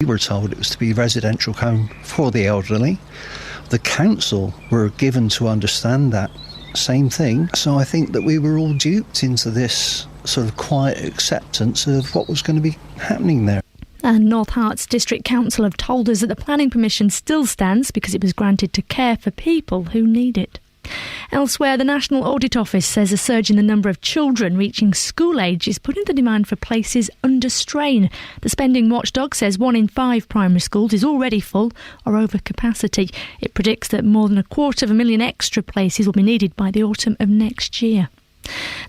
were told it was to be a residential home for the elderly. The council were given to understand that same thing. So I think that we were all duped into this sort of quiet acceptance of what was going to be happening there. And North Harts District Council have told us that the planning permission still stands because it was granted to care for people who need it. Elsewhere, the National Audit Office says a surge in the number of children reaching school age is putting the demand for places under strain. The spending watchdog says 1 in 5 primary schools is already full or over capacity. It predicts that more than 250,000 extra places will be needed by the autumn of next year.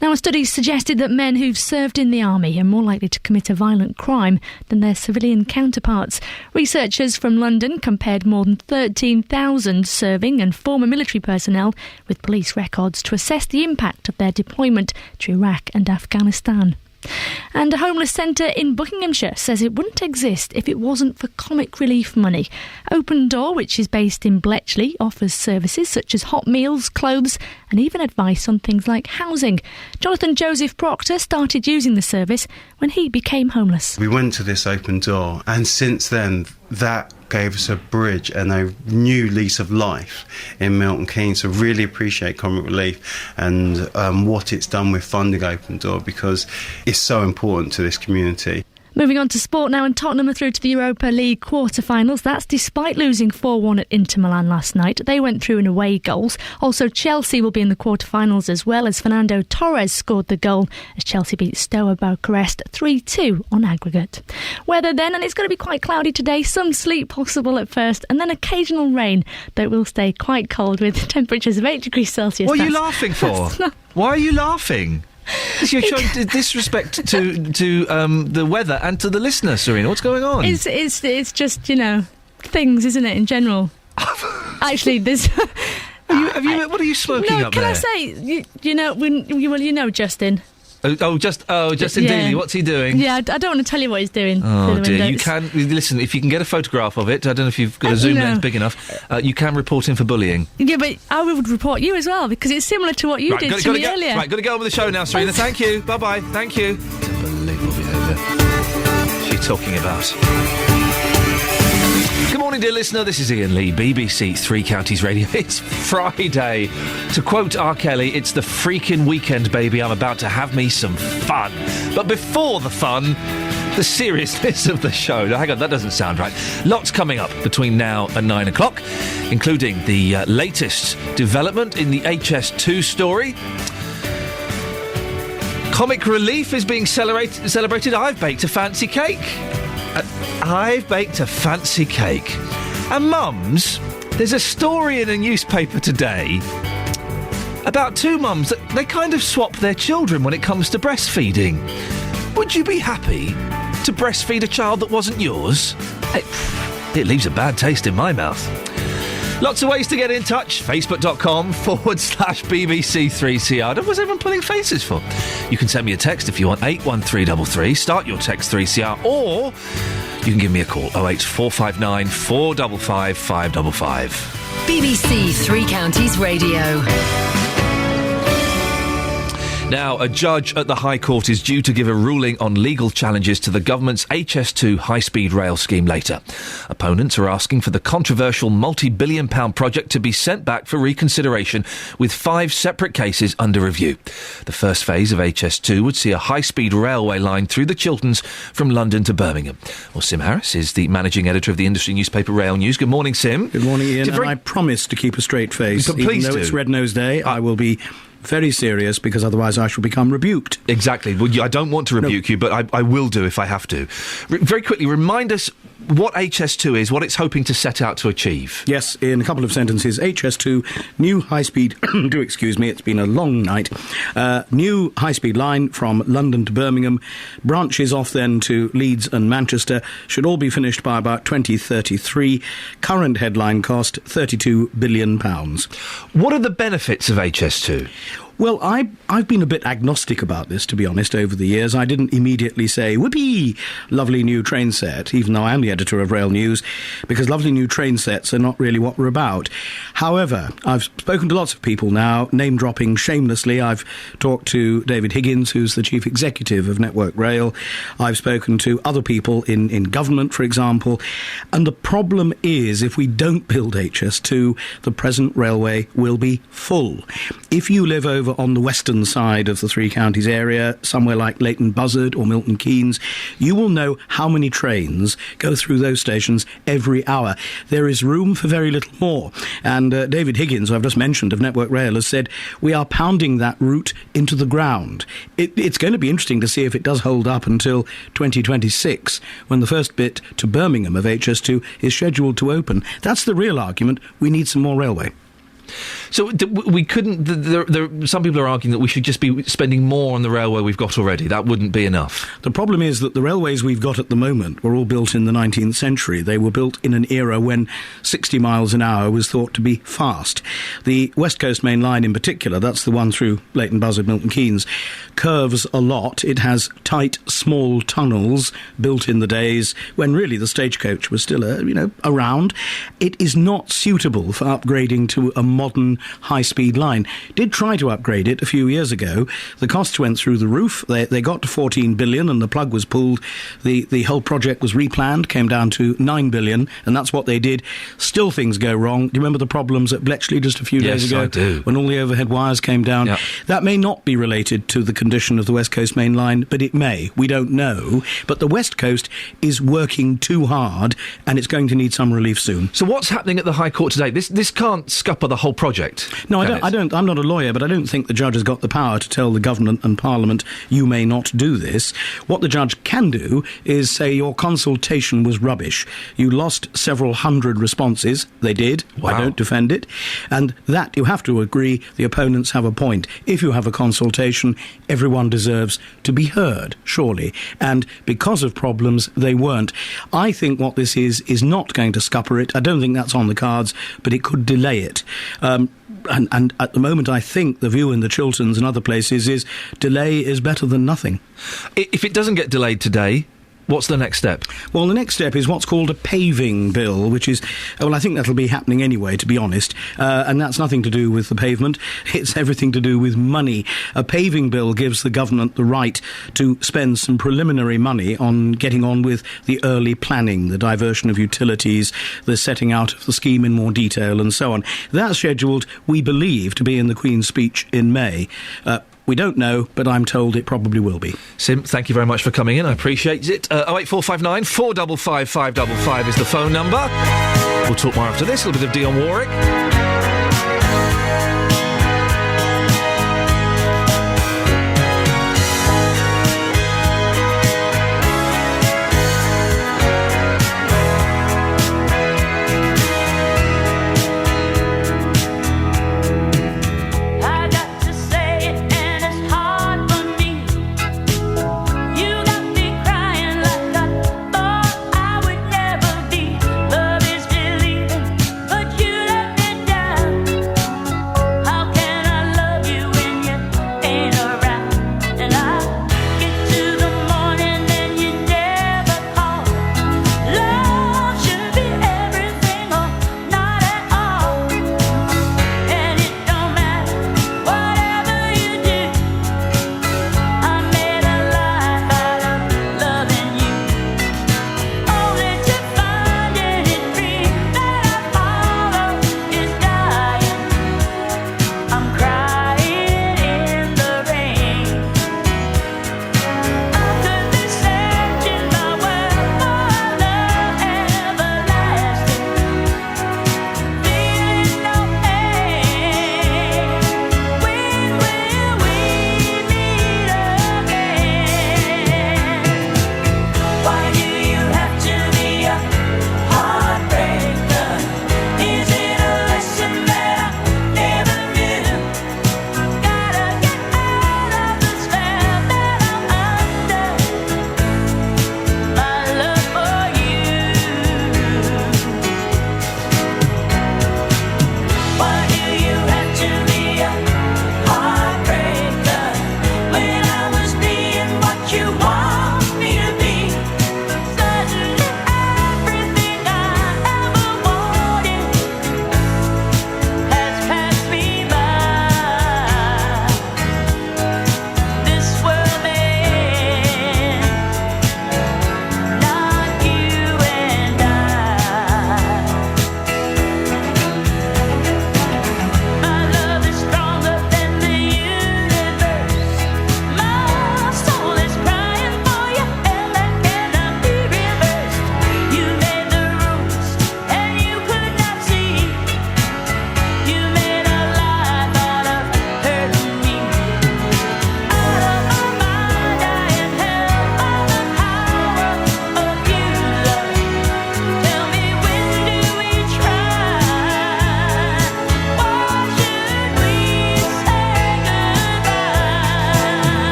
Now, a study suggested that men who've served in the army are more likely to commit a violent crime than their civilian counterparts. Researchers from London compared more than 13,000 serving and former military personnel with police records to assess the impact of their deployment to Iraq and Afghanistan. And a homeless centre in Buckinghamshire says it wouldn't exist if it wasn't for comic relief money. Open Door, which is based in Bletchley, offers services such as hot meals, clothes and even advice on things like housing. Jonathan Joseph Proctor started using the service when he became homeless. We went to this Open Door, and since then that gave us a bridge and a new lease of life in Milton Keynes. So really appreciate Comic Relief and what it's done with funding Open Door, because it's so important to this community. Moving on to sport now, and Tottenham are through to the Europa League quarter-finals. That's despite losing 4-1 at Inter Milan last night. They went through in away goals. Also, Chelsea will be in the quarter-finals as well, as Fernando Torres scored the goal as Chelsea beat Steaua Bucharest 3-2 on aggregate. Weather then, and it's going to be quite cloudy today. Some sleet possible at first, and then occasional rain, though it will stay quite cold with temperatures of 8 degrees Celsius. What are you laughing for? Why are you laughing? You're showing disrespect to the weather and to the listener, Serena. What's going on? It's just, things, isn't it, in general? Actually, there's... what are you smoking up there? Can I say, Justin... Justin Dealey, what's he doing? Yeah, I don't want to tell you what he's doing. Oh dear, you can listen, if you can get a photograph of it, I don't know if you've got a zoom lens big enough, you can report him for bullying. Yeah, but I would report you as well, because it's similar to what you did to me earlier. Right, got to get on with the show now, Serena. Thank you. Bye-bye. Thank you. Unbelievable behaviour. What's she talking about? Good morning, dear listener. This is Iain Lee, BBC Three Counties Radio. It's Friday. To quote R. Kelly, it's the freaking weekend, baby. I'm about to have me some fun. But before the fun, the seriousness of the show. Now, hang on, that doesn't sound right. Lots coming up between now and 9 o'clock, including the latest development in the HS2 story. Comic Relief is being celebrated. I've baked a fancy cake. And mums, there's a story in a newspaper today about two mums that they kind of swap their children when it comes to breastfeeding. Would you be happy to breastfeed a child that wasn't yours? It leaves a bad taste in my mouth. Lots of ways to get in touch. Facebook.com/BBC3CR. What was everyone pulling faces for? You can send me a text if you want, 81333. Start your text 3CR. Or you can give me a call, 08459 455 555. BBC Three Counties Radio. Now, a judge at the High Court is due to give a ruling on legal challenges to the government's HS2 high-speed rail scheme later. Opponents are asking for the controversial multi-billion-pound project to be sent back for reconsideration, with 5 separate cases under review. The first phase of HS2 would see a high-speed railway line through the Chilterns from London to Birmingham. Well, Sim Harris is the managing editor of the industry newspaper Rail News. Good morning, Sim. Good morning, Ian. And I promise to keep a straight face. But please Even though it's Red Nose Day, I will be very serious, because otherwise I shall become rebuked. Exactly. Well, I don't want to rebuke you, but I will do if I have to. Very quickly, remind us what HS2 is, what it's hoping to set out to achieve. Yes, in a couple of sentences, HS2, new high-speed... do excuse me, it's been a long night. New high-speed line from London to Birmingham, branches off then to Leeds and Manchester, should all be finished by about 2033. Current headline cost, £32 billion. What are the benefits of HS2? Well, I've been a bit agnostic about this, to be honest, over the years. I didn't immediately say, whoopee, lovely new train set, even though I am the editor of Rail News, because lovely new train sets are not really what we're about. However, I've spoken to lots of people now, name-dropping shamelessly. I've talked to David Higgins, who's the chief executive of Network Rail. I've spoken to other people in government, for example. And the problem is, if we don't build HS2, the present railway will be full. If you live over on the western side of the Three Counties area, somewhere like Leighton Buzzard or Milton Keynes, you will know how many trains go through those stations every hour. There is room for very little more. And David Higgins, who I've just mentioned, of Network Rail, has said we are pounding that route into the ground. It's going to be interesting to see if it does hold up until 2026, when the first bit to Birmingham of HS2 is scheduled to open. That's the real argument. We need some more railway. So we couldn't... some people are arguing that we should just be spending more on the railway we've got already. That wouldn't be enough. The problem is that the railways we've got at the moment were all built in the 19th century. They were built in an era when 60 miles an hour was thought to be fast. The West Coast Main Line in particular, that's the one through Leighton Buzzard, Milton Keynes, curves a lot. It has tight, small tunnels built in the days when really the stagecoach was still, around. It is not suitable for upgrading to a modern high-speed line. Did try to upgrade it a few years ago. The costs went through the roof. They got to 14 billion and the plug was pulled. The whole project was replanned, came down to 9 billion, and that's what they did. Still things go wrong. Do you remember the problems at Bletchley just a few days ago? Yes, I do. When all the overhead wires came down? Yep. That may not be related to the condition of the West Coast Main Line, but it may. We don't know. But the West Coast is working too hard and it's going to need some relief soon. So what's happening at the High Court today? This can't scupper the whole project. No, I don't. I'm not a lawyer, but I don't think the judge has got the power to tell the government and Parliament, you may not do this. What the judge can do is say your consultation was rubbish. You lost several hundred responses. They did. Wow. I don't defend it. And that, you have to agree, the opponents have a point. If you have a consultation, everyone deserves to be heard, surely. And because of problems, they weren't. I think what this is not going to scupper it. I don't think that's on the cards, but it could delay it. And at the moment, I think the view in the Chilterns and other places is delay is better than nothing. If it doesn't get delayed today, what's the next step? Well, the next step is what's called a paving bill, which is, well, I think that'll be happening anyway, to be honest. And that's nothing to do with the pavement. It's everything to do with money. A paving bill gives the government the right to spend some preliminary money on getting on with the early planning, the diversion of utilities, the setting out of the scheme in more detail, and so on. That's scheduled, we believe, to be in the Queen's speech in May. We don't know, but I'm told it probably will be. Sim, thank you very much for coming in. I appreciate it. 08459 455 555 is the phone number. We'll talk more after this. A little bit of Dionne Warwick. Love is believing, but you let me down.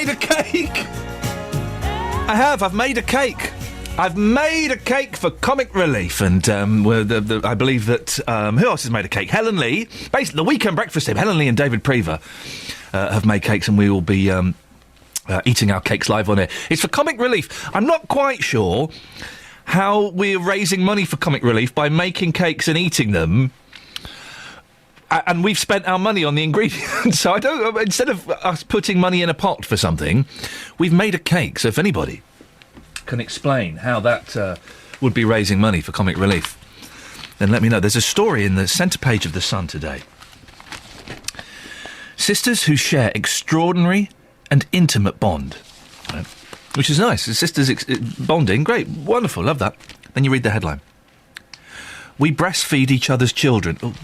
made a cake. I have. I've made a cake. I've made a cake for Comic Relief, and I believe that who else has made a cake? Helen Lee, basically the Weekend Breakfast team. Helen Lee and David Prever have made cakes, and we will be eating our cakes live on air. It's for Comic Relief. I'm not quite sure how we're raising money for Comic Relief by making cakes and eating them. And we've spent our money on the ingredients. So instead of us putting money in a pot for something, we've made a cake. So if anybody can explain how that would be raising money for Comic Relief, then let me know. There's a story in the centre page of The Sun today. Sisters who share extraordinary and intimate bond. Right? Which is nice. Sisters bonding, great, wonderful, love that. Then you read the headline. We breastfeed each other's children. Oh,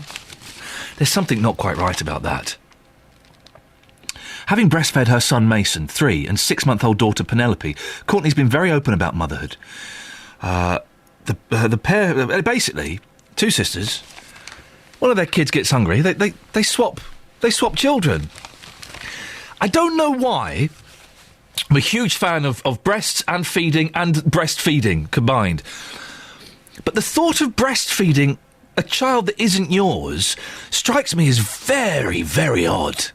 there's something not quite right about that. Having breastfed her son Mason, 3, and 6-month-old daughter Penelope, Courtney's been very open about motherhood. The pair, basically, 2 sisters, one of their kids gets hungry, they swap children. I don't know why. I'm a huge fan of breasts and feeding and breastfeeding combined. But the thought of breastfeeding a child that isn't yours strikes me as very, very odd.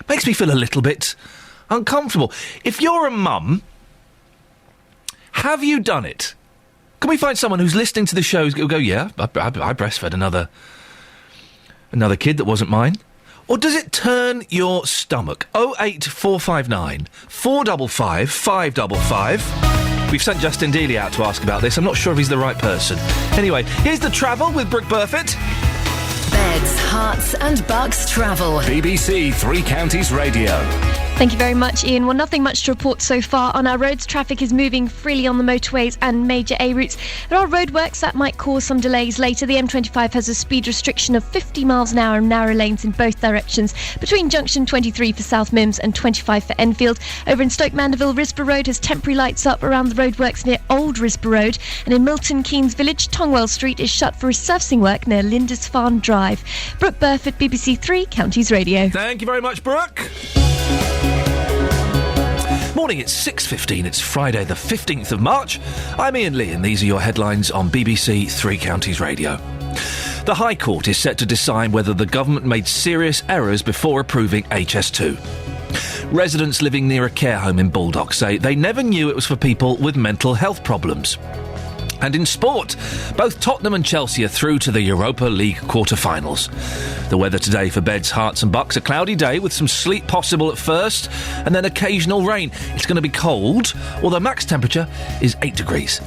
Makes me feel a little bit uncomfortable. If you're a mum, have you done it? Can we find someone who's listening to the show who'll go, yeah, I breastfed another kid that wasn't mine? Or does it turn your stomach? 08459 455 555. We've sent Justin Dealey out to ask about this. I'm not sure if he's the right person. Anyway, here's the travel with Brooke Burfitt. Beds, Hearts and Bucks travel. BBC Three Counties Radio. Thank you very much, Ian. Well, nothing much to report so far on our roads. Traffic is moving freely on the motorways and major A routes. There are roadworks that might cause some delays later. The M25 has a speed restriction of 50 miles an hour and narrow lanes in both directions between junction 23 for South Mims and 25 for Enfield. Over in Stoke Mandeville, Risborough Road has temporary lights up around the roadworks near Old Risborough Road. And in Milton Keynes Village, Tongwell Street is shut for resurfacing work near Lindisfarne Drive. Brooke Burfitt, BBC Three Counties Radio. Thank you very much, Brooke. Morning, it's 6:15. It's Friday the 15th of March. I'm Iain Lee and these are your headlines on BBC Three Counties Radio. The High Court is set to decide whether the government made serious errors before approving HS2. Residents living near a care home in Baldock say they never knew it was for people with mental health problems. And in sport, both Tottenham and Chelsea are through to the Europa League quarter-finals. The weather today for Beds, Hearts and Bucks, a cloudy day with some sleet possible at first and then occasional rain. It's going to be cold, although max temperature is 8 degrees.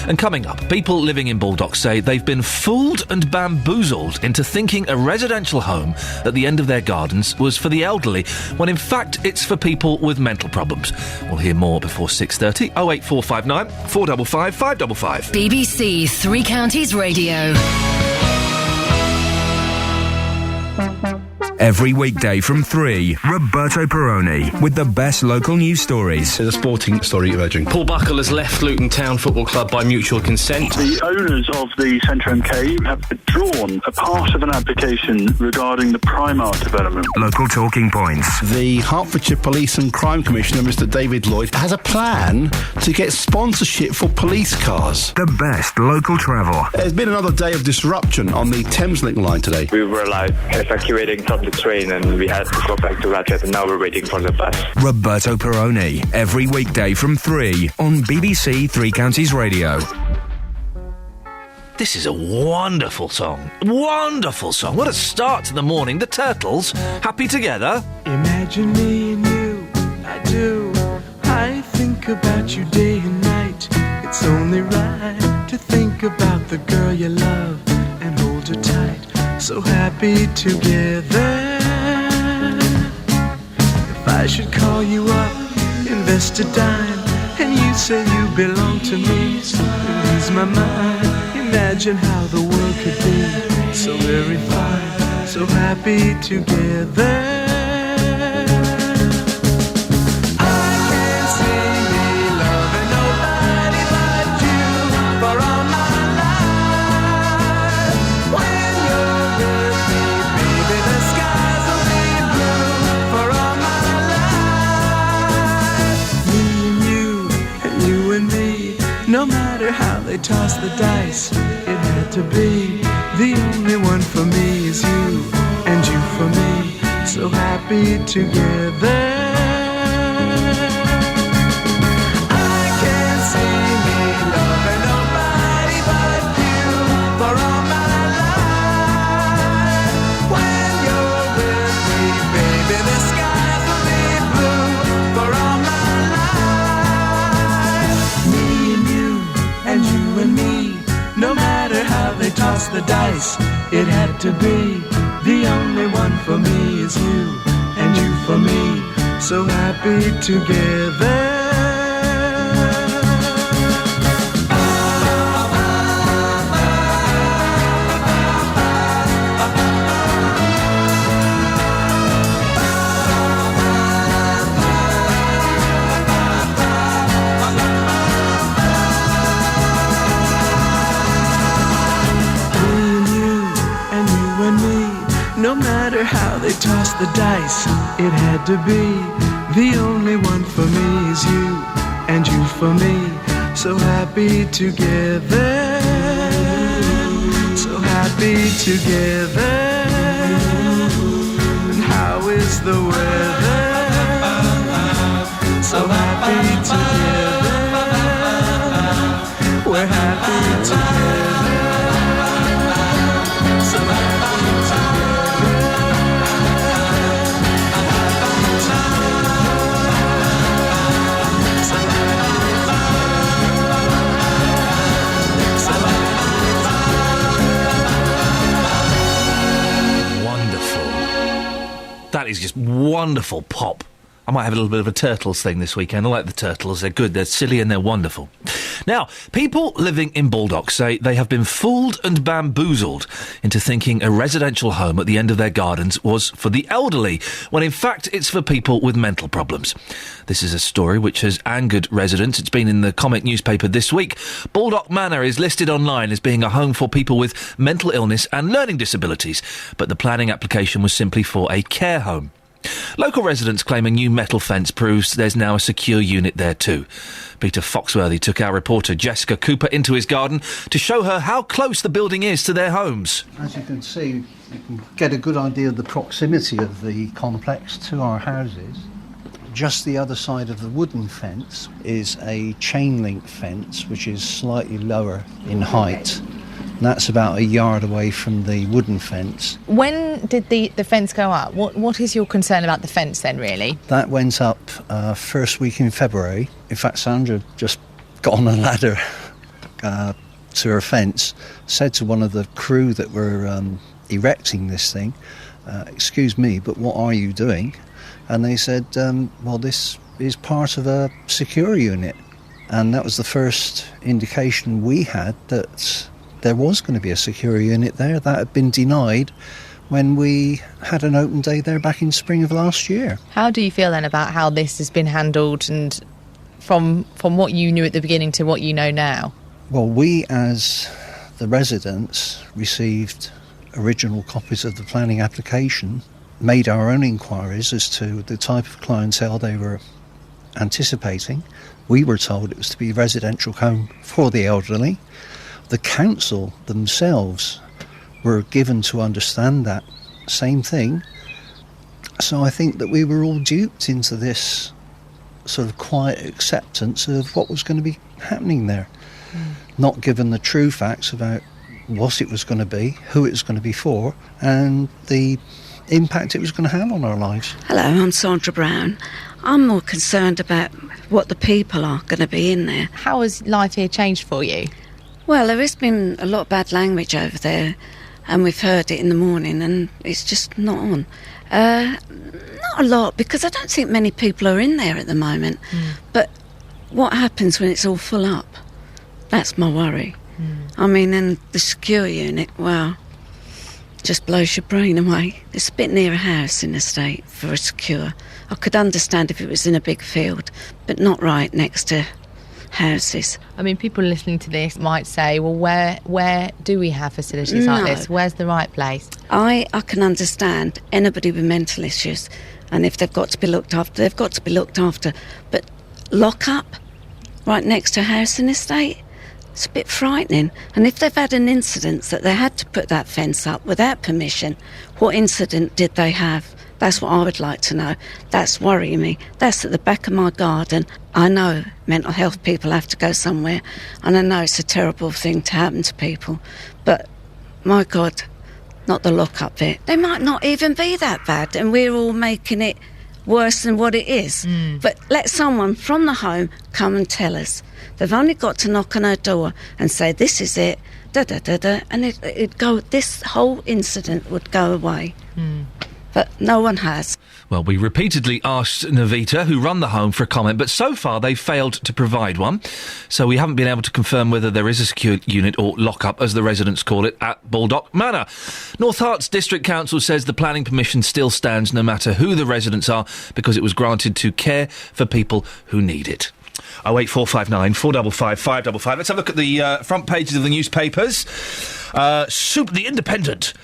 And coming up, people living in Baldock say they've been fooled and bamboozled into thinking a residential home at the end of their gardens was for the elderly, when in fact it's for people with mental problems. We'll hear more before 6:30. 08459 455 555. BBC Three Counties Radio. Every weekday from 3, Roberto Perrone with the best local news stories. There's a sporting story emerging. Paul Buckle has left Luton Town Football Club by mutual consent. The owners of the Centre MK have withdrawn a part of an application regarding the Primark development. Local talking points. The Hertfordshire Police and Crime Commissioner, Mr David Lloyd, has a plan to get sponsorship for police cars. The best local travel. There's been another day of disruption on the Thameslink line today. We were like evacuating from the train and we had to go back to Ratchet and now we're waiting for the bus. Roberto Perrone, every weekday from 3 on BBC Three Counties Radio. This is a wonderful song. Wonderful song. What a start to the morning. The Turtles, Happy Together. Imagine me and you, I do. I think about you day and night. It's only right to think about the girl you love and hold her tight. So happy together. If I should call you up, invest a dime, and you say you belong to me, lose my mind. Imagine how the world could be so very fine, so happy together. they toss the dice. It had to be. The only one for me is you, and you for me. So happy together. I can't see me loving nobody but you for all my life. When you're with me, baby, the skies will be blue for all my life. Me and you, and you and me. No matter how they toss the dice, it had to be. The only one for me is you, and you for me. So happy together. No matter how they toss the dice, it had to be. The only one for me is you, and you for me. So happy together. So happy together. And how is the weather? So happy together. We're happy together. So happy together. That is just wonderful pop. I might have a little bit of a Turtles thing this weekend. I like the Turtles. They're good, they're silly and they're wonderful. Now, people living in Baldock say they have been fooled and bamboozled into thinking a residential home at the end of their gardens was for the elderly, when in fact it's for people with mental problems. This is a story which has angered residents. It's been in the comic newspaper this week. Baldock Manor is listed online as being a home for people with mental illness and learning disabilities, but the planning application was simply for a care home. Local residents claim a new metal fence proves there's now a secure unit there too. Peter Foxworthy took our reporter Jessica Cooper into his garden to show her how close the building is to their homes. As you can see, you can get a good idea of the proximity of the complex to our houses. Just the other side of the wooden fence is a chain link fence, which is slightly lower in height. And that's about a yard away from the wooden fence. When did the fence go up? What is your concern about the fence then, really? That went up first week in February. In fact, Sandra just got on a ladder to her fence, said to one of the crew that were erecting this thing, excuse me, but what are you doing? And they said, well, this is part of a secure unit. And that was the first indication we had that there was going to be a secure unit there. That had been denied when we had an open day there back in spring of last year. How do you feel then about how this has been handled, and from what you knew at the beginning to what you know now? Well, we as the residents received original copies of the planning application, made our own inquiries as to the type of clientele they were anticipating. We were told it was to be a residential home for the elderly. The council themselves were given to understand that same thing. So I think that we were all duped into this sort of quiet acceptance of what was going to be happening there. Not given the true facts about what it was going to be, who it was going to be for, and the impact it was going to have on our lives. Hello, I'm Sandra Brown. I'm more concerned about what the people are going to be in there. How has life here changed for you? Well, there has been a lot of bad language over there, and we've heard it in the morning, and it's just not on. Not a lot, because I don't think many people are in there at the moment. But what happens when it's all full up? That's my worry. I mean, and the secure unit, well, just blows your brain away. It's a bit near a house in the state for a secure. I could understand if it was in a big field, but not right next to houses. I mean, people listening to this might say, well, where do we have facilities like this? Where's the right place? I can understand anybody with mental issues, and if they've got to be looked after, they've got to be looked after. But lock up right next to a house and estate? It's a bit frightening. And if they've had an incident that they had to put that fence up without permission, what incident did they have? That's what I would like to know. That's worrying me. That's at the back of my garden. I know mental health people have to go somewhere, and I know it's a terrible thing to happen to people, but my God, not the lock-up bit. They might not even be that bad, and we're all making it worse than what it is. But let someone from the home come and tell us. They've only got to knock on her door and say, this is it, da-da-da-da, and it'd go, this whole incident would go away. But no one has. Well, we repeatedly asked Navita, who run the home, for a comment, but so far they've failed to provide one. So we haven't been able to confirm whether there is a secure unit or lock-up, as the residents call it, at Baldock Manor. North Herts District Council says the planning permission still stands no matter who the residents are, because it was granted to care for people who need it. 08459 455 555. Let's have a look at the front pages of the newspapers. The Independent.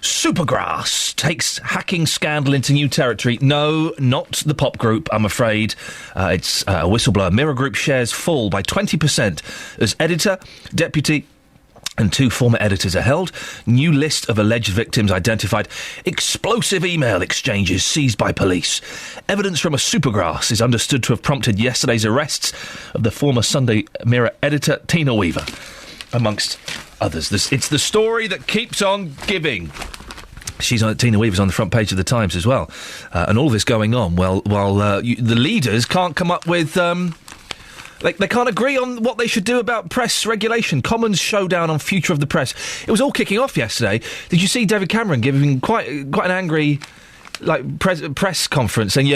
Supergrass takes hacking scandal into new territory. No, not the pop group, I'm afraid. It's a whistleblower. Mirror Group shares fall by 20% as editor, deputy and 2 former editors are held. New list of alleged victims identified. Explosive email exchanges seized by police. Evidence from a Supergrass is understood to have prompted yesterday's arrests of the former Sunday Mirror editor Tina Weaver, amongst others. It's the story that keeps on giving. Tina Weaver's on the front page of the Times as well. And all this going on while the leaders can't come up with... They can't agree on what they should do about press regulation. Commons showdown on future of the press. It was all kicking off yesterday. Did you see David Cameron giving quite an angry press conference saying,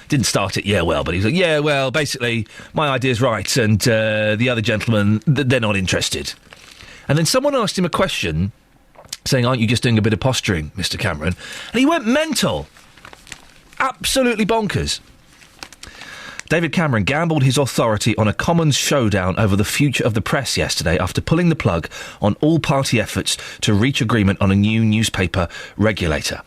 didn't start it, but he's like, basically, my idea's right, and the other gentlemen, they're not interested. And then someone asked him a question, saying, aren't you just doing a bit of posturing, Mr. Cameron? And he went mental. Absolutely bonkers. David Cameron gambled his authority on a Commons showdown over the future of the press yesterday after pulling the plug on all party efforts to reach agreement on a new newspaper regulator.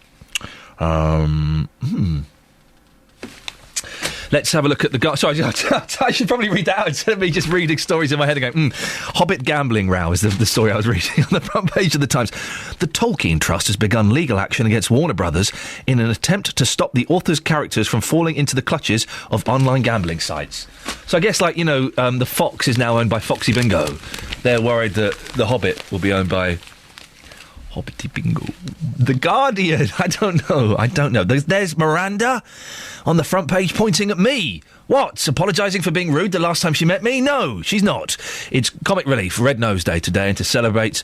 Let's have a look at the... Sorry, I should probably read that out instead of me just reading stories in my head and going, Hobbit gambling row is the story I was reading on the front page of the Times. The Tolkien Trust has begun legal action against Warner Brothers in an attempt to stop the author's characters from falling into the clutches of online gambling sites. So I guess, the Fox is now owned by Foxy Bingo. They're worried that the Hobbit will be owned by... Hobbity Bingo. The Guardian. I don't know. There's Miranda on the front page pointing at me. What? Apologising for being rude the last time she met me? No, she's not. It's Comic Relief, Red Nose Day today, and to celebrate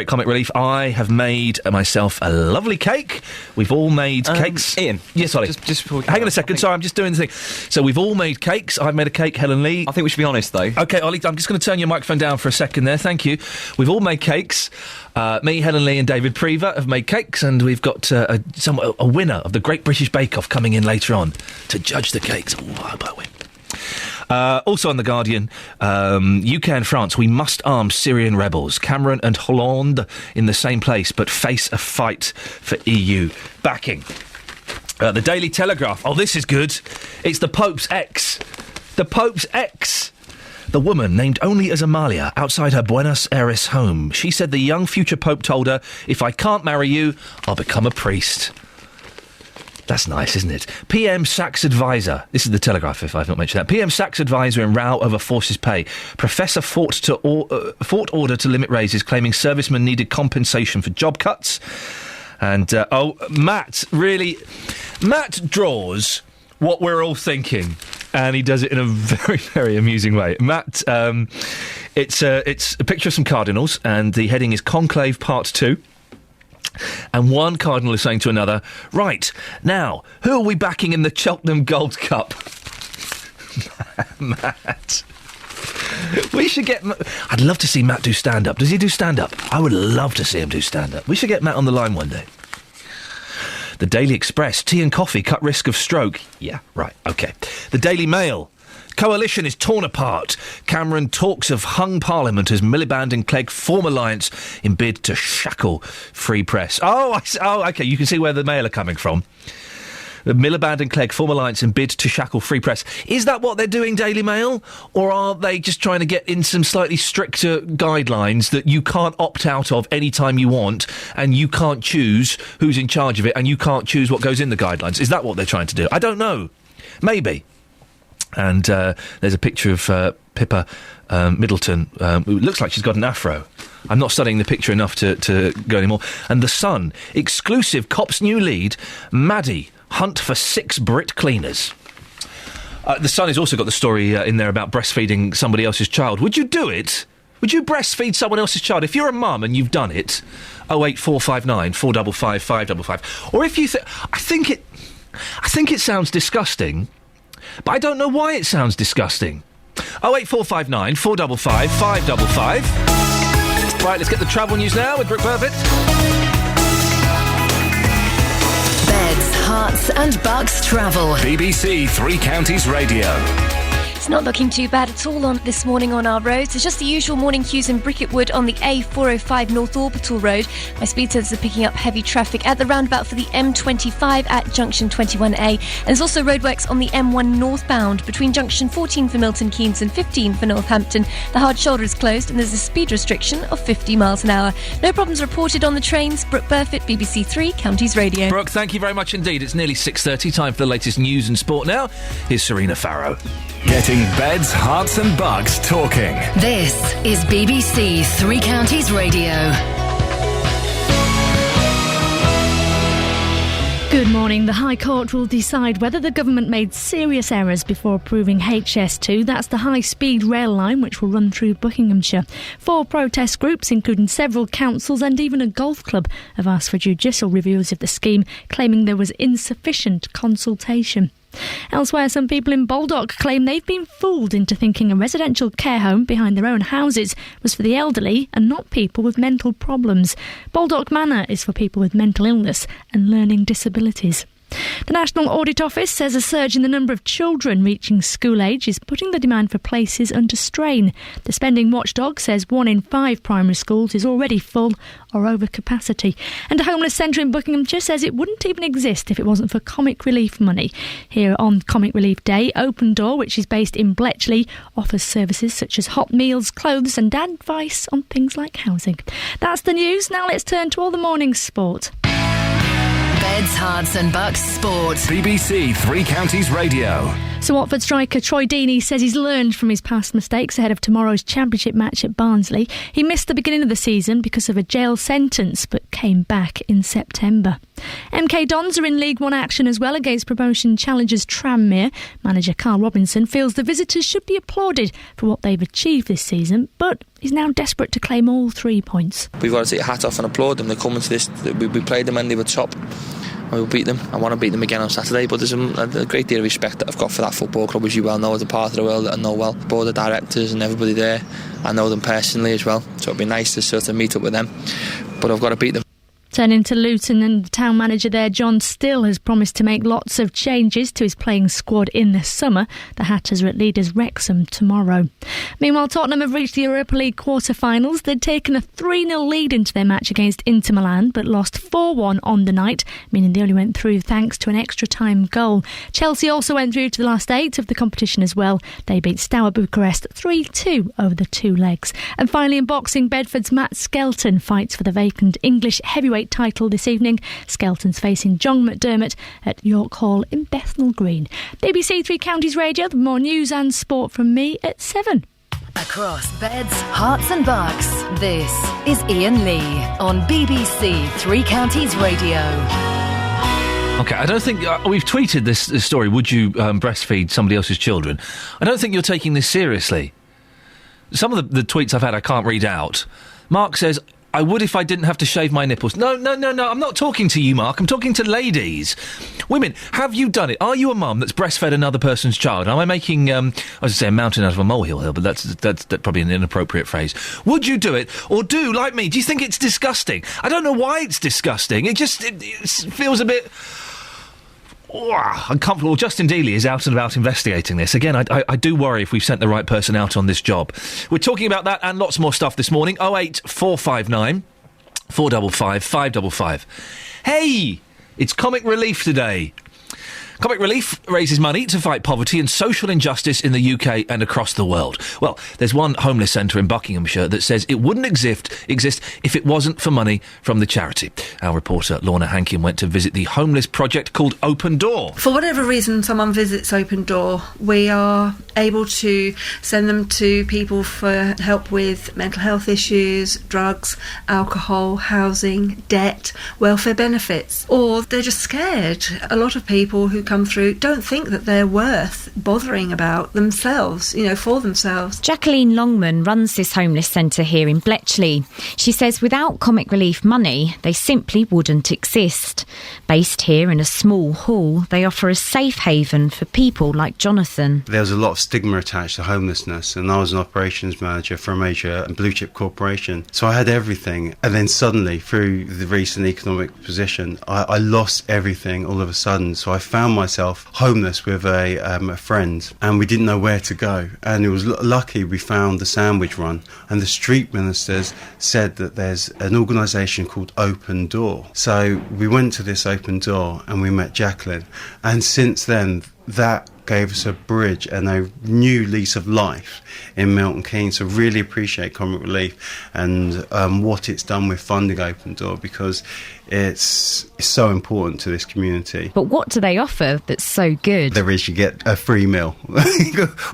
Comic Relief, I have made myself a lovely cake. We've all made cakes. Ian. Yes, Ollie. Just before we hang on a second. Sorry, I'm just doing the thing. So we've all made cakes. I've made a cake. Helen Lee. I think we should be honest, though. OK, Ollie, I'm just going to turn your microphone down for a second there. Thank you. We've all made cakes. Me, Helen Lee and David Prever have made cakes, and we've got a winner of the Great British Bake Off coming in later on to judge the cakes. Ooh, I hope I win. Also on The Guardian, UK and France, we must arm Syrian rebels. Cameron and Hollande in the same place, but face a fight for EU backing. The Daily Telegraph. Oh, this is good. It's the Pope's ex. The Pope's ex. The woman, named only as Amalia, outside her Buenos Aires home. She said the young future Pope told her, if I can't marry you, I'll become a priest. That's nice, isn't it? PM sacks advisor. This is the Telegraph, if I've not mentioned that. PM sacks advisor in row over forces pay. Professor fought order to limit raises, claiming servicemen needed compensation for job cuts. And, Matt draws what we're all thinking. And he does it in a very, very amusing way. Matt, it's a picture of some cardinals, and the heading is Conclave Part 2. And one cardinal is saying to another, right, now, who are we backing in the Cheltenham Gold Cup? Matt. We should get... I'd love to see Matt do stand-up. Does he do stand-up? I would love to see him do stand-up. We should get Matt on the line one day. The Daily Express, tea and coffee cut risk of stroke. Yeah, right, OK. The Daily Mail, coalition is torn apart. Cameron talks of hung Parliament as Miliband and Clegg form alliance in bid to shackle free press. Oh, OK, you can see where the Mail are coming from. Miliband and Clegg form alliance and bid to shackle free press. Is that what they're doing, Daily Mail? Or are they just trying to get in some slightly stricter guidelines that you can't opt out of any time you want, and you can't choose who's in charge of it, and you can't choose what goes in the guidelines? Is that what they're trying to do? I don't know. Maybe. And there's a picture of Pippa Middleton, who looks like she's got an afro. I'm not studying the picture enough to go anymore. And The Sun, exclusive Cop's new lead, Maddie, hunt for 6 Brit cleaners. The Sun has also got the story in there about breastfeeding somebody else's child. Would you do it? Would you breastfeed someone else's child? If you're a mum and you've done it, 08459 455 555. Or if you I think it sounds disgusting, but I don't know why it sounds disgusting. 08459 455 555. Right, let's get the travel news now with Brooke Burfitt. Beds, Hearts and Bucks travel. BBC Three Counties Radio. It's not looking too bad at all this morning on our roads. It's just the usual morning queues in Bricketwood on the A405 North Orbital Road. My speed sensors are picking up heavy traffic at the roundabout for the M25 at junction 21A. And there's also roadworks on the M1 northbound between junction 14 for Milton Keynes and 15 for Northampton. The hard shoulder is closed and there's a speed restriction of 50 miles an hour. No problems reported on the trains. Brooke Burfitt, BBC Three Counties Radio. Brooke, thank you very much indeed. It's nearly 6:30, time for the latest news and sport now. Here's Serena Farrow. Getting beds, hearts and bucks talking. This is BBC Three Counties Radio. Good morning. The High Court will decide whether the government made serious errors before approving HS2. That's the high-speed rail line which will run through Buckinghamshire. 4 protest groups, including several councils and even a golf club, have asked for judicial reviews of the scheme, claiming there was insufficient consultation. Elsewhere, some people in Baldock claim they've been fooled into thinking a residential care home behind their own houses was for the elderly and not people with mental problems. Baldock Manor is for people with mental illness and learning disabilities. The National Audit Office says a surge in the number of children reaching school age is putting the demand for places under strain. The spending watchdog says 1 in 5 primary schools is already full or over capacity. And a homeless centre in Buckinghamshire says it wouldn't even exist if it wasn't for Comic Relief money. Here on Comic Relief Day, Open Door, which is based in Bletchley, offers services such as hot meals, clothes and advice on things like housing. That's the news. Now let's turn to all the morning's sport. Beds, Hearts and Bucks Sport. BBC Three Counties Radio. So Watford striker Troy Deeney says he's learned from his past mistakes ahead of tomorrow's championship match at Barnsley. He missed the beginning of the season because of a jail sentence, but came back in September. MK Dons are in League One action as well against promotion challengers Tranmere. Manager Carl Robinson feels the visitors should be applauded for what they've achieved this season, but he's now desperate to claim all 3 points. We've got to take a hat off and applaud them. They're coming to this. We played them when they were top. We'll beat them. I want to beat them again on Saturday, but there's a great deal of respect that I've got for that football club, as you well know, as a part of the world that I know well. Board of directors and everybody there, I know them personally as well, so it'd be nice to sort of meet up with them, but I've got to beat them. Turning to Luton, and the town manager there, John Still, has promised to make lots of changes to his playing squad in the summer. The Hatters are at Leaders Wrexham tomorrow. Meanwhile, Tottenham have reached the Europa League quarter-finals. They'd taken a 3-0 lead into their match against Inter Milan, but lost 4-1 on the night, meaning they only went through thanks to an extra-time goal. Chelsea also went through to the last 8 of the competition as well. They beat Steaua Bucharest 3-2 over the 2 legs. And finally, in boxing, Bedford's Matt Skelton fights for the vacant English heavyweight title this evening. Skelton's facing John McDermott at York Hall in Bethnal Green. BBC Three Counties Radio, the more news and sport from me at 7. Across Beds, Hearts and Bucks, this is Iain Lee on BBC Three Counties Radio. OK, I don't think... we've tweeted this story, would you breastfeed somebody else's children? I don't think you're taking this seriously. Some of the tweets I've had I can't read out. Mark says, I would if I didn't have to shave my nipples. No, I'm not talking to you, Mark. I'm talking to ladies. Women, have you done it? Are you a mum that's breastfed another person's child? Am I making, I was going to say a mountain out of a molehill here, but that's probably an inappropriate phrase. Would you do it? Or do, like me, do you think it's disgusting? I don't know why it's disgusting. It feels a bit... uncomfortable. Justin Dealey is out and about investigating this. Again, I do worry if we've sent the right person out on this job. We're talking about that and lots more stuff this morning. 08459 455 555. Hey! It's Comic Relief today. Comic Relief raises money to fight poverty and social injustice in the UK and across the world. Well, there's one homeless centre in Buckinghamshire that says it wouldn't exist if it wasn't for money from the charity. Our reporter Lorna Hankin went to visit the homeless project called Open Door. For whatever reason someone visits Open Door, we are able to send them to people for help with mental health issues, drugs, alcohol, housing, debt, welfare benefits, or they're just scared. A lot of people who come through don't think that they're worth bothering about themselves, for themselves. Jacqueline Longman runs this homeless centre here in Bletchley. She says without Comic Relief money, they simply wouldn't exist. Based here in a small hall, they offer a safe haven for people like Jonathan. There was a lot of stigma attached to homelessness, and I was an operations manager for a major blue chip corporation, so I had everything, and then suddenly through the recent economic position I lost everything all of a sudden. So I found myself homeless with a friend, and we didn't know where to go, and it was lucky we found the sandwich run, and the street ministers said that there's an organisation called Open Door. So we went to this Open Door and we met Jacqueline, and since then that gave us a bridge and a new lease of life in Milton Keynes. So really appreciate Comic Relief and what it's done with funding Open Door, because it's so important to this community. But what do they offer that's so good? There is, you get a free meal,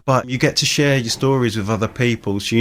but you get to share your stories with other people, so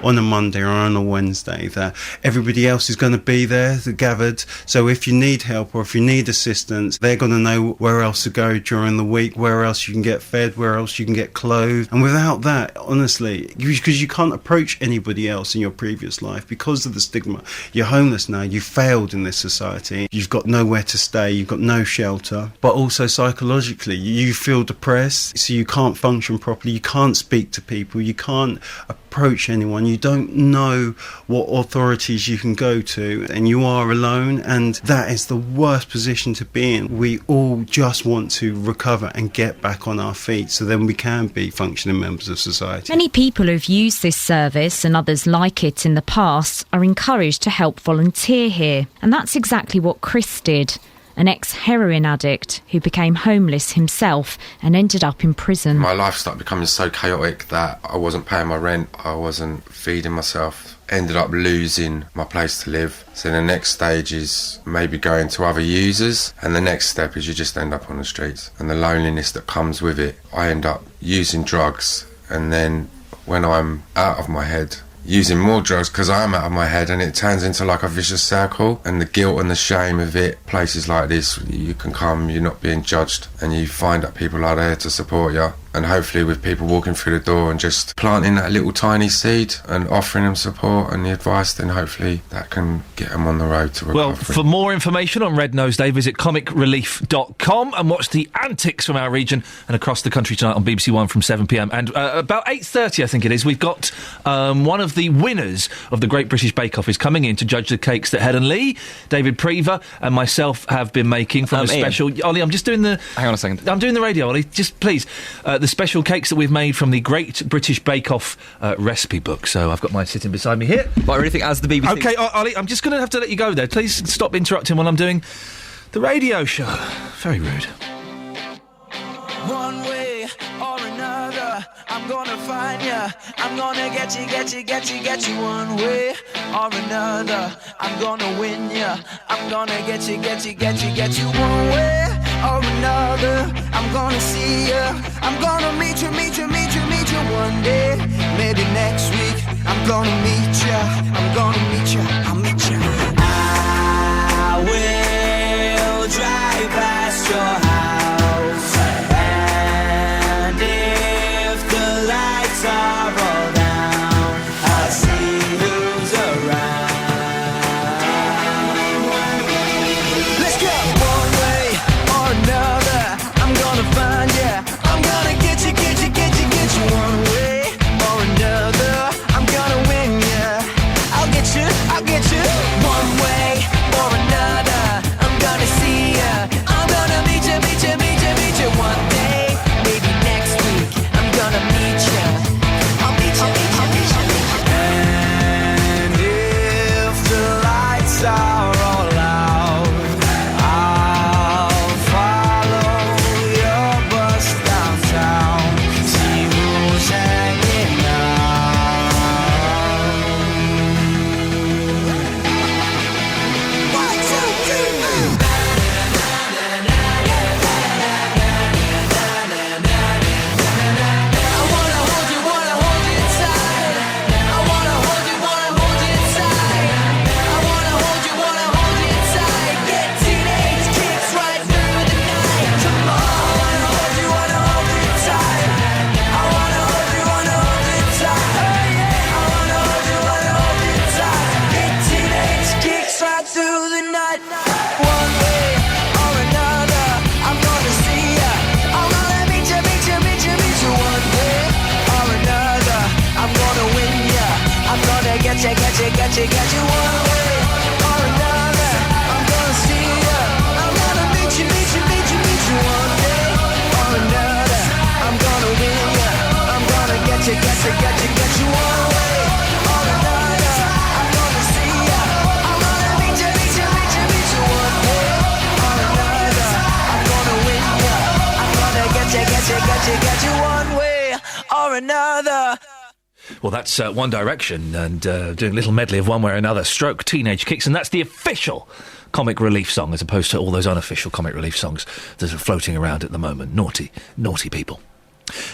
on a Monday or on a Wednesday that everybody else is going to be there, gathered, so if you need help or if you need assistance, they're going to know where else to go during the week, where else you can get fed, where else you can get clothed. And without that, honestly, because you can't approach anybody else in your previous life because of the stigma, you're homeless now, you failed in this society, you've got nowhere to stay, you've got no shelter, but also psychologically you feel depressed, so you can't function properly, you can't speak to people, you can't approach anyone, you don't know what authorities you can go to, and you are alone, and that is the worst position to be in. We all just want to recover and get back on our feet so then we can be functioning members of society. Many people who've used this service and others like it in the past are encouraged to help volunteer here, and that's exactly what Chris did. An ex-heroin addict who became homeless himself and ended up in prison. My life started becoming so chaotic that I wasn't paying my rent, I wasn't feeding myself, ended up losing my place to live. So the next stage is maybe going to other users, and the next step is you just end up on the streets. And the loneliness that comes with it, I end up using drugs, and then when I'm out of my head, using more drugs because I'm out of my head, and it turns into like a vicious circle, and the guilt and the shame of it. Places like this, you can come, you're not being judged, and you find that people are there to support you, and hopefully with people walking through the door and just planting that little tiny seed and offering them support and the advice, then hopefully that can get them on the road to recovery. Well, for more information on Red Nose Day, visit comicrelief.com and watch the antics from our region and across the country tonight on BBC One from 7pm. And about 8:30, I think it is, we've got one of the winners of the Great British Bake Off is coming in to judge the cakes that Helen Lee, David Prever and myself have been making from a special... Ian. Ollie, I'm just doing the... Hang on a second. I'm doing the radio, Ollie. Just please. The special cakes that we've made from the Great British Bake Off recipe book. So I've got mine sitting beside me here. But I really think as the BBC... OK, Ollie, I'm just going to have to let you go there. Please stop interrupting while I'm doing the radio show. Very rude. One way or another, I'm gonna find ya. I'm gonna get you one way or another. I'm gonna win ya. I'm gonna get you one way or another. I'm gonna see ya. I'm gonna meet you one day. Maybe next week. I'm gonna meet ya. I'll meet ya. I will drive past your house, and if the lights are all down, I'll see who's around. Let's go! One way or another, I'm gonna find ya. I'm gonna get you one way or another. I'm gonna win ya. I'll get you one get you one way or another. I'm gonna see you, I'm gonna meet you one day or another. I'm gonna win you, I'm gonna get you one way or another. I'm gonna see you, I'm gonna meet you one way or another. I'm gonna win you, I'm gonna get you one way or another. Well, that's One Direction and doing a little medley of One Way or Another, stroke Teenage Kicks, and that's the official comic relief song as opposed to all those unofficial comic relief songs that are floating around at the moment. Naughty, naughty people.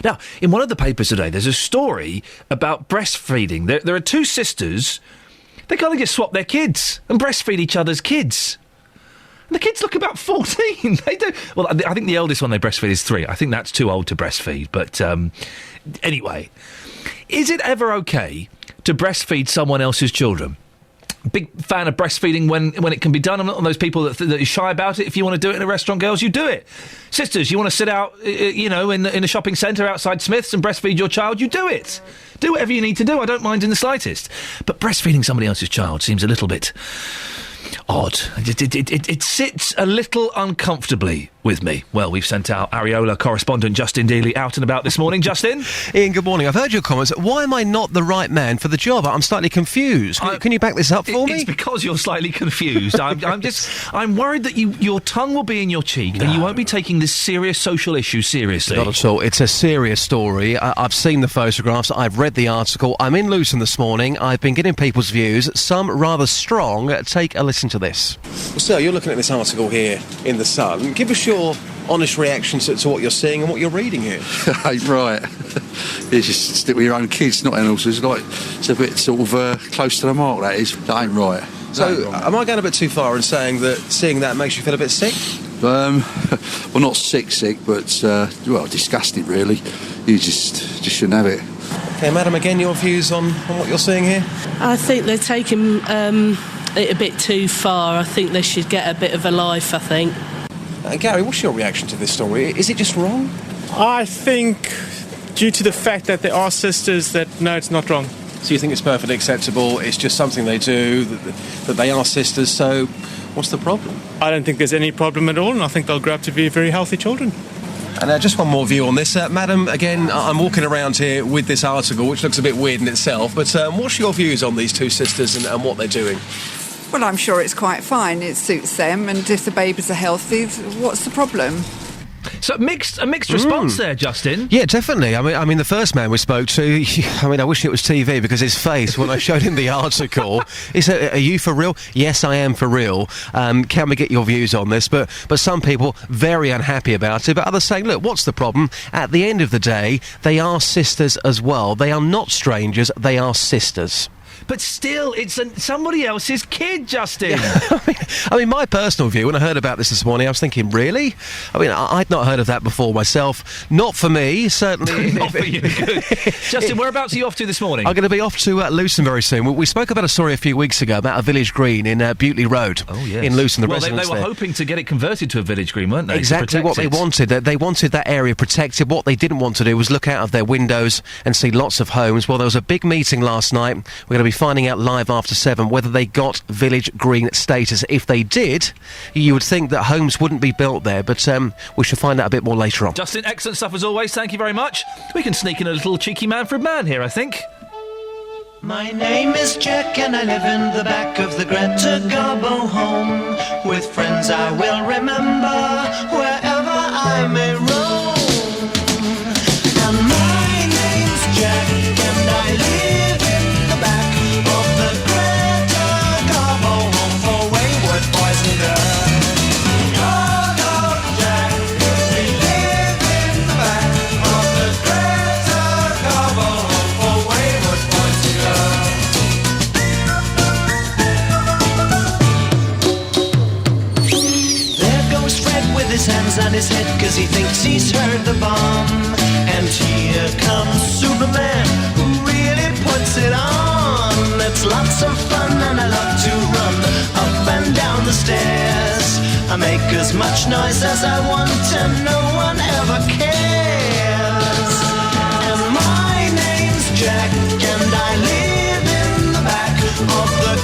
Now, in one of the papers today, there's a story about breastfeeding. There are two sisters. They kind of just swap their kids and breastfeed each other's kids. And the kids look about 14. They do. Well, I think the eldest one they breastfeed is 3. I think that's too old to breastfeed. But anyway, is it ever okay to breastfeed someone else's children? Big fan of breastfeeding when it can be done. I'm not one of those people that are shy about it. If you want to do it in a restaurant, girls, you do it. Sisters, you want to sit out, in a shopping centre outside Smith's and breastfeed your child, you do it. Do whatever you need to do. I don't mind in the slightest. But breastfeeding somebody else's child seems a little bit odd. It sits a little uncomfortably with me. Well, we've sent our Areola correspondent Justin Dealey out and about this morning. Justin? Ian, good morning. I've heard your comments. Why am I not the right man for the job? I'm slightly confused. Can you back this up for me? It's because you're slightly confused. I'm worried that your tongue will be in your cheek and you won't be taking this serious social issue seriously. Not at all. It's a serious story. I've seen the photographs. I've read the article. I'm in Luton this morning. I've been getting people's views, some rather strong. Take a listen to this. Well, sir, you're looking at this article here in The Sun. Give us your honest reaction to what you're seeing and what you're reading here. Right. It's just stick with your own kids, not animals. It's a bit sort of close to the mark, that is. That ain't right. So, am I going a bit too far in saying that seeing that makes you feel a bit sick? Well, not sick, but, disgusted, really. You just shouldn't have it. Okay, madam, again, your views on what you're seeing here? I think they're taking it a bit too far. I think they should get a bit of a life, I think. Gary, what's your reaction to this story? Is it just wrong? I think, due to the fact that they are sisters, that no, it's not wrong. So you think it's perfectly acceptable, it's just something they do, that they are sisters, so what's the problem? I don't think there's any problem at all, and I think they'll grow up to be very healthy children. And just one more view on this. Madam, again, I'm walking around here with this article, which looks a bit weird in itself, but what's your views on these two sisters and what they're doing? Well, I'm sure it's quite fine. It suits them, and if the babies are healthy, what's the problem? So a mixed response there, Justin. Yeah, definitely. I mean, the first man we spoke to, I wish it was TV because his face when I showed him the article, he said, "Are you for real?" Yes, I am for real. Can we get your views on this? But some people very unhappy about it, but others saying, look, what's the problem? At the end of the day, they are sisters as well. They are not strangers. They are sisters. But still, it's somebody else's kid, Justin. Yeah, I mean, my personal view, when I heard about this morning, I was thinking, really? I mean, I'd not heard of that before myself. Not for me, certainly. Not for you. Good. Justin, whereabouts are you off to this morning? I'm going to be off to Luton very soon. We spoke about a story a few weeks ago about a village green in Butley Road. Oh, yes. In Luton, they were hoping to get it converted to a village green, weren't they? Exactly what they wanted. They wanted that area protected. What they didn't want to do was look out of their windows and see lots of homes. Well, there was a big meeting last night. We're going to be finding out live after 7 whether they got village green status. If they did, you would think that homes wouldn't be built there, but we should find out a bit more later on. Justin, excellent stuff as always. Thank you very much. We can sneak in a little cheeky Manfred Mann here, I think. My name is Jack and I live in the back of the Greta Garbo home. With friends I will remember wherever I may roam. And my name's Jack and I live in the back of the Greta Garbo home for wayward boys and girls. Go, Jack, we live in the back of the Greta Garbo home for wayward boys and girls. There goes Fred with his hands on his head 'cause he thinks he's heard the bomb. And here comes Superman, who really puts it on. It's lots of fun and I love to run up and down the stairs. I make as much noise as I want and no one ever cares. And my name's Jack and I live in the back of the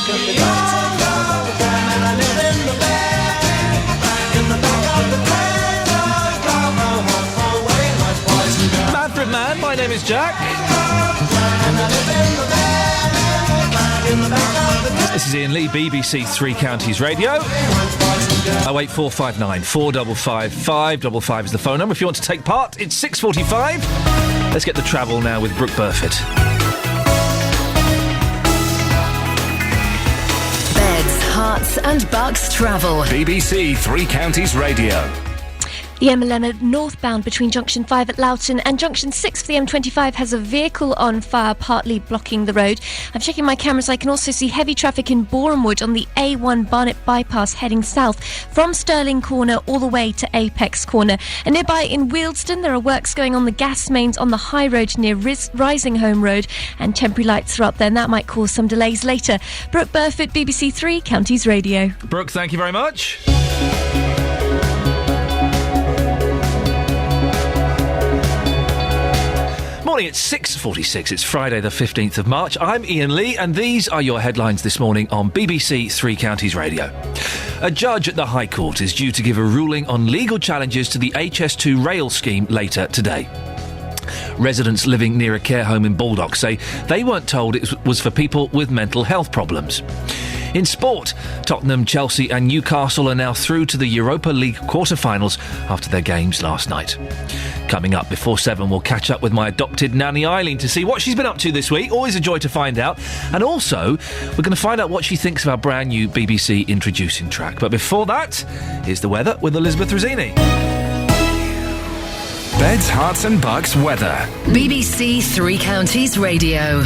Manfred Mann, my name is Jack. This is Iain Lee, BBC Three Counties Radio. 08459 455 555 is the phone number. If you want to take part, it's 6:45. Let's get the travel now with Brooke Burford. Beds, Herts and Bucks travel. BBC Three Counties Radio. The M11 northbound between Junction 5 at Loughton and Junction 6 for the M25 has a vehicle on fire, partly blocking the road. I'm checking my cameras. I can also see heavy traffic in Borehamwood on the A1 Barnet bypass heading south from Stirling Corner all the way to Apex Corner. And nearby in Wealdstone, there are works going on the gas mains on the high road near Risinghome Road, and temporary lights are up there, and that might cause some delays later. Brooke Burford, BBC Three Counties Radio. Brooke, thank you very much. Morning, it's 6:46. It's Friday the 15th of March. I'm Iain Lee, and these are your headlines this morning on BBC Three Counties Radio. A judge at the High Court is due to give a ruling on legal challenges to the HS2 rail scheme later today. Residents living near a care home in Baldock say they weren't told it was for people with mental health problems. In sport, Tottenham, Chelsea and Newcastle are now through to the Europa League quarter-finals after their games last night. Coming up before 7, we'll catch up with my adopted nanny Eileen to see what she's been up to this week. Always a joy to find out. And also, we're going to find out what she thinks of our brand new BBC introducing track. But before that, here's the weather with Elizabeth Rossini. Beds, Herts and Bucks weather. BBC Three Counties Radio.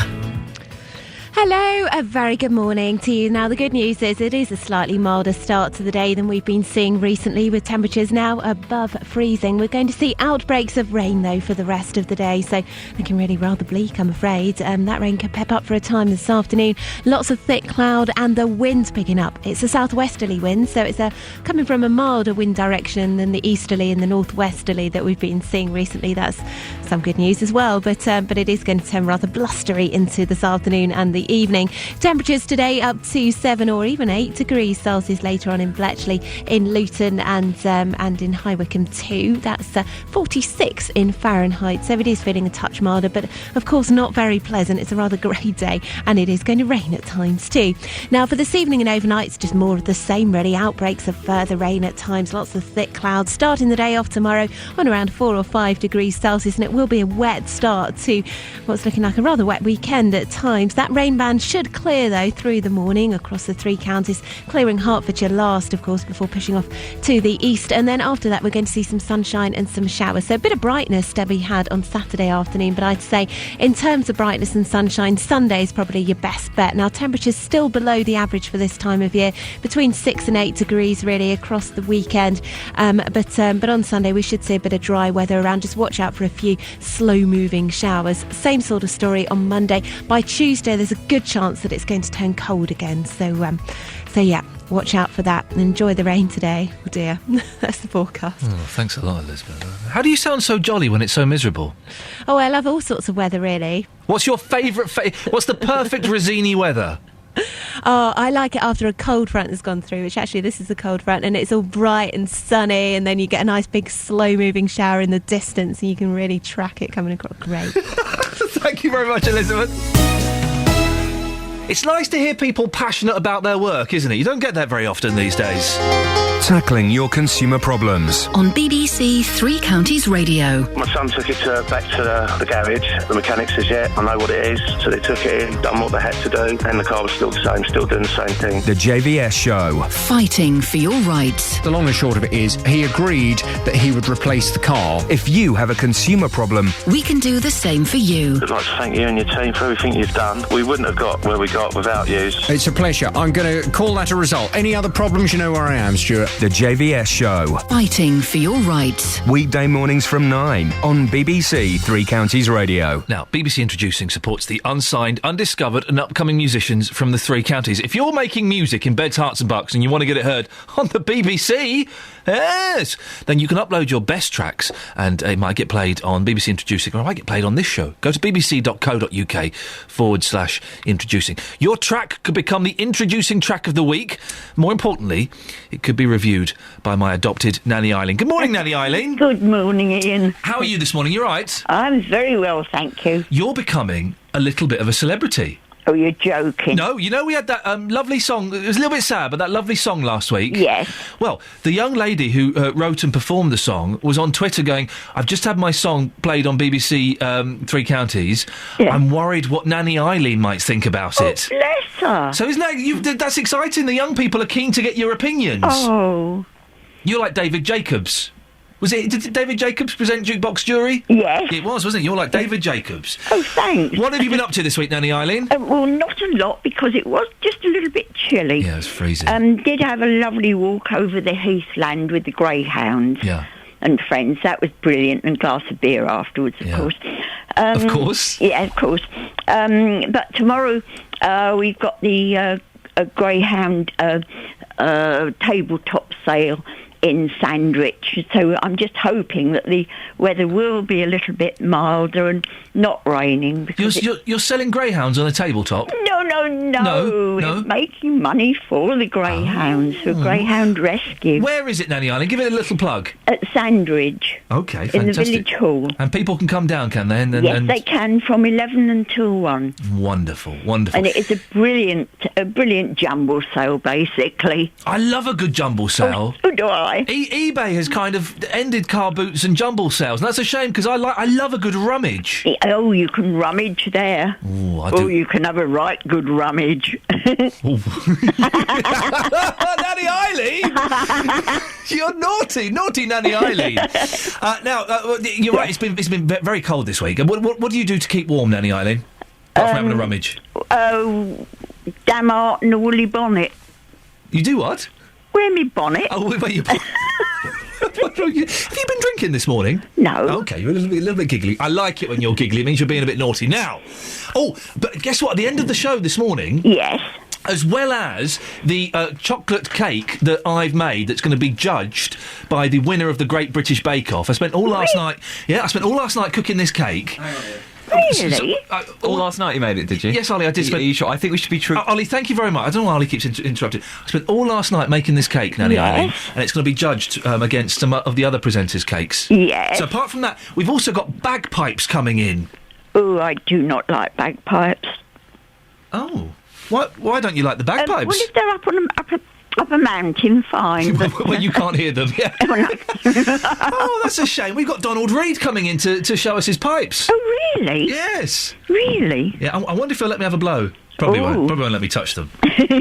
Hello, a very good morning to you. Now, the good news is it is a slightly milder start to the day than we've been seeing recently, with temperatures now above freezing. We're going to see outbreaks of rain, though, for the rest of the day, so looking really rather bleak, I'm afraid. That rain could pep up for a time this afternoon. Lots of thick cloud and the wind's picking up. It's a southwesterly wind, so it's coming from a milder wind direction than the easterly and the northwesterly that we've been seeing recently. That's some good news as well, but it is going to turn rather blustery into this afternoon and the evening. Temperatures today up to 7 or even 8 degrees Celsius later on in Bletchley, in Luton and in High Wycombe too. That's 46 in Fahrenheit, so it is feeling a touch milder, but of course not very pleasant. It's a rather grey day and it is going to rain at times too. Now, for this evening and overnight, it's just more of the same really. Outbreaks of further rain at times, lots of thick clouds, starting the day off tomorrow on around 4 or 5 degrees Celsius, and it will be a wet start to what's looking like a rather wet weekend at times. That rain band should clear though through the morning across the three counties, clearing Hertfordshire last, of course, before pushing off to the east, and then after that we're going to see some sunshine and some showers. So a bit of brightness to be had on Saturday afternoon, but I'd say in terms of brightness and sunshine, Sunday is probably your best bet. Now, temperatures still below the average for this time of year, between 6 and 8 degrees really across the weekend, but on Sunday we should see a bit of dry weather around. Just watch out for a few slow moving showers. Same sort of story on Monday. By Tuesday there's a good chance that it's going to turn cold again, so yeah, watch out for that and enjoy the rain today. Oh dear. That's the forecast. Oh, thanks a lot, Elizabeth. How do you sound so jolly when it's so miserable? Oh, I love all sorts of weather really. What's your favourite what's the perfect Rossini weather? Oh, I like it after a cold front has gone through, which actually this is a cold front, and it's all bright and sunny, and then you get a nice big slow moving shower in the distance and you can really track it coming across. Great. Thank you very much, Elizabeth. It's nice to hear people passionate about their work, isn't it? You don't get that very often these days. Tackling your consumer problems. On BBC Three Counties Radio. My son took it back to the garage. The mechanic says, yeah, I know what it is. So they took it in, done what they had to do, and the car was still the same, still doing the same thing. The JVS Show. Fighting for your rights. The long and short of it is, he agreed that he would replace the car. If you have a consumer problem, we can do the same for you. I'd like to thank you and your team for everything you've done. We wouldn't have got where we got without you. It's a pleasure. I'm going to call that a result. Any other problems, you know where I am, Stuart. The JVS Show. Fighting for your rights. Weekday mornings from 9 on BBC Three Counties Radio. Now, BBC Introducing supports the unsigned, undiscovered and upcoming musicians from the Three Counties. If you're making music in Beds, Herts and Bucks and you want to get it heard on the BBC, yes, then you can upload your best tracks and it might get played on BBC Introducing or it might get played on this show. Go to bbc.co.uk/introducing. Your track could become the introducing track of the week. More importantly, it could be reviewed by my adopted Nanny Eileen. Good morning, Nanny Eileen. Good morning, Ian. How are you this morning? You all right? I'm very well, thank you. You're becoming a little bit of a celebrity. Oh, you're joking. No, you know we had that lovely song, it was a little bit sad, but that lovely song last week. Yes. Well, the young lady who wrote and performed the song was on Twitter going, I've just had my song played on BBC Three Counties. Yeah. I'm worried what Nanny Eileen might think about it. Bless her. So isn't that, that's exciting, the young people are keen to get your opinions. Oh. You're like David Jacobs. Did David Jacobs present Jukebox Jury? Yes. It was, wasn't it? You're like David Jacobs. Oh, thanks. What have you been up to this week, Nanny Eileen? Well, not a lot, because it was just a little bit chilly. Yeah, it's freezing. Did have a lovely walk over the heathland with the greyhounds. Yeah. And friends. That was brilliant. And a glass of beer afterwards, of course. Of course? Yeah, of course. But tomorrow we've got the greyhound tabletop sale in Sandwich, so I'm just hoping that the weather will be a little bit milder and not raining. Because you're selling greyhounds on a tabletop? No. It's making money for the greyhounds, for Greyhound Rescue. Where is it, Nanny Eileen? Give it a little plug. At Sandwich. Okay, fantastic. In the village hall. And people can come down, can they? Yes, they can, from 11 until 1. Wonderful. And it is a brilliant jumble sale, basically. I love a good jumble sale. So do I. eBay has kind of ended car boots and jumble sales, and that's a shame because I love a good rummage. Oh, you can rummage there. Ooh, I do. Oh, you can have a right good rummage. Nanny Eileen, you're naughty Nanny Eileen. Now you're right. It's been very cold this week. What do you do to keep warm, Nanny Eileen? Apart from having a rummage. Oh, damn art and a woolly bonnet. You do what? Wear me bonnet. Oh, wear your bonnet. Have you been drinking this morning? No. Okay, you're a little bit giggly. I like it when you're giggly. It means you're being a bit naughty. Now, but guess what? At the end of the show this morning... Yes. As well as the chocolate cake that I've made that's going to be judged by the winner of the Great British Bake Off. I spent all last night cooking this cake. Really? All last night you made it, did you? Yes, Ollie, I did. Are you sure? I think we should be true. Ollie, thank you very much. I don't know why Ollie keeps interrupting. I spent all last night making this cake, Nanny Eileen, and it's going to be judged against some of the other presenters' cakes. Yes. So apart from that, we've also got bagpipes coming in. Oh, I do not like bagpipes. Oh. Why don't you like the bagpipes? Well, if they're up a mountain, fine. Well, you can't hear them. Yeah. Oh, that's a shame. We've got Donald Reid coming in to show us his pipes. Oh, really? Yes. Really? Yeah. I wonder if he'll let me have a blow. Probably won't. Probably won't let me touch them.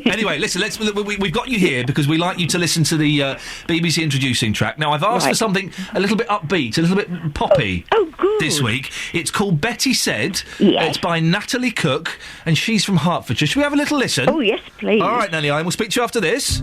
Anyway, listen. We've got you here because we like you to listen to the BBC Introducing track. Now, I've asked for something a little bit upbeat, a little bit poppy. Oh, good. This week, it's called Betty Said. Yes. It's by Natalie Cook, and she's from Hertfordshire. Should we have a little listen? Oh, yes, please. All right, Nanny Eileen, we'll speak to you after this.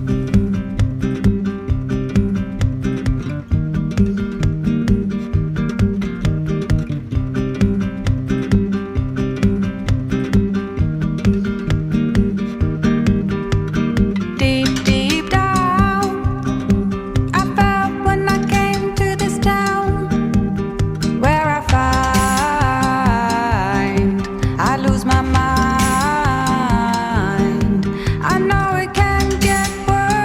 I know it can get worse.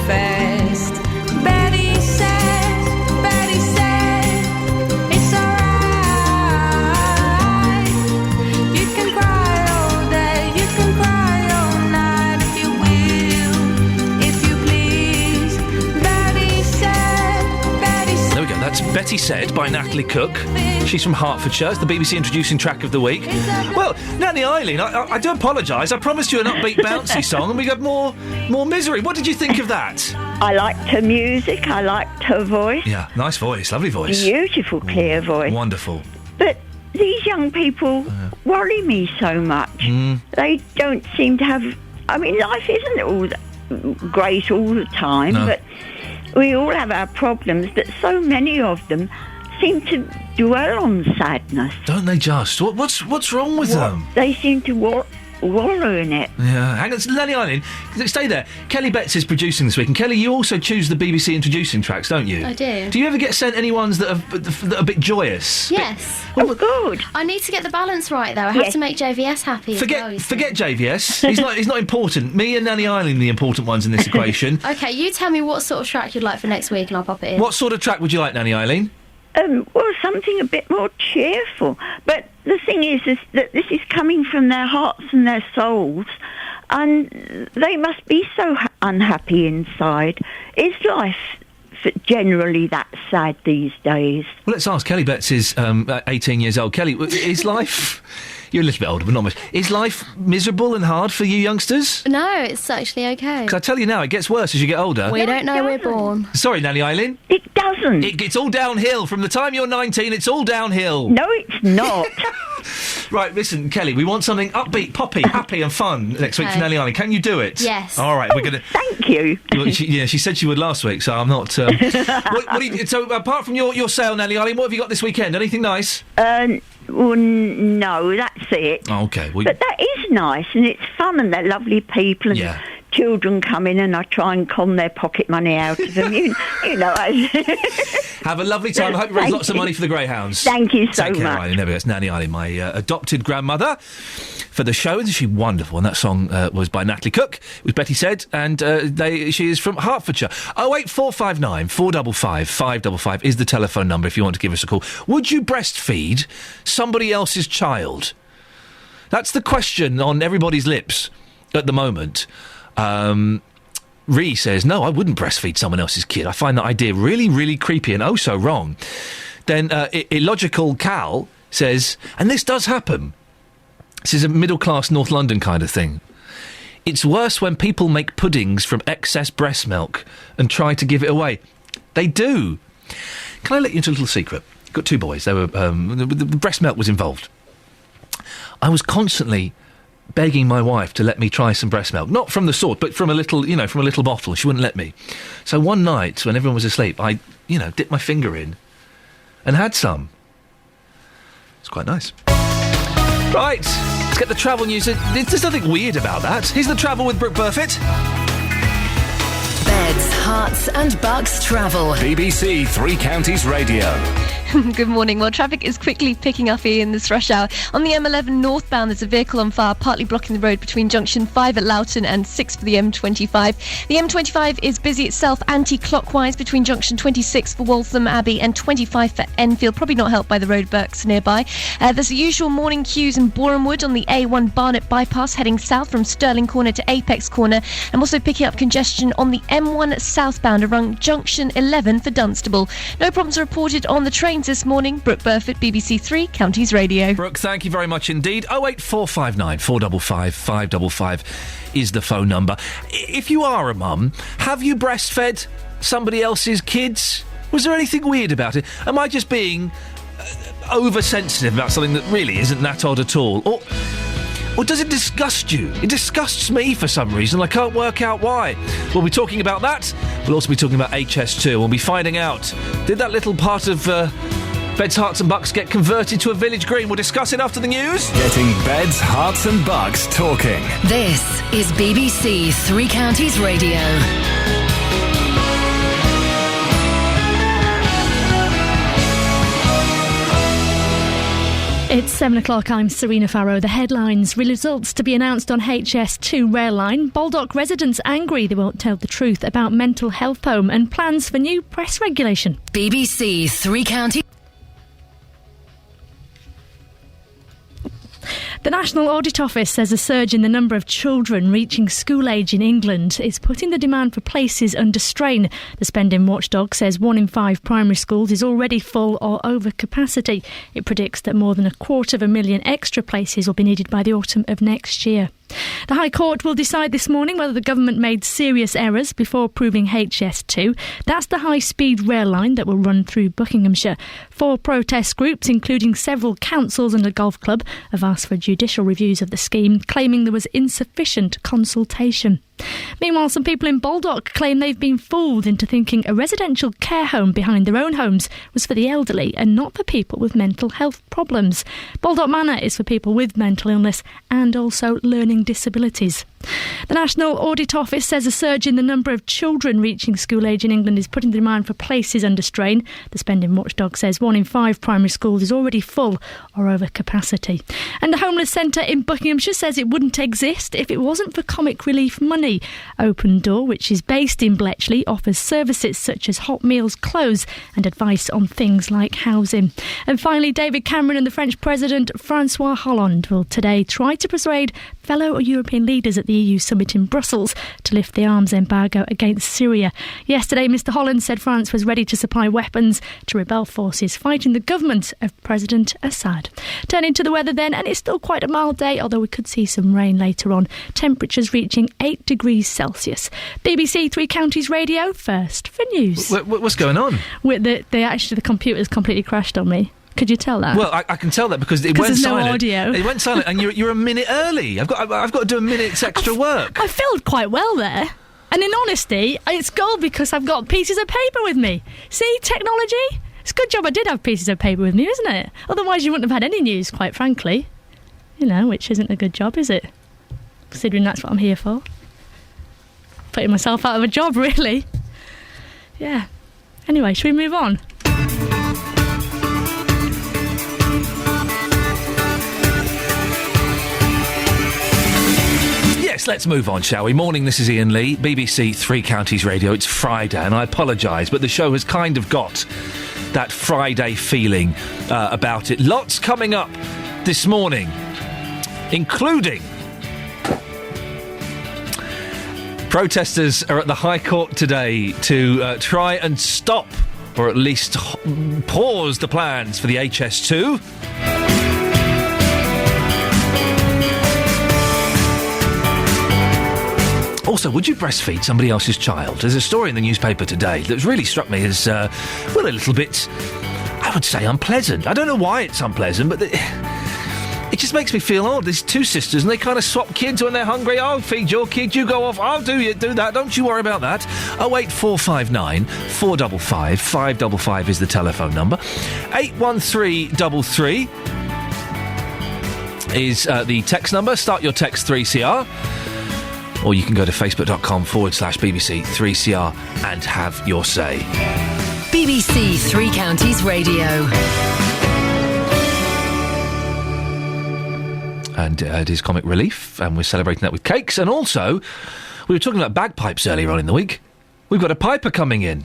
fast. Betty said, it's alright. You can cry all day, you can cry all night if you will, if you please. Betty said. There we go, that's Betty Said by Natalie Cook. She's from Hertfordshire. It's the BBC introducing track of the week. Well, Nanny Eileen, I do apologise. I promised you an upbeat, bouncy song, and we got more misery. What did you think of that? I liked her music. I liked her voice. Yeah, nice voice, lovely voice. Beautiful, clear voice. Wonderful. But these young people worry me so much. They don't seem to have... I mean, life isn't all great all the time, but we all have our problems, but so many of them seem to dwell on sadness. Don't they just? What's wrong with them? They seem to wallow in it. Yeah, hang on, Nanny Eileen, stay there. Kelly Betts is producing this week, and Kelly, you also choose the BBC introducing tracks, don't you? I do. Do you ever get sent any ones that are a bit joyous? Yes. Good. I need to get the balance right, though. I have to make JVS happy. Forget JVS. He's not important. Me and Nanny Eileen are the important ones in this equation. Okay, you tell me what sort of track you'd like for next week, and I'll pop it in. What sort of track would you like, Nanny Eileen? Well, something a bit more cheerful. But the thing is that this is coming from their hearts and their souls, and they must be so unhappy inside. Is life generally that sad these days? Well, let's ask. Kelly Betts is 18 years old. Kelly, is life... You're a little bit older, but not much. Is life miserable and hard for you youngsters? No, it's actually okay. Because I tell you now, it gets worse as you get older. We don't know we're born. Sorry, Nanny Eileen. It doesn't. It's all downhill. From the time you're 19, it's all downhill. No, it's not. Right, listen, Kelly, we want something upbeat, poppy, happy and fun next week for Nanny Eileen. Can you do it? Yes. All right, we're going to... Thank you. Well, she said she would last week, so I'm not... what do you, so, apart from your sale, Nanny Eileen, what have you got this weekend? Anything nice? Well, no, that's it. Okay. Well, but that is nice, and it's fun, and they're lovely people, and children come in, and I try and con their pocket money out of them. you know. Have a lovely time. I hope you raise lots of money for the greyhounds. Thank you so Take care, much. Eileen. There we go. It's Nanny Eileen, my adopted grandmother, for the show. Isn't she wonderful? And that song was by Natalie Cook. It was Betty Said, and she is from Hertfordshire. 08459 455 555 is the telephone number if you want to give us a call. Would you breastfeed somebody else's child? That's the question on everybody's lips at the moment. Ree says, no, I wouldn't breastfeed someone else's kid. I find that idea really, really creepy and oh so wrong. Then Illogical Cal says, and this does happen. This is a middle-class North London kind of thing. It's worse when people make puddings from excess breast milk and try to give it away. They do. Can I let you into a little secret? Got two boys. They were the breast milk was involved. I was constantly begging my wife to let me try some breast milk. Not from the sort, but from a little, from a little bottle. She wouldn't let me. So one night, when everyone was asleep, I, dipped my finger in and had some. It's quite nice. Right, let's get the travel news. There's nothing weird about that. Here's the travel with Brooke Burfitt. Beds, Herts and Bucks travel. BBC Three Counties Radio. Good morning. Well, traffic is quickly picking up here in this rush hour. On the M11 northbound, there's a vehicle on fire, partly blocking the road between junction 5 at Loughton and 6 for the M25. The M25 is busy itself anti-clockwise between junction 26 for Waltham Abbey and 25 for Enfield, probably not helped by the roadworks nearby. There's the usual morning queues in Borehamwood on the A1 Barnet bypass heading south from Stirling Corner to Apex Corner. I'm also picking up congestion on the M1 southbound around junction 11 for Dunstable. No problems reported on the trains this morning. Brooke Burfitt, BBC Three Counties Radio. Brooke, thank you very much indeed. 08459 455 555 is the phone number. If you are a mum, have you breastfed somebody else's kids? Was there anything weird about it? Am I just being oversensitive about something that really isn't that odd at all? Or does it disgust you? It disgusts me for some reason. I can't work out why. We'll be talking about that. We'll also be talking about HS2. We'll be finding out, did that little part of Beds, Herts and Bucks get converted to a village green? We'll discuss it after the news. Getting Beds, Herts and Bucks talking. This is BBC Three Counties Radio. It's 7 o'clock, I'm Serena Farrow. The headlines: results to be announced on HS2 rail line, Baldock residents angry they won't tell the truth about mental health home, and plans for new press regulation. BBC Three Counties. The National Audit Office says a surge in the number of children reaching school age in England is putting the demand for places under strain. The spending watchdog says 1 in 5 primary schools is already full or over capacity. It predicts that more than 250,000 extra places will be needed by the autumn of next year. The High Court will decide this morning whether the government made serious errors before approving HS2. That's the high-speed rail line that will run through Buckinghamshire. 4 protest groups, including several councils and a golf club, have asked for judicial reviews of the scheme, claiming there was insufficient consultation. Meanwhile, some people in Baldock claim they've been fooled into thinking a residential care home behind their own homes was for the elderly and not for people with mental health problems. Baldock Manor is for people with mental illness and also learning disabilities. The National Audit Office says a surge in the number of children reaching school age in England is putting the demand for places under strain. The spending watchdog says 1 in 5 primary schools is already full or over capacity. And the homeless centre in Buckinghamshire says it wouldn't exist if it wasn't for comic relief money. Open Door, which is based in Bletchley, offers services such as hot meals, clothes and advice on things like housing. And finally, David Cameron and the French President Francois Hollande will today try to persuade fellow European leaders at the EU summit in Brussels to lift the arms embargo against Syria. Yesterday, Mr Hollande said France was ready to supply weapons to rebel forces fighting the government of President Assad. Turning to the weather then, and it's still quite a mild day, although we could see some rain later on. Temperatures reaching 8 degrees Celsius. BBC Three Counties Radio, first for news. What's going on? The computer's completely crashed on me. Could you tell that? Well, I can tell that because it went silent. No audio. It went silent, and you're a minute early. I've got to do a minute's extra work. I filled quite well there, and in honesty, it's gold because I've got pieces of paper with me. See, technology. It's a good job I did have pieces of paper with me, isn't it? Otherwise, you wouldn't have had any news, quite frankly. You know, which isn't a good job, is it? Considering that's what I'm here for. Putting myself out of a job, really. Yeah. Anyway, should we move on? Yes, let's move on, shall we? Morning, this is Iain Lee, BBC Three Counties Radio. It's Friday, and I apologise, but the show has kind of got that Friday feeling about it. Lots coming up this morning, including protesters are at the High Court today to try and stop, or at least pause, the plans for the HS2. Also, would you breastfeed somebody else's child? There's a story in the newspaper today that's really struck me as, a little bit, I would say, unpleasant. I don't know why it's unpleasant, but it just makes me feel odd. There's 2 sisters, and they kind of swap kids when they're hungry. I'll feed your kid, you go off. I'll do that. Don't you worry about that. 08459 455 555 is the telephone number. 81333 is the text number. Start your text 3CR. Or you can go to facebook.com/BBC3CR and have your say. BBC Three Counties Radio. And it is comic relief, and we're celebrating that with cakes. And also, we were talking about bagpipes earlier on in the week. We've got a piper coming in.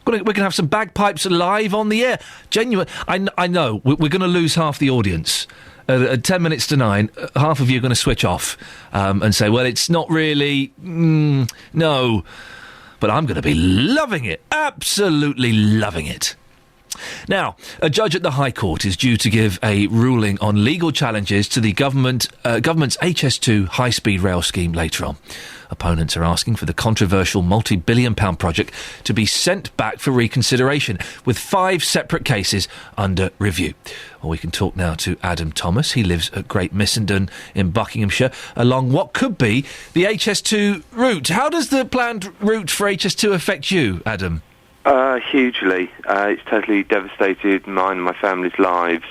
We're going to have some bagpipes live on the air. Genuine. I know, we're going to lose half the audience. At 10 minutes to 9, half of you are going to switch off and say, well, it's not really... no. But I'm going to be loving it. Absolutely loving it. Now, a judge at the High Court is due to give a ruling on legal challenges to the government's HS2 high-speed rail scheme later on. Opponents are asking for the controversial multi-billion-pound project to be sent back for reconsideration, with 5 separate cases under review. Well, we can talk now to Adam Thomas. He lives at Great Missenden in Buckinghamshire, along what could be the HS2 route. How does the planned route for HS2 affect you, Adam? Hugely. It's totally devastated mine and my family's lives.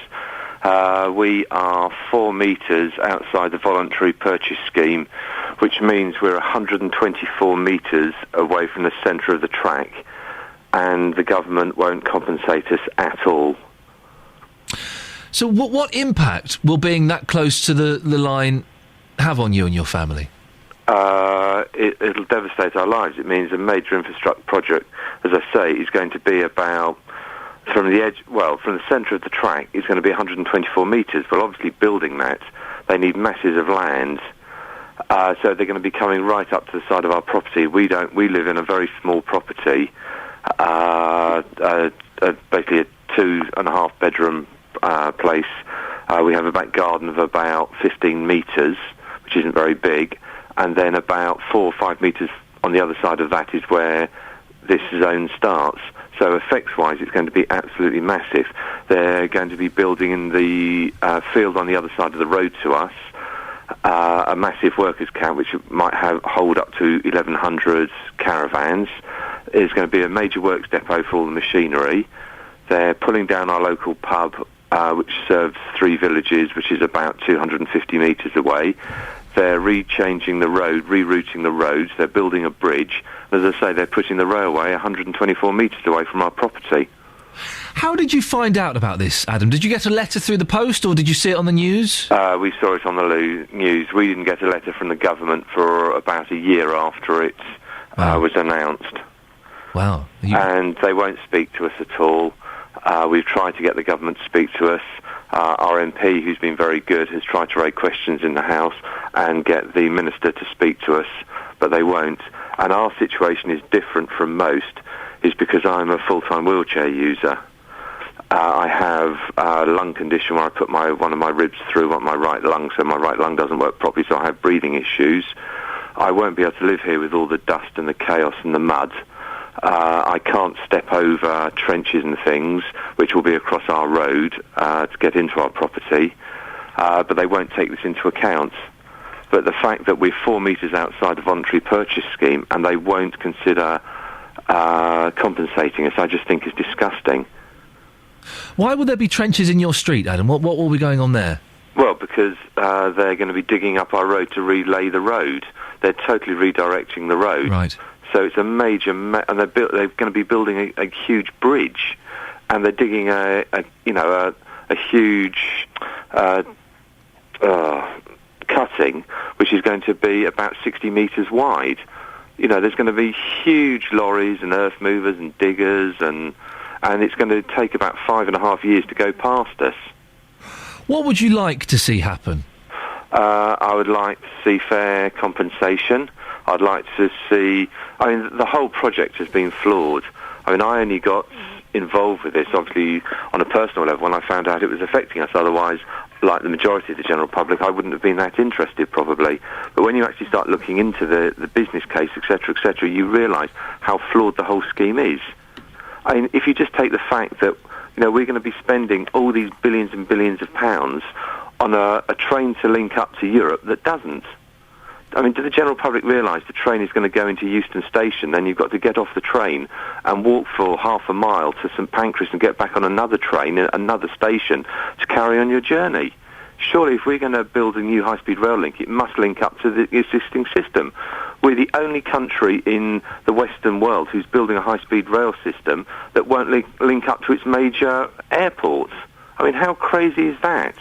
We are 4 metres outside the voluntary purchase scheme, which means we're 124 metres away from the centre of the track, and the government won't compensate us at all. So what impact will being that close to the line have on you and your family? It'll devastate our lives. It means a major infrastructure project, as I say, is going to be about, from the centre of the track, it's going to be 124 metres. Well, obviously building that, they need masses of land, so they're going to be coming right up to the side of our property. We live in a very small property, basically a 2.5 bedroom place. We have a back garden of about 15 metres, which isn't very big, and then about 4 or 5 metres on the other side of that is where this zone starts. So effects-wise, it's going to be absolutely massive. They're going to be building in the field on the other side of the road to us a massive workers' camp, which might hold up to 1,100 caravans. There's going to be a major works depot for all the machinery. They're pulling down our local pub, which serves 3 villages, which is about 250 metres away. They're rerouting the roads. They're building a bridge. As I say, they're putting the railway 124 metres away from our property. How did you find out about this, Adam? Did you get a letter through the post, or did you see it on the news? We saw it on the news. We didn't get a letter from the government for about a year after it was announced. Wow. And they won't speak to us at all. We've tried to get the government to speak to us. Our MP, who's been very good, has tried to raise questions in the House and get the Minister to speak to us, but they won't. And our situation is different from most, is because I'm a full-time wheelchair user. I have a lung condition where I put one of my ribs through my right lung, so my right lung doesn't work properly, so I have breathing issues. I won't be able to live here with all the dust and the chaos and the mud. I can't step over trenches and things, which will be across our road to get into our property, but they won't take this into account. But the fact that we're 4 metres outside the voluntary purchase scheme and they won't consider compensating us, I just think is disgusting. Why would there be trenches in your street, Adam? What will be going on there? Well, because they're going to be digging up our road to relay the road. They're totally redirecting the road. Right. So it's a major, and they're going to be building a huge bridge, and they're digging a huge cutting, which is going to be about 60 metres wide. You know, there's going to be huge lorries and earth movers and diggers, and it's going to take about 5.5 years to go past us. What would you like to see happen? I would like to see fair compensation. I'd like to see... I mean, the whole project has been flawed. I mean, I only got involved with this, obviously, on a personal level when I found out it was affecting us. Otherwise, like the majority of the general public, I wouldn't have been that interested, probably. But when you actually start looking into the business case, etc., you realise how flawed the whole scheme is. I mean, if you just take the fact that, you know, we're going to be spending all these billions and billions of pounds on a train to link up to Europe that doesn't. I mean, do the general public realise the train is going to go into Euston Station, then you've got to get off the train and walk for half a mile to St Pancras and get back on another train at another station to carry on your journey? Surely if we're going to build a new high-speed rail link, it must link up to the existing system. We're the only country in the Western world who's building a high-speed rail system that won't link up to its major airports. I mean, how crazy is that?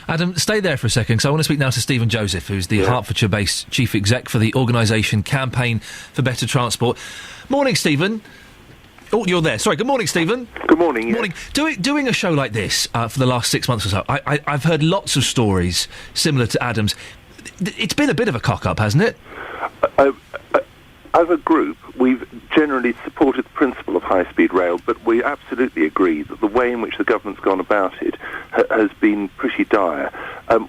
Adam, stay there for a second, because I want to speak now to Stephen Joseph, who's the Hertfordshire-based chief exec for the organisation Campaign for Better Transport. Morning, Stephen. Oh, you're there. Sorry, good morning, Stephen. Good morning. Morning. Doing a show like this for the last 6 months or so, I've heard lots of stories similar to Adam's. It's been a bit of a cock-up, hasn't it? As a group, we've generally supported the principle of high-speed rail, but we absolutely agree that the way in which the government's gone about it has been pretty dire.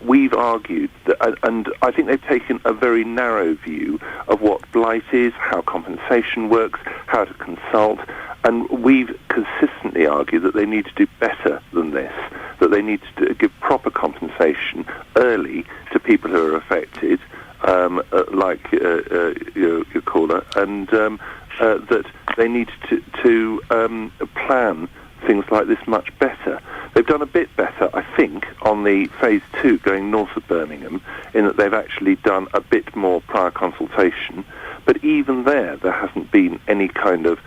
We've argued that, and I think they've taken a very narrow view of what blight is, how compensation works, how to consult, and we've consistently argued that they need to do better than this, that they need to give proper compensation early to people who are affected, like your caller, and that they need to plan things like this much better. They've done a bit better, I think, on the phase 2 going north of Birmingham, in that they've actually done a bit more prior consultation, but even there hasn't been any kind of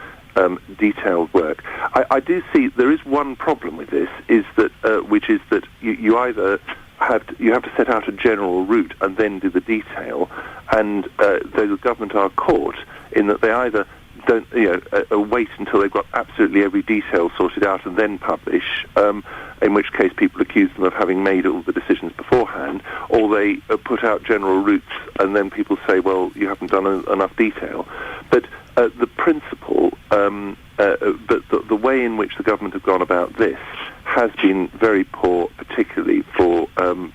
detailed work. I do see there is one problem with this, is that which is that you either have to set out a general route and then do the detail, and the government are caught in that they either don't wait until they've got absolutely every detail sorted out and then publish, in which case people accuse them of having made all the decisions beforehand, or they put out general routes and then people say, well, you haven't done enough detail. But the principle, but the way in which the government have gone about this has been very poor, particularly for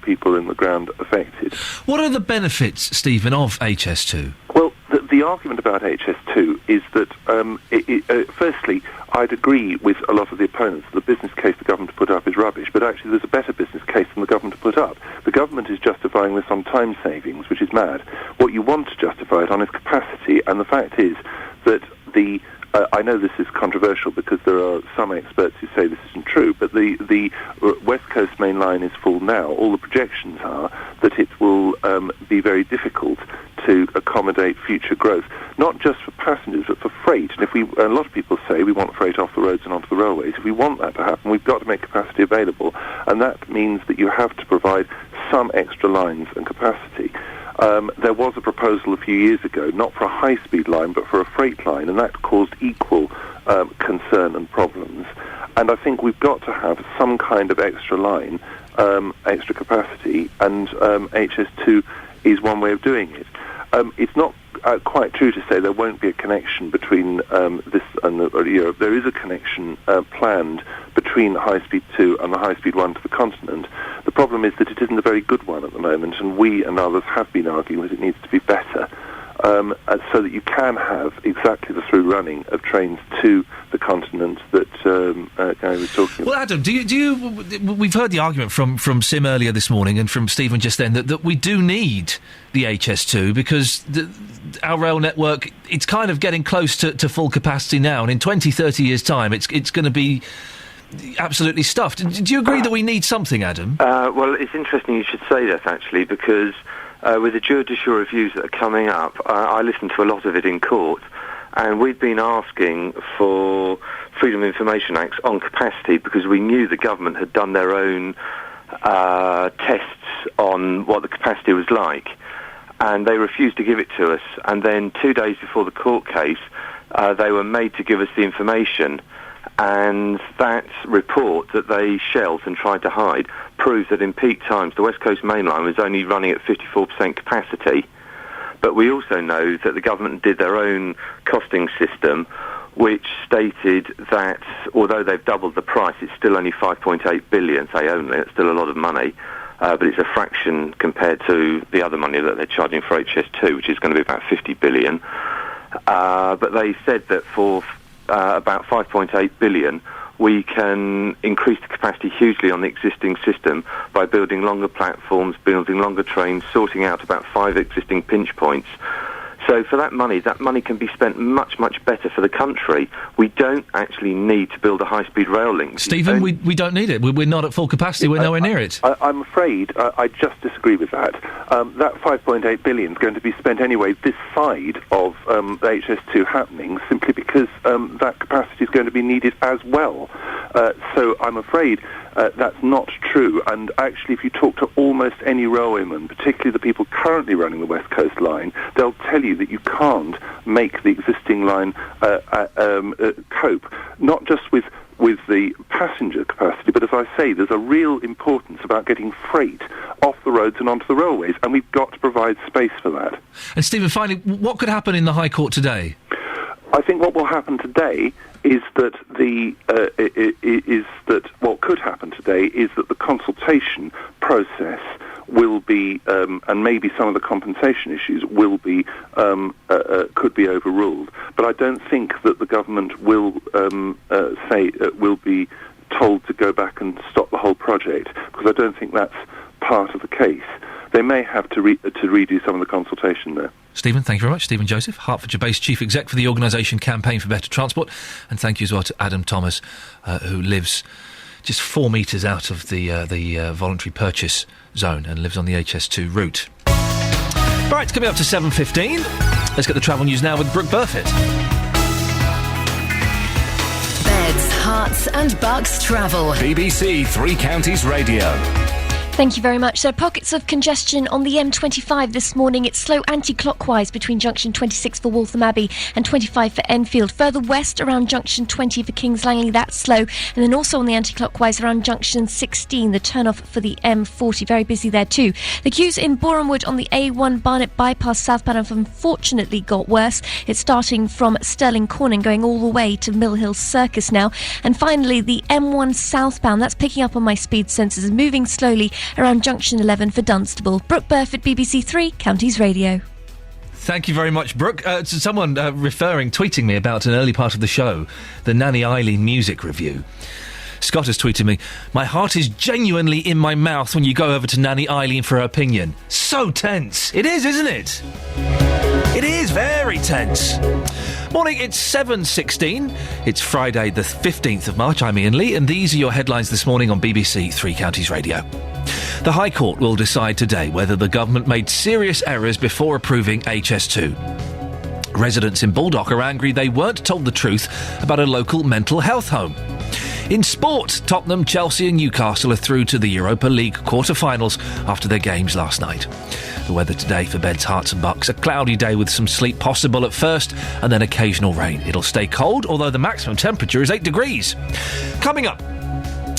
people in the ground affected. What are the benefits, Stephen, of HS2? Well, the argument about HS2 is that, firstly, I'd agree with a lot of the opponents. The business case the government put up is rubbish, but actually there's a better business case than the government put up. The government is justifying this on time savings, which is mad. What you want to justify it on is capacity, and the fact is that I know this is controversial because there are some experts who say this isn't true, but the West Coast Main Line is full now. All the projections are that it will be very difficult to accommodate future growth, not just for passengers but for freight. And a lot of people say we want freight off the roads and onto the railways. If we want that to happen, we've got to make capacity available, and that means that you have to provide some extra lines and capacity. There was a proposal a few years ago, not for a high-speed line, but for a freight line, and that caused equal concern and problems. And I think we've got to have some kind of extra line, extra capacity, and HS2 is one way of doing it. It's not quite true to say there won't be a connection between this and Europe. There is a connection planned between High Speed 2 and the High Speed 1 to the continent. The problem is that it isn't a very good one at the moment, and we and others have been arguing that it needs to be better, so that you can have exactly the through running of trains to the continent that Gary was talking about. Well, Adam, do you? We've heard the argument from Sim earlier this morning and from Stephen just then that we do need the HS2 because our rail network, it's kind of getting close to full capacity now, and in 20, 30 years' time, it's going to be absolutely stuffed. Do you agree that we need something, Adam? Well, it's interesting you should say that, actually, because with the judicial reviews that are coming up, I listened to a lot of it in court, and we've been asking for Freedom of Information Acts on capacity because we knew the government had done their own tests on what the capacity was like, and they refused to give it to us. And then 2 days before the court case, they were made to give us the information, and that report that they shelved and tried to hide proves that in peak times the West Coast Main Line was only running at 54% capacity. But we also know that the government did their own costing system, which stated that although they've doubled the price, it's still only 5.8 billion, say only, it's still a lot of money, but it's a fraction compared to the other money that they're charging for HS2, which is going to be about 50 billion. But they said that for about 5.8 billion, we can increase the capacity hugely on the existing system by building longer platforms, building longer trains, sorting out about 5 existing pinch points. So for that money can be spent much, much better for the country. We don't actually need to build a high-speed rail link. Stephen, we don't need it. We're not at full capacity. We're nowhere near it. I'm afraid I just disagree with that. That 5.8 billion is going to be spent anyway this side of the HS2 happening, simply because that capacity is going to be needed as well. So I'm afraid that's not true. And actually, if you talk to almost any railwayman, particularly the people currently running the West Coast line, they'll tell you that you can't make the existing line cope, not just with the passenger capacity, but as I say, there's a real importance about getting freight off the roads and onto the railways, and we've got to provide space for that. And Stephen, finally, what could happen in the High Court today? I think what will happen today is that what could happen today is that the consultation process will be, and maybe some of the compensation issues will be, could be overruled. But I don't think that the government will will be told to go back and stop the whole project, because I don't think that's part of the case. They may have to redo some of the consultation there. Stephen, thank you very much. Stephen Joseph, Hertfordshire-based Chief Exec for the organisation Campaign for Better Transport. And thank you as well to Adam Thomas, who lives just 4 metres out of the voluntary purchase zone and lives on the HS2 route. Right, it's coming up to 7:15. Let's get the travel news now with Brooke Burfitt. Hearts and Bucks travel. BBC Three Counties Radio. Thank you very much. So pockets of congestion on the M25 this morning. It's slow anti-clockwise between junction 26 for Waltham Abbey and 25 for Enfield. Further west around junction 20 for Kings Langley, that's slow. And then also on the anti-clockwise around junction 16, the turn-off for the M40. Very busy there too. The queues in Borehamwood on the A1 Barnet bypass southbound have unfortunately got worse. It's starting from Stirling Corner and going all the way to Mill Hill Circus now. And finally, the M1 southbound, that's picking up on my speed sensors, moving slowly around junction 11 for Dunstable. Brooke Burford, BBC Three Counties Radio. Thank you very much, Brooke. Someone tweeting me about an early part of the show, the Nanny Eileen music review. Scott has tweeted me, "My heart is genuinely in my mouth when you go over to Nanny Eileen for her opinion. So tense. It is, isn't it? It is very tense." Morning, it's 7:16. It's Friday the 15th of March. I'm Iain Lee, and these are your headlines this morning on BBC Three Counties Radio. The High Court will decide today whether the government made serious errors before approving HS2. Residents in Baldock are angry they weren't told the truth about a local mental health home. In sport, Tottenham, Chelsea and Newcastle are through to the Europa League quarter-finals after their games last night. The weather today for Beds, Hearts and Bucks, a cloudy day with some sleet possible at first and then occasional rain. It'll stay cold, although the maximum temperature is 8 degrees. Coming up,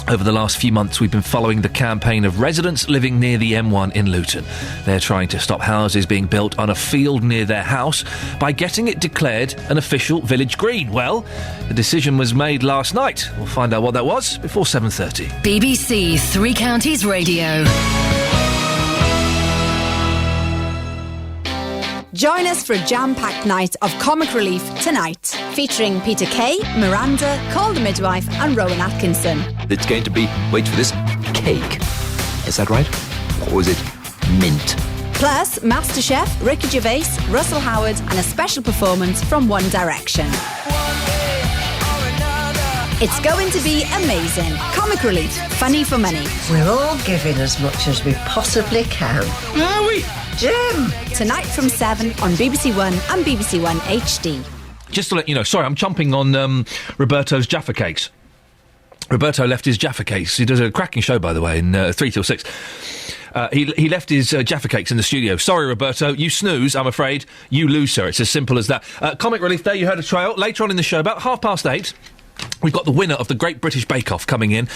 over the last few months, we've been following the campaign of residents living near the M1 in Luton. They're trying to stop houses being built on a field near their house by getting it declared an official village green. Well, the decision was made last night. We'll find out what that was before 7:30. BBC Three Counties Radio. Join us for a jam-packed night of comic relief tonight, featuring Peter Kay, Miranda, Call the Midwife and Rowan Atkinson. It's going to be, wait for this, cake. Is that right? Or is it mint? Plus, MasterChef, Ricky Gervais, Russell Howard and a special performance from One Direction. It's going to be amazing. Comic relief, funny for money. We're all giving as much as we possibly can. Are we? Jim! Tonight from 7 on BBC One and BBC One HD. Just to let you know, sorry, I'm chomping on Roberto's Jaffa Cakes. Roberto left his Jaffa Cakes. He does a cracking show, by the way, in 3 till 6. He left his Jaffa Cakes in the studio. Sorry, Roberto, you snooze, I'm afraid. You lose, sir. It's as simple as that. Comic Relief Day, you heard a trail. Later on in the show, about 8:30... we've got the winner of the Great British Bake Off coming in,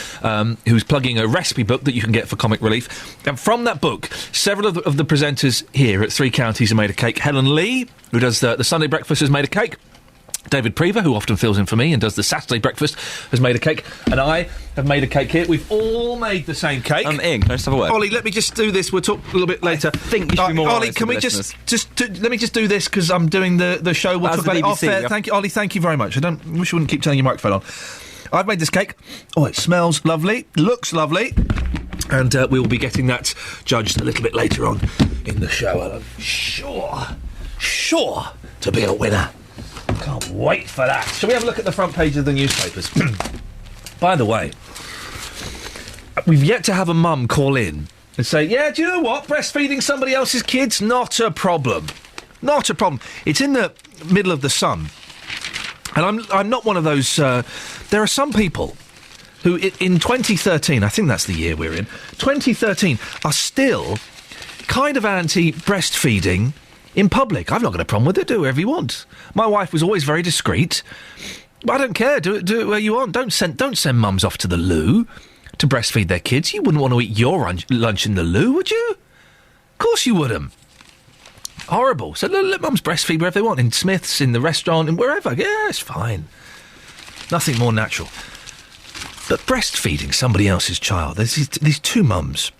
who's plugging a recipe book that you can get for Comic Relief. And from that book, several of the presenters here at Three Counties have made a cake. Helen Lee, who does the Sunday breakfast, has made a cake. David Prever, who often fills in for me and does the Saturday breakfast, has made a cake. And I have made a cake here. We've all made the same cake. Iain, can I just have a word? Ollie, let me just do this. We'll talk a little bit later. I think you should be more Ollie, honest can with we the just let me just do this because I'm doing the show. We'll talk about it off air. Thank you, Ollie. Thank you very much. I wish you wouldn't keep turning your microphone on. I've made this cake. Oh, it smells lovely, looks lovely, and we will be getting that judged a little bit later on in the show. And I'm sure to be a winner. Can't wait for that. Shall we have a look at the front page of the newspapers? By the way, we've yet to have a mum call in and say, yeah, do you know what? Breastfeeding somebody else's kids, not a problem. Not a problem. It's in the middle of the sun. And I'm not one of those... there are some people who, in 2013, I think that's the year we're in, 2013, are still kind of anti-breastfeeding in public. I've not got a problem with it. Do whatever you want. My wife was always very discreet. I don't care. Do it where you want. Don't send mums off to the loo to breastfeed their kids. You wouldn't want to eat your lunch in the loo, would you? Of course you wouldn't. Horrible. So let mums breastfeed wherever they want. In Smith's, in the restaurant, and wherever. Yeah, it's fine. Nothing more natural. But breastfeeding somebody else's child. There's these two mums.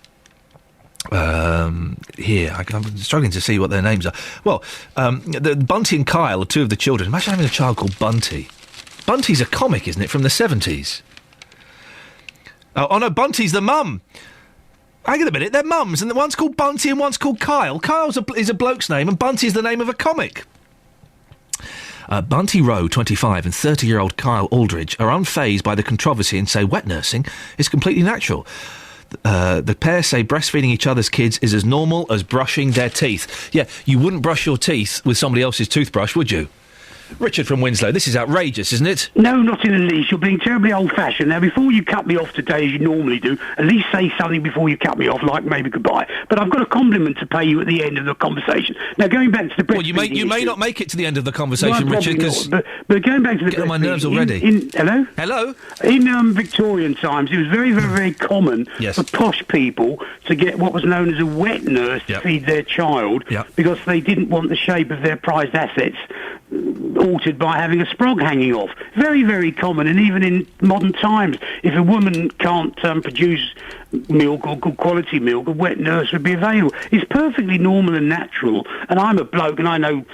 Here, I'm struggling to see what their names are. Well, the Bunty and Kyle are two of the children. Imagine having a child called Bunty. Bunty's a comic, isn't it, from the 70s? Oh no, Bunty's the mum. Hang on a minute, they're mums, and one's called Bunty and one's called Kyle. Kyle's is a bloke's name, and Bunty's the name of a comic. Bunty Rowe, 25, and 30-year-old Kyle Aldridge are unfazed by the controversy and say wet nursing is completely natural. The pair say breastfeeding each other's kids is as normal as brushing their teeth. Yeah, you wouldn't brush your teeth with somebody else's toothbrush, would you? Richard from Winslow, this is outrageous, isn't it? No, not in the least. You're being terribly old-fashioned. Now, before you cut me off today, as you normally do, at least say something before you cut me off, like maybe goodbye. But I've got a compliment to pay you at the end of the conversation. Now, going back to the breastfeeding Well, you may issue- not make it to the end of the conversation, Well, Richard, probably because... not, but going back to the Get on my nerves breastfeeding, already. Hello? Hello? In Victorian times, it was very, very, very common Yes. for posh people to get what was known as a wet nurse to feed their child because they didn't want the shape of their prized assets altered by having a sprog hanging off. Very, very common, and even in modern times, if a woman can't produce milk or good quality milk, a wet nurse would be available. It's perfectly normal and natural, and I'm a bloke and I know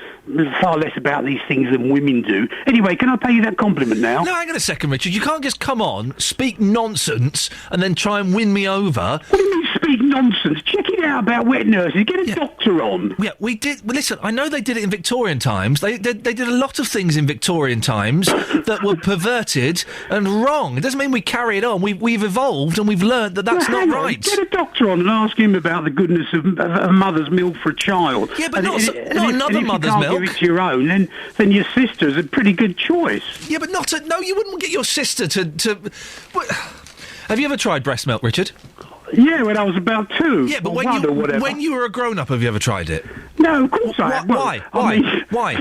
far less about these things than women do. Anyway, can I pay you that compliment now? No, hang on a second, Richard. You can't just come on, speak nonsense, and then try and win me over. What do you mean speak nonsense? Check it out about wet nurses. Get a doctor on. Yeah, we did. Well, listen, I know they did it in Victorian times. They did a lot of things in Victorian times that were perverted and wrong. It doesn't mean we carry it on. We've evolved and we've learned that that's Well, not hang on. right. Get a doctor on and ask him about the goodness of a mother's milk for a child. Yeah, but And not if- so- and not if- another and if mother's you can't milk. give it to your own, then your sister's a pretty good choice. Yeah, but not no. You wouldn't get your sister to. What? Have you ever tried breast milk, Richard? Yeah, when I was about 2. Yeah, but or 1 or whatever. when you were a grown-up, have you ever tried it? No, of course I have. Well, Why? I mean- Why?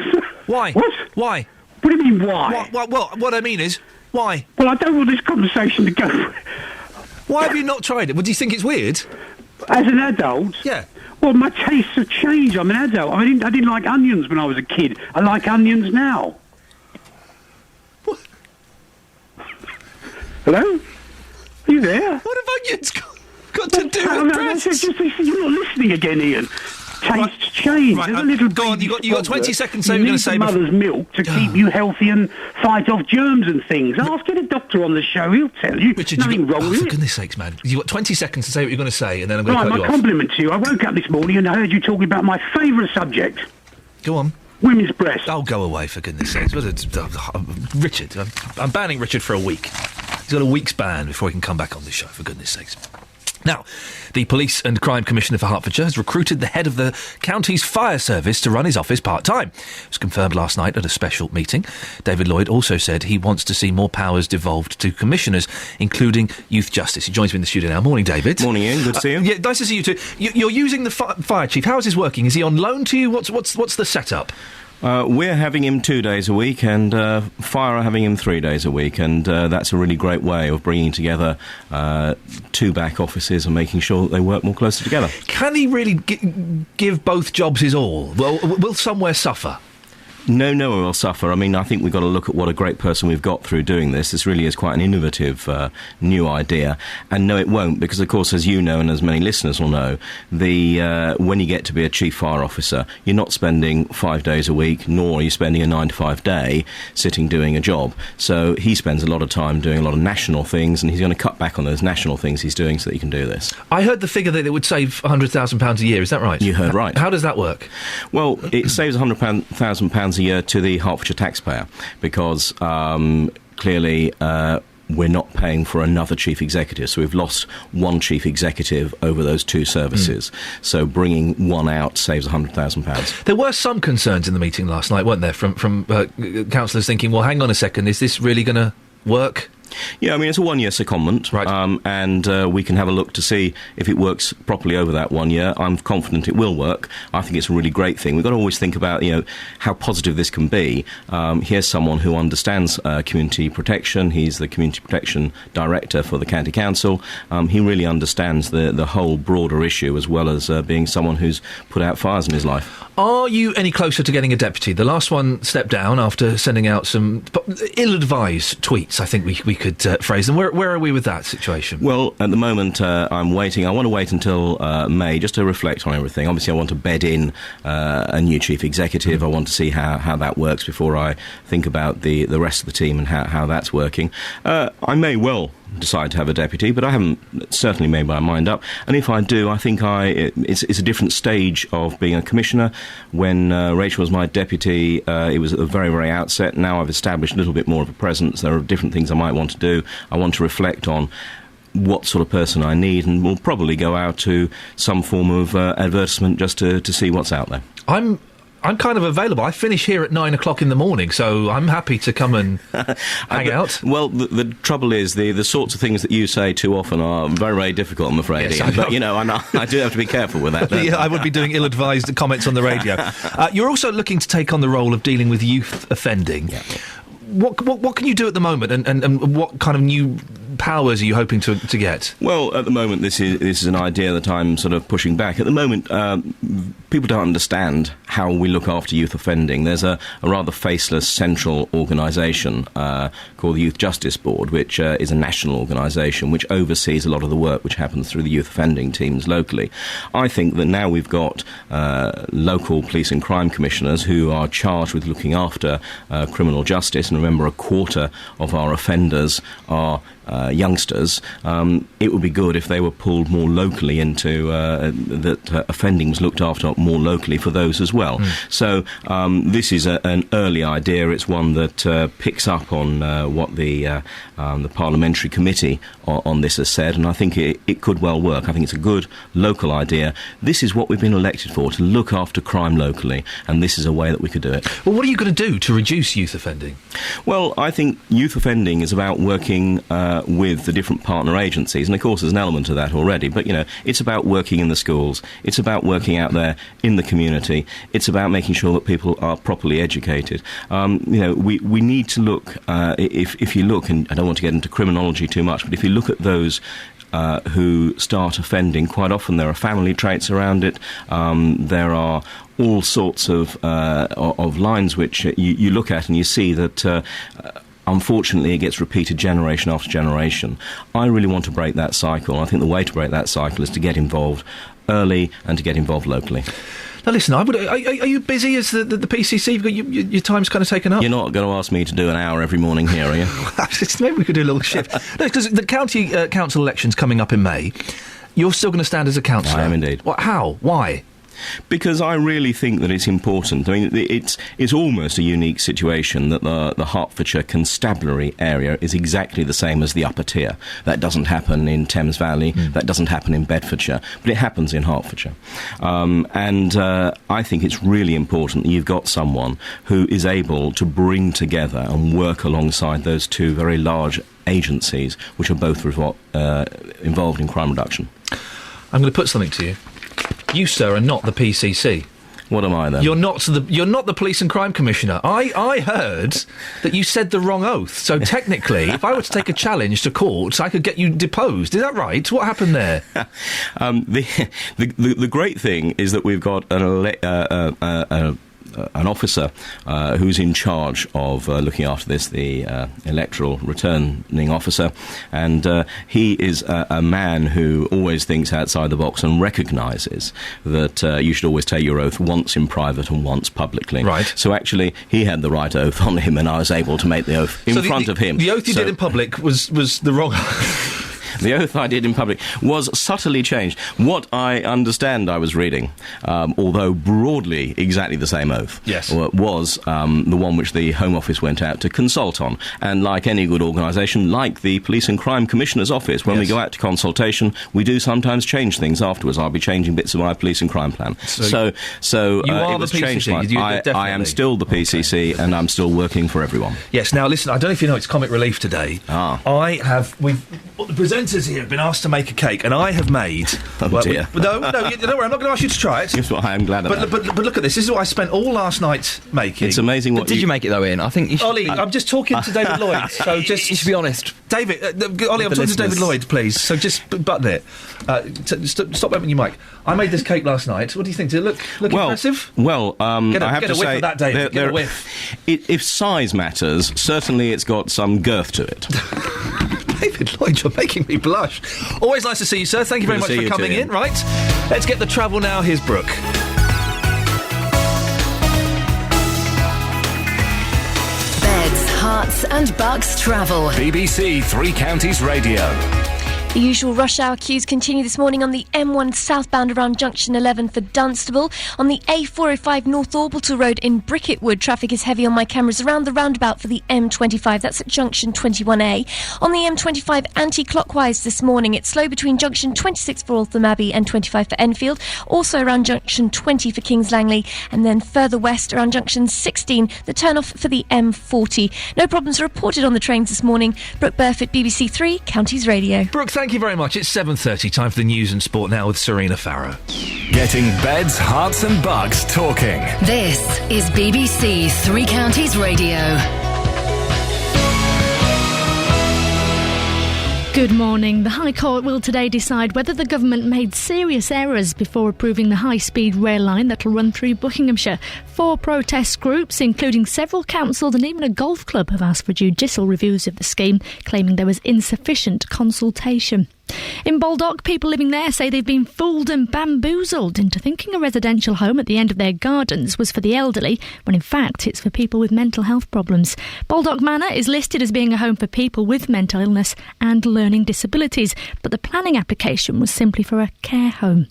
Why? What? Why? What do you mean, why? Well, what I mean is, why? Well, I don't want this conversation to go... Why have you not tried it? Well, do you think it's weird? As an adult? Yeah. Well, my tastes have changed. I'm an adult. I didn't like onions when I was a kid. I like onions now. What? Hello? Are you there? What have onions got to do with breasts? You're not listening again, Ian. Tastes change. Right, There's a little go on, you got 20 seconds to say what you you're going need to say the before- mother's milk to keep you healthy and fight off germs and things. Get a doctor on the show. He'll tell you. Richard, nothing wrong with for it. goodness sakes, man. You've got 20 seconds to say what you're going to say, and then I'm going Right, to cut my you off. compliment to you. I woke up this morning and I heard you talking about my favourite subject. Go on. Women's breasts. Oh, go away, for goodness sakes. Richard, I'm banning Richard for a week. He's got a week's ban before he can come back on this show, for goodness sakes. Now, the Police and Crime Commissioner for Hertfordshire has recruited the head of the county's fire service to run his office part-time. It was confirmed last night at a special meeting. David Lloyd also said he wants to see more powers devolved to commissioners, including youth justice. He joins me in the studio now. Morning, David. Morning, Ian. Good to see you. Yeah, nice to see you too. You're using the fire chief. How is this working? Is he on loan to you? What's the setup? We're having him 2 days a week, and Fire are having him 3 days a week, and that's a really great way of bringing together two back offices and making sure that they work more closely together. Can he really give both jobs his all? Well, will somewhere suffer? No one will suffer. I mean, I think we've got to look at what a great person we've got through doing this. This really is quite an innovative new idea. And no, it won't, because, of course, as you know and as many listeners will know, when you get to be a chief fire officer, you're not spending 5 days a week, nor are you spending a 9-to-5 day sitting doing a job. So he spends a lot of time doing a lot of national things, and he's going to cut back on those national things he's doing so that he can do this. I heard the figure that it would save £100,000 a year. Is that right? You heard right. How does that work? Well, it saves £100,000 a year to the Hertfordshire taxpayer, because clearly we're not paying for another chief executive, so we've lost one chief executive over those two services. So bringing one out saves £100,000. There were some concerns in the meeting last night, weren't there, from councillors thinking, well, hang on a second, is this really going to work? Yeah, I mean, it's a 1 year secondment, right. And we can have a look to see if it works properly over that 1 year. I'm confident it will work. I think it's a really great thing. We've got to always think about, how positive this can be. Here's someone who understands community protection. He's the Community Protection Director for the County Council. He really understands the whole broader issue, as well as being someone who's put out fires in his life. Are you any closer to getting a deputy? The last one stepped down after sending out some ill-advised tweets, I think we could phrase them. Where are we with that situation? Well, at the moment, I'm waiting. I want to wait until May just to reflect on everything. Obviously, I want to bed in a new chief executive. I want to see how that works before I think about the rest of the team and how that's working. I may well decide to have a deputy, but I haven't certainly made my mind up. And if I do, I think it's a different stage of being a commissioner. When Rachel was my deputy, it was at the very, very outset. Now I've established a little bit more of a presence. There are different things I might want to do. I want to reflect on what sort of person I need, and we'll probably go out to some form of advertisement just to see what's out there. I'm kind of available. I finish here at 9 o'clock in the morning, so I'm happy to come and hang out. Well, the trouble is, the sorts of things that you say too often are very, very difficult, I'm afraid, Yes, Ian. But, I do have to be careful with that. Yeah, I would be doing ill-advised comments on the radio. You're also looking to take on the role of dealing with youth offending. Yeah. What can you do at the moment, and what kind of new powers are you hoping to get? Well, at the moment, this is an idea that I'm sort of pushing back. At the moment, people don't understand how we look after youth offending. There's a rather faceless central organisation called the Youth Justice Board, which is a national organisation which oversees a lot of the work which happens through the youth offending teams locally. I think that now we've got local police and crime commissioners who are charged with looking after criminal justice, and remember, a quarter of our offenders are youngsters. It would be good if they were pulled more locally into that offending was looked after more locally for those as well. So this is an early idea. It's one that picks up on what the parliamentary committee on this has said, and I think it could well work. I think it's a good local idea. This is what we've been elected for, to look after crime locally, and this is a way that we could do it. Well, what are you going to do to reduce youth offending? Well, I think youth offending is about working with the different partner agencies, and of course there's an element of that already, but it's about working in the schools, it's about working out there in the community, it's about making sure that people are properly educated. We need to look, if you look, and I don't want to get into criminology too much, but if you look at those who start offending, quite often there are family traits around it. There are all sorts of lines which you look at and you see that unfortunately it gets repeated generation after generation. I really want to break that cycle. I think the way to break that cycle is to get involved early and to get involed locally. Now listen, are you busy as the PCC? You've got your time's kind of taken up. You're not going to ask me to do an hour every morning here, are you? Maybe we could do a little shift. No, because the county council election's coming up in May. You're still going to stand as a councillor? I am indeed. How? Why? Because I really think that it's important. I mean, it's almost a unique situation that the Hertfordshire constabulary area is exactly the same as the upper tier. That doesn't happen in Thames Valley, that doesn't happen in Bedfordshire, but it happens in Hertfordshire. And I think it's really important that you've got someone who is able to bring together and work alongside those two very large agencies, which are both involved in crime reduction. I'm going to put something to you. You, sir, are not the PCC. What am I then? You're not the Police and Crime Commissioner. I heard that you said the wrong oath. So technically, if I were to take a challenge to court, I could get you deposed. Is that right? What happened there? The great thing is that we've got an officer who's in charge of looking after this, the electoral returning officer, and he is a man who always thinks outside the box and recognises that you should always take your oath once in private and once publicly. Right. So actually, he had the right oath on him, and I was able to make the oath in front of him. The oath you did in public was the wrong The oath I did in public was subtly changed. What I understand I was reading, although broadly exactly the same oath, yes, was the one which the Home Office went out to consult on. And like any good organisation, like the Police and Crime Commissioner's Office, when we go out to consultation, we do sometimes change things afterwards. I'll be changing bits of my police and crime plan. So you are the PCC. I am still the PCC, and I'm still working for everyone. Yes. Now listen, I don't know if you know, it's Comic Relief today. The presenters here have been asked to make a cake, and I have made... Oh, dear. Don't worry, I'm not going to ask you to try it. Yes, well, I am glad about But look at this. This is what I spent all last night making. It's amazing what... Did you make it, though, Ian? I think you should... Ollie, I'm just talking to David Lloyd, so just... You should be honest. David, Ollie, I'm talking to David Lloyd, please, so just button it. Stop opening your mic. I made this cake last night. What do you think? Did it look impressive? Well, I have to say... Get a whiff of that, David. Get a whiff. If size matters, certainly it's got some girth to it. David Lloyd, you're making me blush. Always nice to see you, sir. Thank you very much for coming in. Right, let's get the travel now. Here's Brooke. Beds, Hearts and Bucks travel. BBC Three Counties Radio. The usual rush hour queues continue this morning on the M1 southbound around junction 11 for Dunstable. On the A405 North Orbital Road in Bricketwood, traffic is heavy on my cameras around the roundabout for the M25. That's at junction 21A. On the M25 anti-clockwise this morning, it's slow between junction 26 for Waltham Abbey and 25 for Enfield. Also around junction 20 for Kings Langley. And then further west around junction 16, the turn-off for the M40. No problems reported on the trains this morning. Brooke Burford, BBC 3, Counties Radio. Brooke, thank you very much. It's 7:30, time for the news and sport now with Serena Farrow. Getting beds, hearts and bucks talking. This is BBC Three Counties Radio. Good morning. The High Court will today decide whether the government made serious errors before approving the high-speed rail line that will run through Buckinghamshire. 4 protest groups, including several councils and even a golf club, have asked for judicial reviews of the scheme, claiming there was insufficient consultation. In Baldock, people living there say they've been fooled and bamboozled into thinking a residential home at the end of their gardens was for the elderly, when in fact it's for people with mental health problems. Baldock Manor is listed as being a home for people with mental illness and learning disabilities, but the planning application was simply for a care home.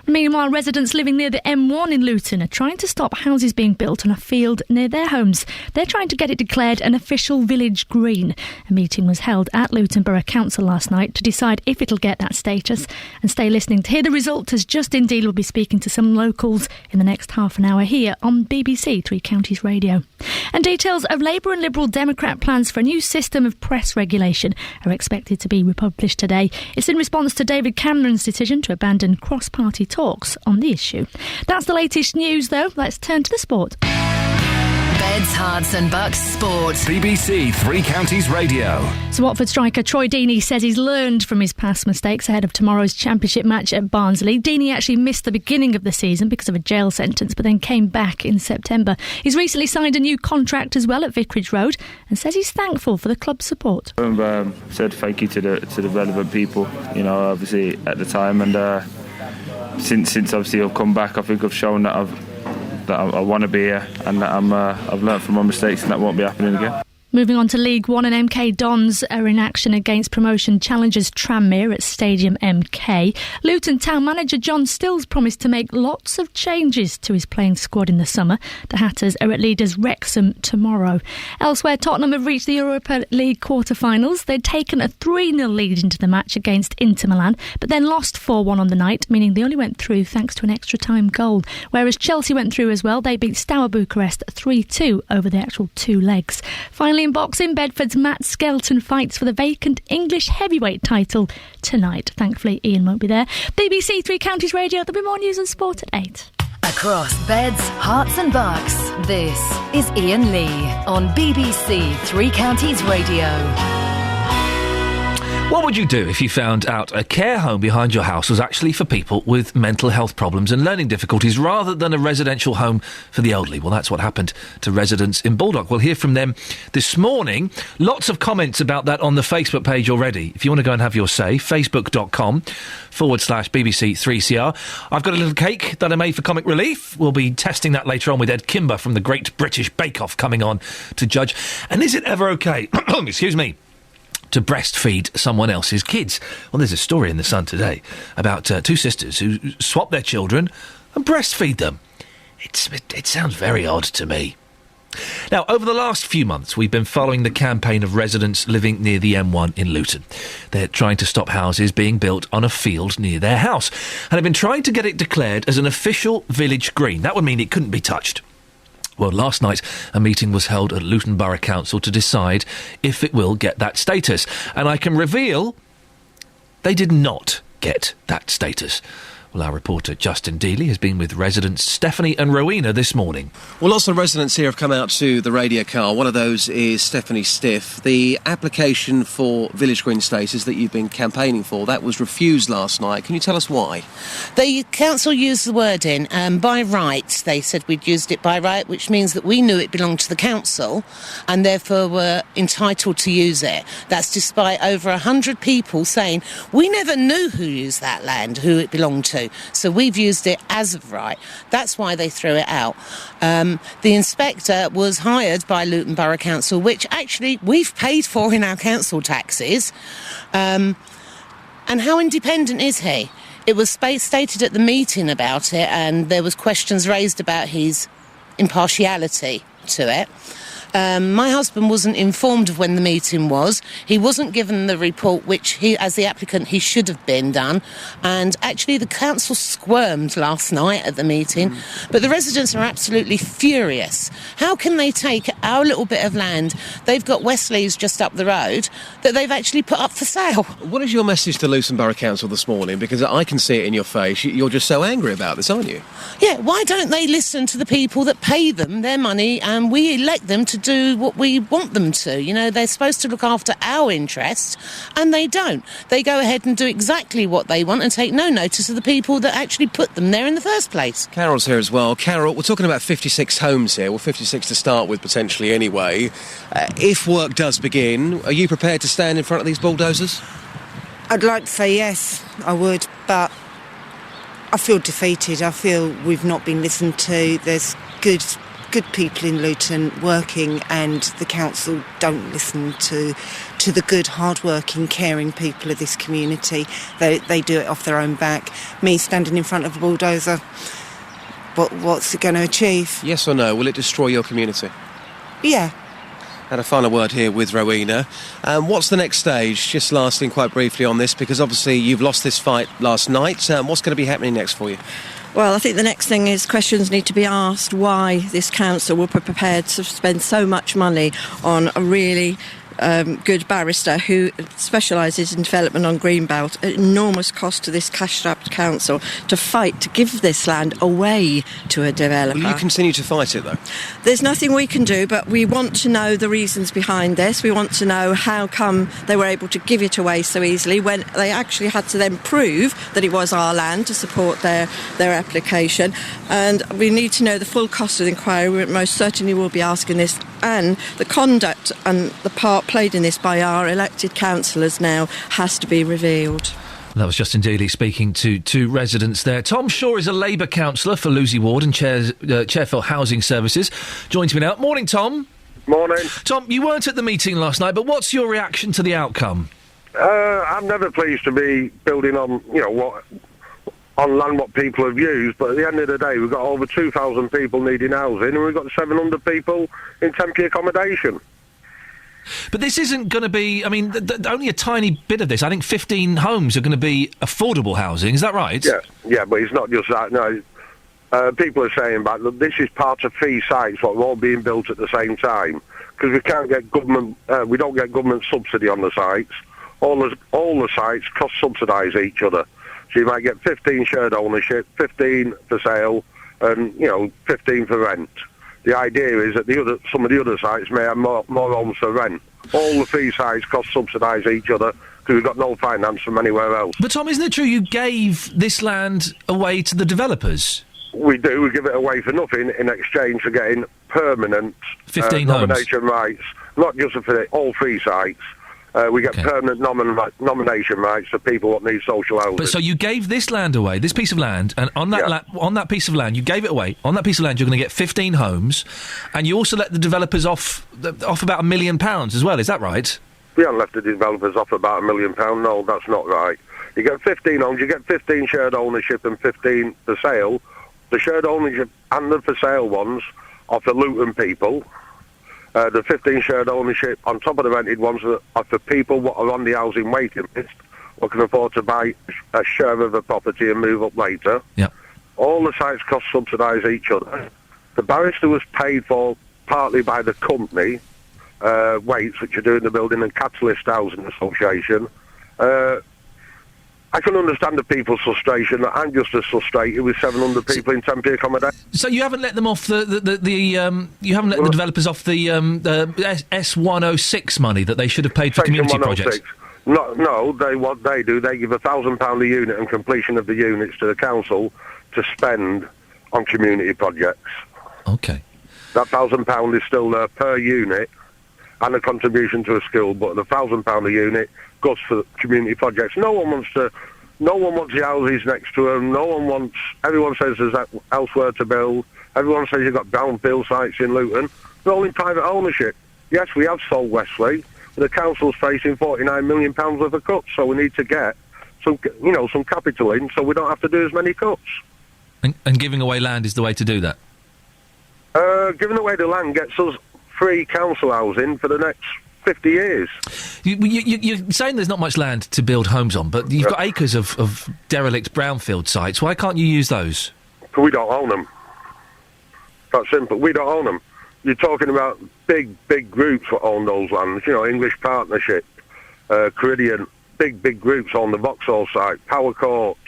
Meanwhile, residents living near the M1 in Luton are trying to stop houses being built on a field near their homes. They're trying to get it declared an official village green. A meeting was held at Luton Borough Council last night to decide if it'll get that status. And stay listening to hear the result, as Justin Deal will be speaking to some locals in the next half an hour here on BBC Three Counties Radio. And details of Labour and Liberal Democrat plans for a new system of press regulation are expected to be republished today. It's in response to David Cameron's decision to abandon cross-party talks on the issue. That's the latest news, though. Let's turn to the sport. Beds, Hearts and Bucks Sport. BBC Three Counties Radio. So Watford striker Troy Deeney says he's learned from his past mistakes ahead of tomorrow's championship match at Barnsley. Deeney actually missed the beginning of the season because of a jail sentence, but then came back in September. He's recently signed a new contract as well at Vicarage Road and says he's thankful for the club's support. Said thank you to the relevant people, you know, obviously at the time, and since obviously I've come back, I think I've shown that I want to be here, and that I've learnt from my mistakes, and that won't be happening again. Moving on to League One, and MK Dons are in action against promotion challengers Tranmere at Stadium MK. Luton Town manager John Stills promised to make lots of changes to his playing squad in the summer. The Hatters are at leaders Wrexham tomorrow. Elsewhere, Tottenham have reached the Europa League quarter-finals. They'd taken a 3-0 lead into the match against Inter Milan, but then lost 4-1 on the night, meaning they only went through thanks to an extra-time goal. Whereas Chelsea went through as well. They beat Steaua Bucharest 3-2 over the actual 2 legs. Finally, in boxing, Bedford's Matt Skelton fights for the vacant English heavyweight title tonight. Thankfully, Iain won't be there. BBC Three Counties Radio. There'll be more news and sport at 8. Across Beds, Hearts and Bucks, this is Iain Lee on BBC Three Counties Radio. What would you do if you found out a care home behind your house was actually for people with mental health problems and learning difficulties rather than a residential home for the elderly? Well, that's what happened to residents in Baldock. We'll hear from them this morning. Lots of comments about that on the Facebook page already. If you want to go and have your say, facebook.com/BBC3CR. I've got a little cake that I made for Comic Relief. We'll be testing that later on with Ed Kimber from the Great British Bake Off coming on to judge. And is it ever okay, excuse me, to breastfeed someone else's kids? Well, there's a story in The Sun today about 2 sisters who swap their children and breastfeed them. It sounds very odd to me. Now, over the last few months, we've been following the campaign of residents living near the M1 in Luton. They're trying to stop houses being built on a field near their house, and have been trying to get it declared as an official village green. That would mean it couldn't be touched. Well, last night, a meeting was held at Luton Borough Council to decide if it will get that status. And I can reveal they did not get that status. Well, our reporter Justin Dealey has been with residents Stephanie and Rowena this morning. Well, lots of residents here have come out to the radio car. One of those is Stephanie Stiff. The application for Village Green status that you've been campaigning for, that was refused last night. Can you tell us why? The council used the wording by right. They said we'd used it by right, which means that we knew it belonged to the council and therefore were entitled to use it. That's despite over 100 people saying we never knew who used that land, who it belonged to. So we've used it as of right. That's why they threw it out. The inspector was hired by Luton Borough Council, which actually we've paid for in our council taxes. And how independent is he? It was stated at the meeting about it, and there was questions raised about his impartiality to it. My husband wasn't informed of when the meeting was. He wasn't given the report, which he, as the applicant, he should have been done. And actually, the council squirmed last night at the meeting. But the residents are absolutely furious. How can they take our little bit of land? They've got Westleys just up the road that they've actually put up for sale. What is your message to Luton Borough Council this morning? Because I can see it in your face. You're just so angry about this, aren't you? Yeah, why don't they listen to the people that pay them their money and we elect them to do what we want them to? You know, they're supposed to look after our interests and they don't. They go ahead and do exactly what they want and take no notice of the people that actually put them there in the first place. Carol's here as well. Carol, we're talking about 56 homes here. Well, 56 to start with, potentially, anyway. If work does begin, are you prepared to stand in front of these bulldozers? I'd like to say yes, I would, but I feel defeated. I feel we've not been listened to. There's good people in Luton working, and the council don't listen to the good, hard-working, caring people of this community. They do it off their own back. Me standing in front of a bulldozer, what's it going to achieve? Yes or no? Will it destroy your community? Yeah. Had a final word here with Rowena. What's the next stage? Just lasting quite briefly on this, because obviously you've lost this fight last night. What's going to be happening next for you? Well, I think the next thing is questions need to be asked why this council will be prepared to spend so much money on a really good barrister who specialises in development on Greenbelt. An enormous cost to this cash-strapped council to fight to give this land away to a developer. Will you continue to fight it, though? There's nothing we can do, but we want to know the reasons behind this. We want to know how come they were able to give it away so easily when they actually had to then prove that it was our land to support their application. And we need to know the full cost of the inquiry. We most certainly will be asking this, and the conduct and the part played in this by our elected councillors now has to be revealed. That was Justin Dealey speaking to residents there. Tom Shaw is a Labour councillor for Lucy Ward and Chair for Housing Services. Joins me now. Morning, Tom. Morning. Tom, you weren't at the meeting last night, but what's your reaction to the outcome? I'm never pleased to be building on, on land what people have used, but at the end of the day, we've got over 2,000 people needing housing, and we've got 700 people in temporary accommodation. But this isn't going to be, only a tiny bit of this. I think 15 homes are going to be affordable housing, is that right? Yeah, but it's not just that, no. People are saying that this is part of fee sites, what are all being built at the same time, because we can't get government, we don't get government subsidy on the sites. All the sites cross-subsidise each other. So you might get 15 shared ownership, 15 for sale, and, 15 for rent. The idea is that some of the other sites may have more homes for rent. All the fee sites cross-subsidise each other because we've got no finance from anywhere else. But, Tom, isn't it true you gave this land away to the developers? We do. We give it away for nothing in exchange for getting permanent 15 nomination rights, not just for all fee sites. We get permanent nomination rights for people that need social housing. But so you gave this land away, this piece of land, and on that piece of land, you gave it away. On that piece of land, you're going to get 15 homes, and you also let the developers off about £1 million as well. Is that right? We haven't left the developers off about £1 million. No, that's not right. You get 15 homes, you get 15 shared ownership and 15 for sale. The shared ownership and the for sale ones are for Luton people. The 15 shared ownership on top of the rented ones are for people what are on the housing waiting list or can afford to buy a share of a property and move up later. Yeah. All the sites cross-subsidise each other. The barrister was paid for partly by the company, Waits, which are doing the Building and Catalyst Housing Association. I can understand the people's frustration. I'm just as frustrated with 700 people in temporary accommodation. So you haven't let them off you haven't let the developers off the S106 money that they should have paid for community projects? No, what they do, they give £1,000 a unit and completion of the units to the council to spend on community projects. Okay. That £1,000 is still there per unit and a contribution to a school, but the £1,000 a unit goes for community projects. No one wants the houses next to them. Everyone says there's elsewhere to build. Everyone says you've got brownfield sites in Luton. They're all in private ownership. Yes, we have sold Wesley, but the council's facing £49 million worth of cuts, so we need to get some capital in, so we don't have to do as many cuts. And giving away land is the way to do that? Giving away the land gets us free council housing for the next 50 years. You're saying there's not much land to build homes on, but you've got acres of derelict brownfield sites. Why can't you use those? We don't own them. That's simple. We don't own them. You're talking about big groups that own those lands. English Partnership, Caribbean, big groups own the Vauxhall site, Power Courts.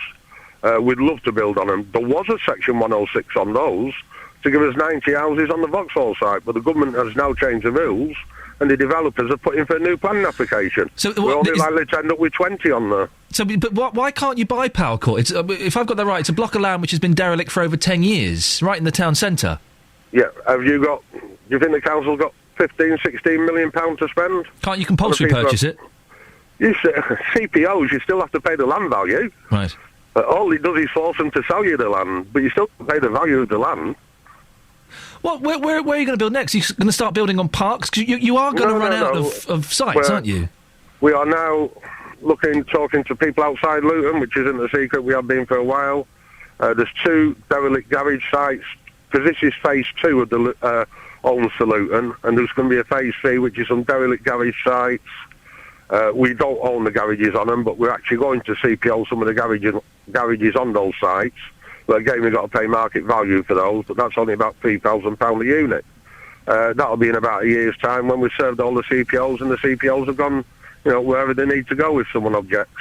We'd love to build on them. There was a Section 106 on those to give us 90 houses on the Vauxhall site, but the government has now changed the rules, and the developers are putting for a new planning application. So we're only likely to end up with 20 on there. So, but why can't you buy Power Court? If I've got that right, it's a block of land which has been derelict for over 10 years, right in the town centre. Yeah. Do you think the council's got 15, 16 million pounds to spend? Can't you compulsory purchase it? CPOs, you still have to pay the land value. Right. All it does is force them to sell you the land, but you still pay the value of the land. Well, where are you going to build next? Are you going to start building on parks? Because you are going to run out of sites, aren't you? We are now talking to people outside Luton, which isn't a secret. We have been for a while. There's 2 derelict garage sites, because this is phase 2 of the owns to Luton, and there's going to be a phase 3, which is some derelict garage sites. We don't own the garages on them, but we're actually going to CPO some of the garages on those sites. But again, we've got to pay market value for those, but that's only about £3,000 a unit. That'll be in about a year's time when we've served all the CPOs, and the CPOs have gone, wherever they need to go if someone objects.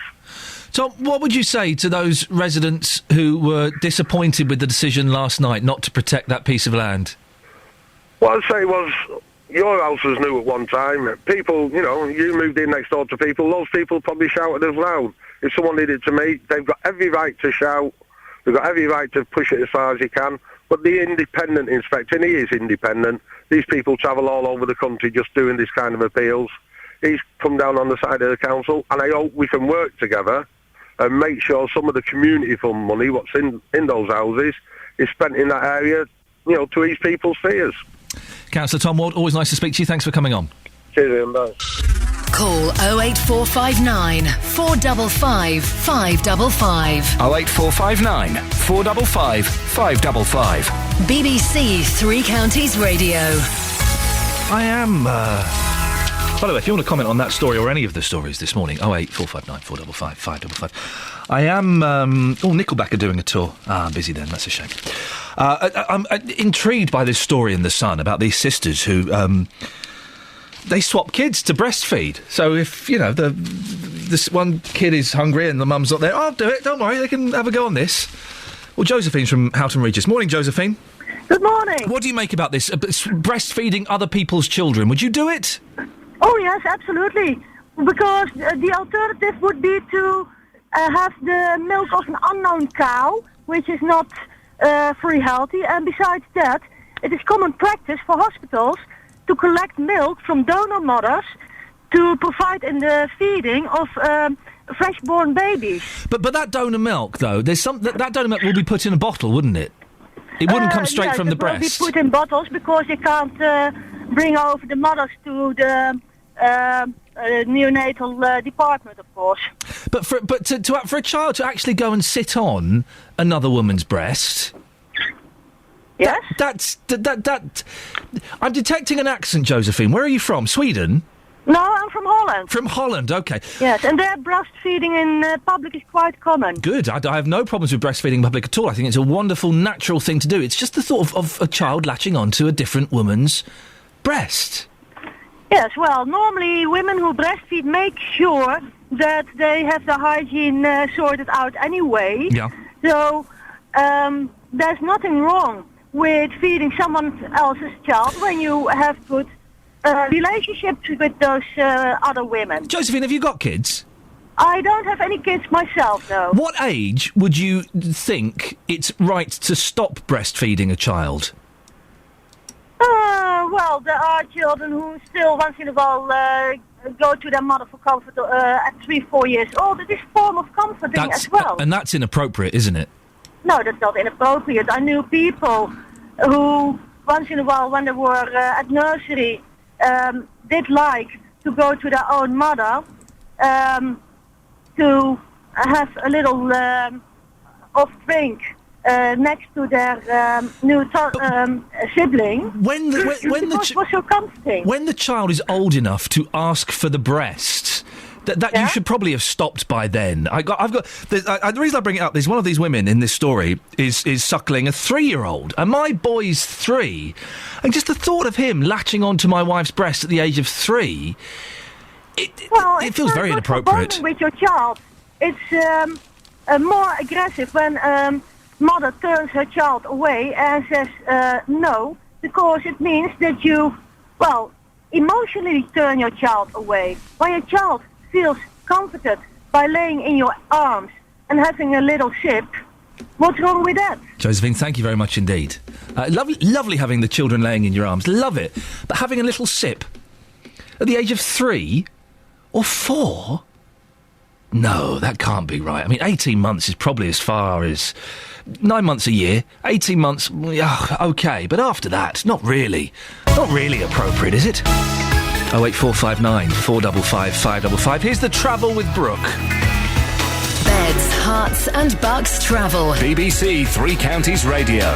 Tom, what would you say to those residents who were disappointed with the decision last night not to protect that piece of land? What I'd say was, your house was new at one time. People, you moved in next door to people. Those people probably shouted as loud. If someone needed to meet, they've got every right to shout. They've got every right to push it as far as you can. But the independent inspector, and he is independent, these people travel all over the country just doing this kind of appeals. He's come down on the side of the council, and I hope we can work together and make sure some of the community fund money, what's in those houses, is spent in that area, to ease people's fears. Councillor Tom Ward, always nice to speak to you. Thanks for coming on. Cheers, Ian. Bye. Call 08459 455 555. 08459 455 555. BBC Three Counties Radio. I am... By the way, if you want to comment on that story or any of the stories this morning, 08459 455 555. I am... Nickelback are doing a tour. I'm busy then, that's a shame. I'm intrigued by this story in The Sun about these sisters who... they swap kids to breastfeed. So if, this one kid is hungry and the mum's not there, I'll do it, don't worry, they can have a go on this. Well, Josephine's from Houghton Regis. Morning, Josephine. Good morning. What do you make about this? Breastfeeding other people's children, would you do it? Oh, yes, absolutely. Because the alternative would be to have the milk of an unknown cow, which is not very healthy. And besides that, it is common practice for hospitals to collect milk from donor mothers to provide in the feeding of fresh-born babies. But that donor milk, though, that donor milk will be put in a bottle, wouldn't it? It wouldn't come straight from the breast. It will be put in bottles because you can't bring over the mothers to the neonatal department, of course. But for a child to actually go and sit on another woman's breast. Yes? That I'm detecting an accent, Josephine. Where are you from? Sweden? No, I'm from Holland. From Holland, OK. Yes, and there breastfeeding in public is quite common. Good. I have no problems with breastfeeding in public at all. I think it's a wonderful, natural thing to do. It's just the thought of a child latching onto a different woman's breast. Yes, well, normally women who breastfeed make sure that they have the hygiene sorted out anyway. Yeah. So there's nothing wrong with feeding someone else's child when you have good relationships with those other women. Josephine, have you got kids? I don't have any kids myself, no. What age would you think it's right to stop breastfeeding a child? Well, there are children who still once in a while go to their mother for comfort at 3-4 years old. It is a form of comforting as well. And that's inappropriate, isn't it? No, that's not inappropriate. I knew people who once in a while when they were at nursery did like to go to their own mother to have a little of drink next to their new sibling. When it was so comforting. When the child is old enough to ask for the breast, that you should probably have stopped by then. The reason I bring it up is one of these women in this story is suckling a 3-year-old, and my boy's 3, and just the thought of him latching onto my wife's breast at the age of 3, it feels very inappropriate. For with your child, it's more aggressive when mother turns her child away and says no, because it means that you, emotionally turn your child away. When your child feels comforted by laying in your arms and having a little sip, what's wrong with that? Josephine, thank you very much indeed. Lovely having the children laying in your arms, love it. But having a little sip at the age of 3 or 4? No, that can't be right. I mean, 18 months is probably as far as 9 months a year. 18 months, OK, but after that, not really appropriate, is it? 08459 455 555. Here's the travel with Brooke. Beds, Hearts and Bucks travel. BBC Three Counties Radio.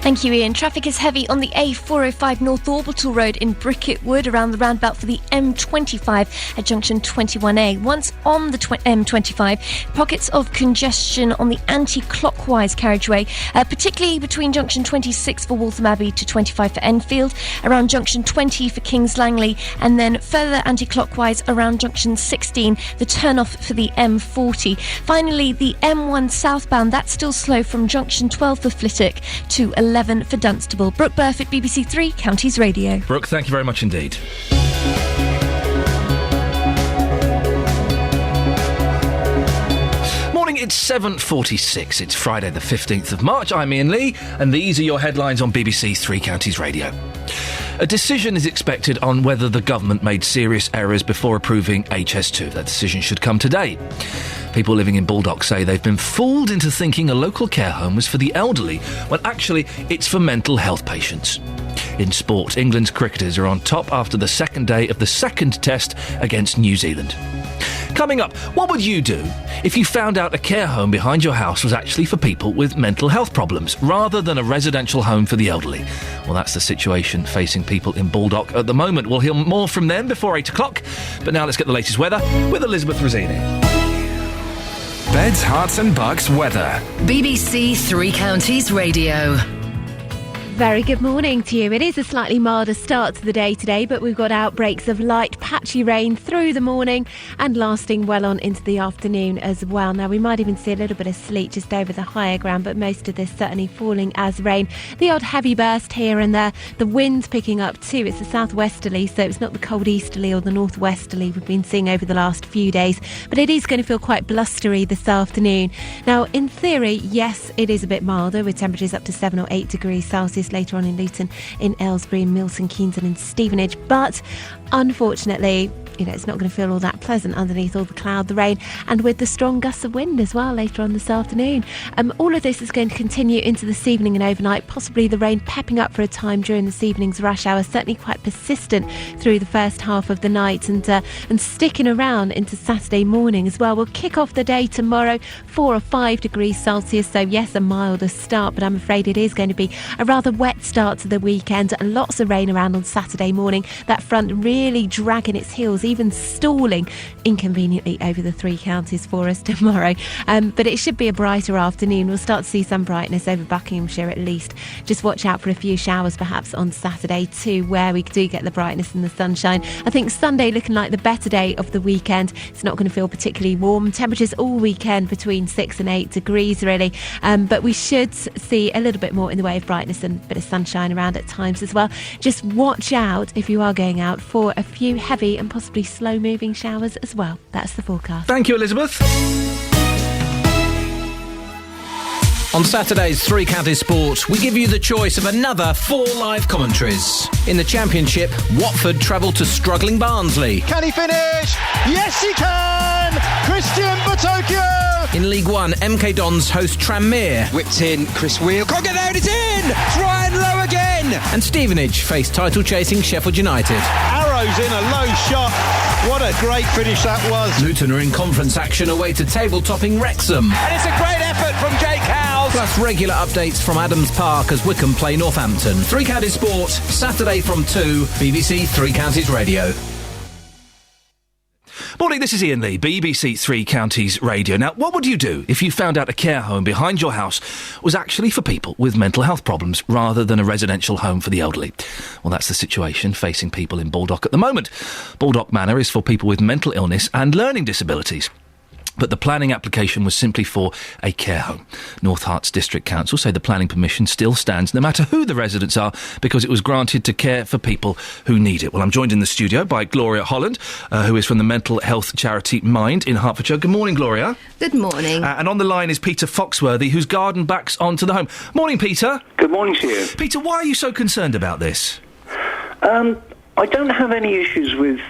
Thank you, Ian. Traffic is heavy on the A405 North Orbital Road in Bricket Wood around the roundabout for the M25 at junction 21A. Once on the M25, pockets of congestion on the anti-clockwise carriageway, particularly between junction 26 for Waltham Abbey to 25 for Enfield, around junction 20 for Kings Langley, and then further anti-clockwise around junction 16, the turn-off for the M40. Finally, the M1 southbound, that's still slow from junction 12 for Flitwick to 11 for Dunstable. Brooke Burfitt, BBC Three Counties Radio. Brooke, thank you very much indeed. Morning, it's 7:46. It's Friday the 15th of March. I'm Iain Lee, and these are your headlines on BBC Three Counties Radio. A decision is expected on whether the government made serious errors before approving HS2. That decision should come today. People living in Baldock say they've been fooled into thinking a local care home was for the elderly, when actually it's for mental health patients. In sport, England's cricketers are on top after the second day of the second test against New Zealand. Coming up, what would you do if you found out a care home behind your house was actually for people with mental health problems, rather than a residential home for the elderly? Well, that's the situation facing people in Baldock at the moment. We'll hear more from them before 8 o'clock, but now let's get the latest weather with Elizabeth Rosini. Beds, Hearts and Bucks weather. BBC Three Counties Radio. Very good morning to you. It is a slightly milder start to the day today, but we've got outbreaks of light, patchy rain through the morning and lasting well on into the afternoon as well. Now, we might even see a little bit of sleet just over the higher ground, but most of this certainly falling as rain. The odd heavy burst here and there. The wind's picking up too. It's a southwesterly, so it's not the cold easterly or the northwesterly we've been seeing over the last few days, but it is going to feel quite blustery this afternoon. Now, in theory, yes, it is a bit milder, with temperatures up to 7 or 8 degrees Celsius later on in Luton, in Aylesbury, Milton Keynes and in Stevenage, but unfortunately, it's not going to feel all that pleasant underneath all the cloud, the rain, and with the strong gusts of wind as well later on this afternoon. All of this is going to continue into this evening and overnight, possibly the rain pepping up for a time during this evening's rush hour, certainly quite persistent through the first half of the night and sticking around into Saturday morning as well. We'll kick off the day tomorrow 4 or 5 degrees Celsius, so yes, a milder start, but I'm afraid it is going to be a rather wet start to the weekend and lots of rain around on Saturday morning. That front really dragging its heels, even stalling inconveniently over the three counties for us tomorrow. But it should be a brighter afternoon. We'll start to see some brightness over Buckinghamshire at least. Just watch out for a few showers perhaps on Saturday too, where we do get the brightness and the sunshine. I think Sunday looking like the better day of the weekend. It's not going to feel particularly warm. Temperatures all weekend between 6 and 8 degrees really. But we should see a little bit more in the way of brightness and a bit of sunshine around at times as well. Just watch out if you are going out for a few heavy and possibly slow moving showers as well. That's the forecast. Thank you, Elizabeth. On Saturday's Three Counties Sport, we give you the choice of another 4 live commentaries. In the Championship, Watford travel to struggling Barnsley. Can he finish? Yes, he can! Christian Batokyo! In League One, MK Dons host Tranmere. Whipped in, Chris Wheel. Can't get there, it's in! It's Ryan Lowe again! And Stevenage face title-chasing Sheffield United. Arrows in, a low shot. What a great finish that was. Luton are in conference action away to table-topping Wrexham. And it's a great effort from Jake Howes. Plus regular updates from Adams Park as Wycombe play Northampton. Three Counties Sport, Saturday from 2, BBC Three Counties Radio. Morning, this is Iain Lee, BBC Three Counties Radio. Now, what would you do if you found out a care home behind your house was actually for people with mental health problems rather than a residential home for the elderly? Well, that's the situation facing people in Baldock at the moment. Baldock Manor is for people with mental illness and learning disabilities. But the planning application was simply for a care home. North Herts District Council say the planning permission still stands no matter who the residents are because it was granted to care for people who need it. Well, I'm joined in the studio by Gloria Holland, who is from the mental health charity Mind in Hertfordshire. Good morning, Gloria. Good morning. And on the line is Peter Foxworthy, whose garden backs onto the home. Morning, Peter. Good morning to you. Peter, why are you so concerned about this? I don't have any issues with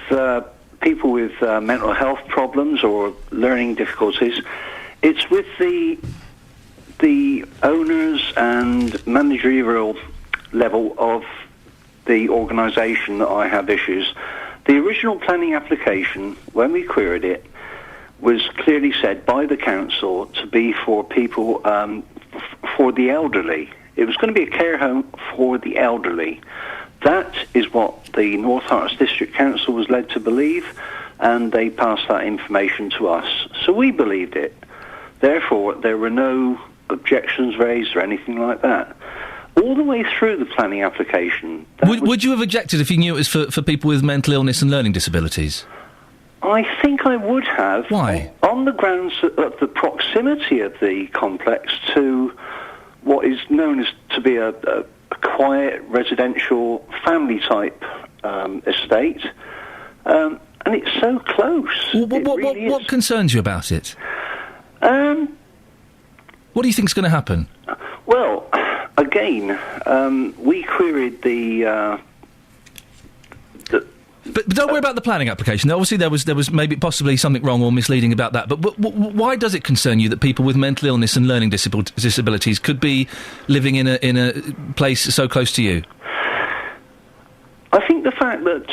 people with mental health problems or learning difficulties. It's with the owners and managerial level of the organisation that I have issues. The original planning application, when we queried it, was clearly said by the council to be for people, for the elderly. It was going to be a care home for the elderly. That is what the North Herts District Council was led to believe, and they passed that information to us. So we believed it. Therefore, there were no objections raised or anything like that. All the way through the planning application... Would you have objected if you knew it was for people with mental illness and learning disabilities? I think I would have. Why? On the grounds of the proximity of the complex to what is known as to be a quiet residential family type estate, and it's so close. What concerns you about it? What do you think's going to happen? Well, again, we queried the. But don't worry about the planning application. Obviously, there was maybe possibly something wrong or misleading about that. But why does it concern you that people with mental illness and learning disabilities could be living in a place so close to you? I think the fact that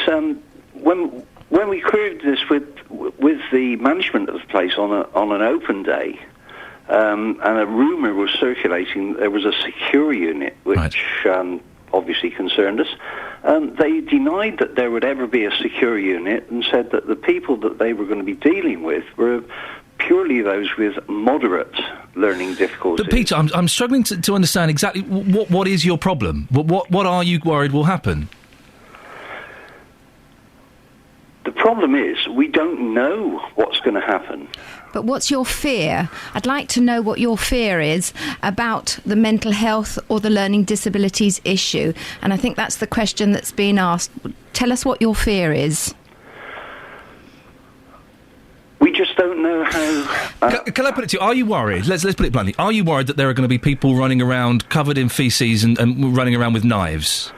when we queried this with the management of the place on an open day, and a rumour was circulating there was a secure unit which obviously concerned us. They denied that there would ever be a secure unit and said that the people that they were going to be dealing with were purely those with moderate learning difficulties. But Peter, I'm struggling to understand exactly what is your problem? What are you worried will happen? The problem is we don't know what's going to happen. But what's your fear? I'd like to know what your fear is about the mental health or the learning disabilities issue. And I think that's the question that's being asked. Tell us what your fear is. We just don't know how... Can I put it to you? Are you worried? Let's put it bluntly. Are you worried that there are going to be people running around covered in faeces and running around with knives?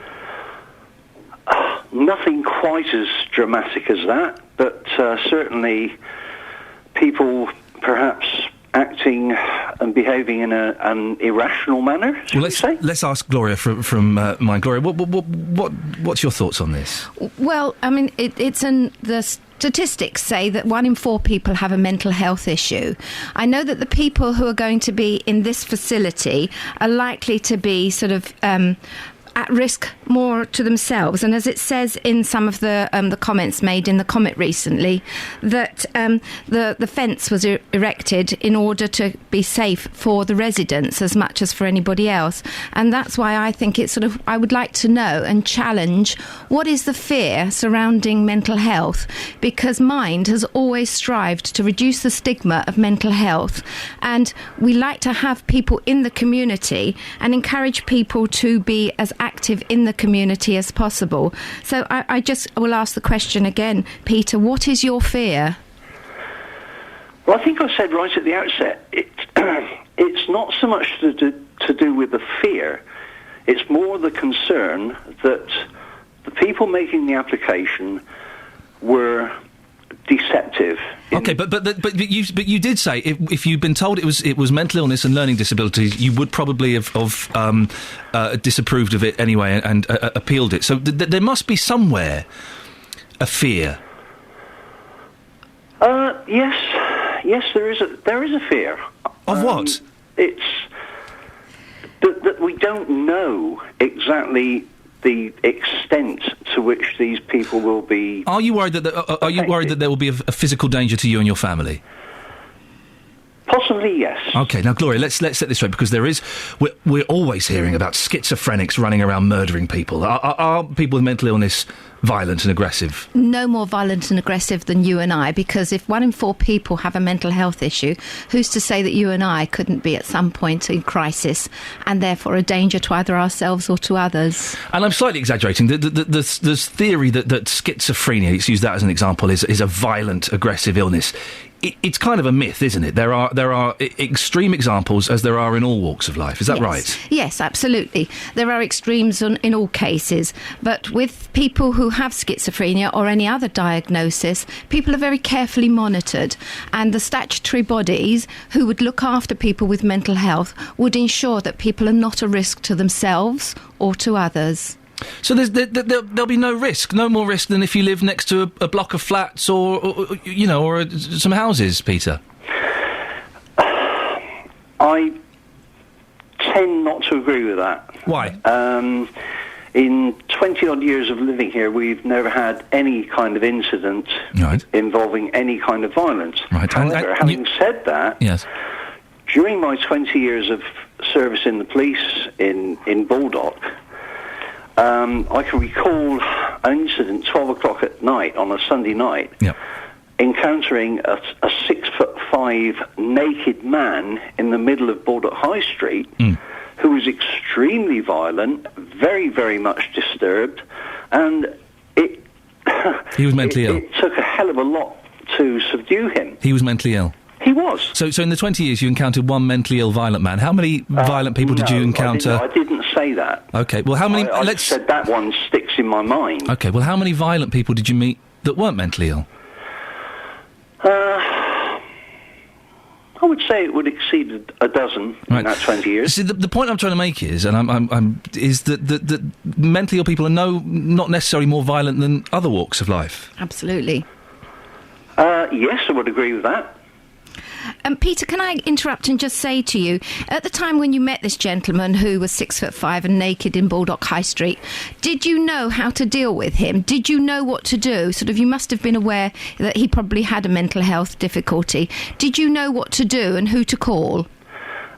Nothing quite as dramatic as that, but certainly people perhaps acting and behaving in an irrational manner. Well, let's ask Gloria from Mind. Gloria, what's your thoughts on this? Well, I mean, the statistics say that 1 in 4 people have a mental health issue. I know that the people who are going to be in this facility are likely to be sort of at risk more to themselves, and as it says in some of the comments made in the Comet recently, that the fence was erected in order to be safe for the residents as much as for anybody else, and that's why I think it's I would like to know and challenge what is the fear surrounding mental health, because Mind has always strived to reduce the stigma of mental health, and we like to have people in the community and encourage people to be as active in the community as possible. So I just will ask the question again, Peter, what is your fear? Well, I think I said right at the outset, it's not so much to do with the fear, it's more the concern that the people making the application were deceptive. Okay, but you did say if you'd been told it was mental illness and learning disabilities, you would probably have disapproved of it anyway and appealed it. So there must be somewhere a fear. Yes, there is a fear. Of what? It's that we don't know exactly the extent to which these people will be. Are you worried that are you worried that there will be a physical danger to you and your family? Possibly, yes. Okay, now Gloria, let's set this straight, because we're always hearing about schizophrenics running around murdering people. Are people with mental illness violent and aggressive? No more violent and aggressive than you and I, because if 1 in 4 people have a mental health issue, who's to say that you and I couldn't be at some point in crisis and therefore a danger to either ourselves or to others? And I'm slightly exaggerating. The theory that schizophrenia, let's use that as an example, is a violent, aggressive illness. It's kind of a myth, isn't it? There are extreme examples, as there are in all walks of life. Is that right? Yes, absolutely. There are extremes in all cases. But with people who have schizophrenia or any other diagnosis, people are very carefully monitored. And the statutory bodies who would look after people with mental health would ensure that people are not a risk to themselves or to others. So there'll be no risk, no more risk than if you live next to a block of flats or some houses, Peter? I tend not to agree with that. Why? In 20-odd years of living here, we've never had any kind of incident involving any kind of violence. Right. However, having said that, yes, during my 20 years of service in the police in Baldock, I can recall an incident 12 o'clock at night on a Sunday night, encountering a 6'5" naked man in the middle of Baldock High Street, who was extremely violent, very, very much disturbed, and he was mentally ill. It took a hell of a lot to subdue him. He was mentally ill. He was. So in the 20 years you encountered one mentally ill violent man. How many violent people did you encounter? I didn't say that. Okay, well how many... I said that one sticks in my mind. Okay, well how many violent people did you meet that weren't mentally ill? I would say it would exceed a dozen in that 20 years. See, the point I'm trying to make is, and is that mentally ill people are not necessarily more violent than other walks of life. Absolutely. Yes, I would agree with that. Peter, can I interrupt and just say to you, at the time when you met this gentleman who was 6'5" and naked in Baldock High Street, did you know how to deal with him? Did you know what to do? You must have been aware that he probably had a mental health difficulty. Did you know what to do and who to call?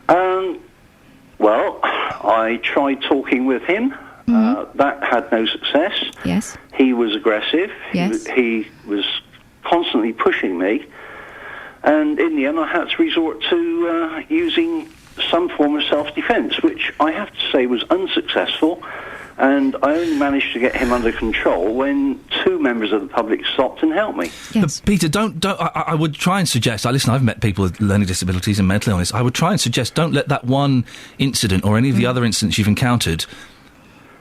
Well, I tried talking with him. That had no success. Yes. He was aggressive. Yes. He was constantly pushing me. And in the end, I had to resort to using some form of self-defence, which I have to say was unsuccessful. And I only managed to get him under control when 2 members of the public stopped and helped me. Yes. Peter, I would try and suggest... I've met people with learning disabilities and mental illness. I would try and suggest don't let that one incident or any of the other incidents you've encountered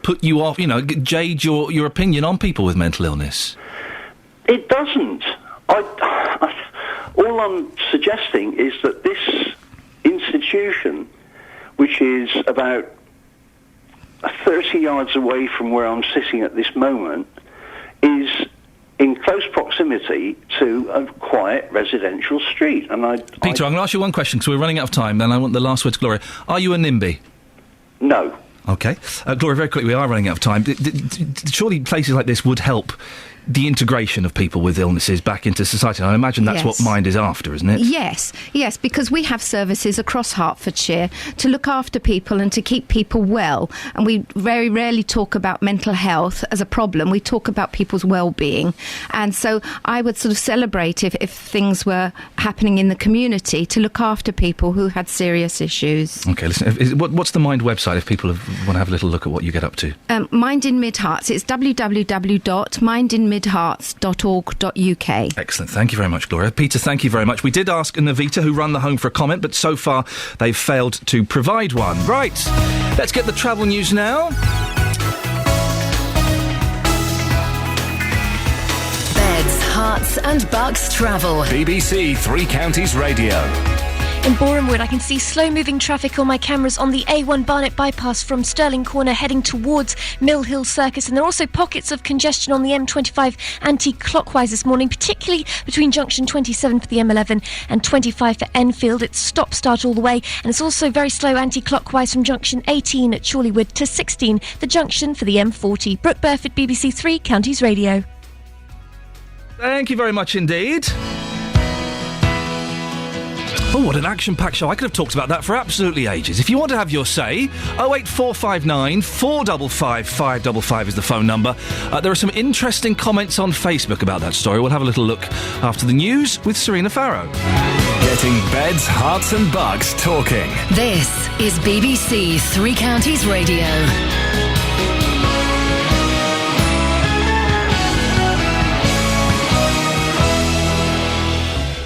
put you off, jade your opinion on people with mental illness. It doesn't. All I'm suggesting is that this institution, which is about 30 yards away from where I'm sitting at this moment, is in close proximity to a quiet residential street. And Peter, I'm going to ask you one question, because we're running out of time, then I want the last word to Gloria. Are you a NIMBY? No. OK. Gloria, very quickly, we are running out of time. Surely places like this would help the integration of people with illnesses back into society. And I imagine that's what Mind is after, isn't it? Yes, because we have services across Hertfordshire to look after people and to keep people well. And we very rarely talk about mental health as a problem. We talk about people's well-being. And so I would sort of celebrate if things were happening in the community to look after people who had serious issues. OK, listen, what's the Mind website if people want to have a little look at what you get up to? Mind in Mid-Herts. It's www.mindinmidherts.org.uk. Excellent. Thank you very much, Gloria. Peter, thank you very much. We did ask Navita, who run the home, for a comment, but so far they've failed to provide one. Right, let's get the travel news now. Beds, Herts and Bucks travel. BBC Three Counties Radio. In Borehamwood, I can see slow-moving traffic on my cameras on the A1 Barnet bypass from Stirling Corner heading towards Mill Hill Circus, and there are also pockets of congestion on the M25 anti-clockwise this morning, particularly between junction 27 for the M11 and 25 for Enfield. It's stop-start all the way, and it's also very slow anti-clockwise from junction 18 at Chorleywood to 16, the junction for the M40. Brooke Burford, BBC Three Counties Radio. Thank you very much indeed. Oh, what an action-packed show. I could have talked about that for absolutely ages. If you want to have your say, 08459 455 555 is the phone number. There are some interesting comments on Facebook about that story. We'll have a little look after the news with Serena Farrow. Getting beds, hearts and bucks talking. This is BBC Three Counties Radio.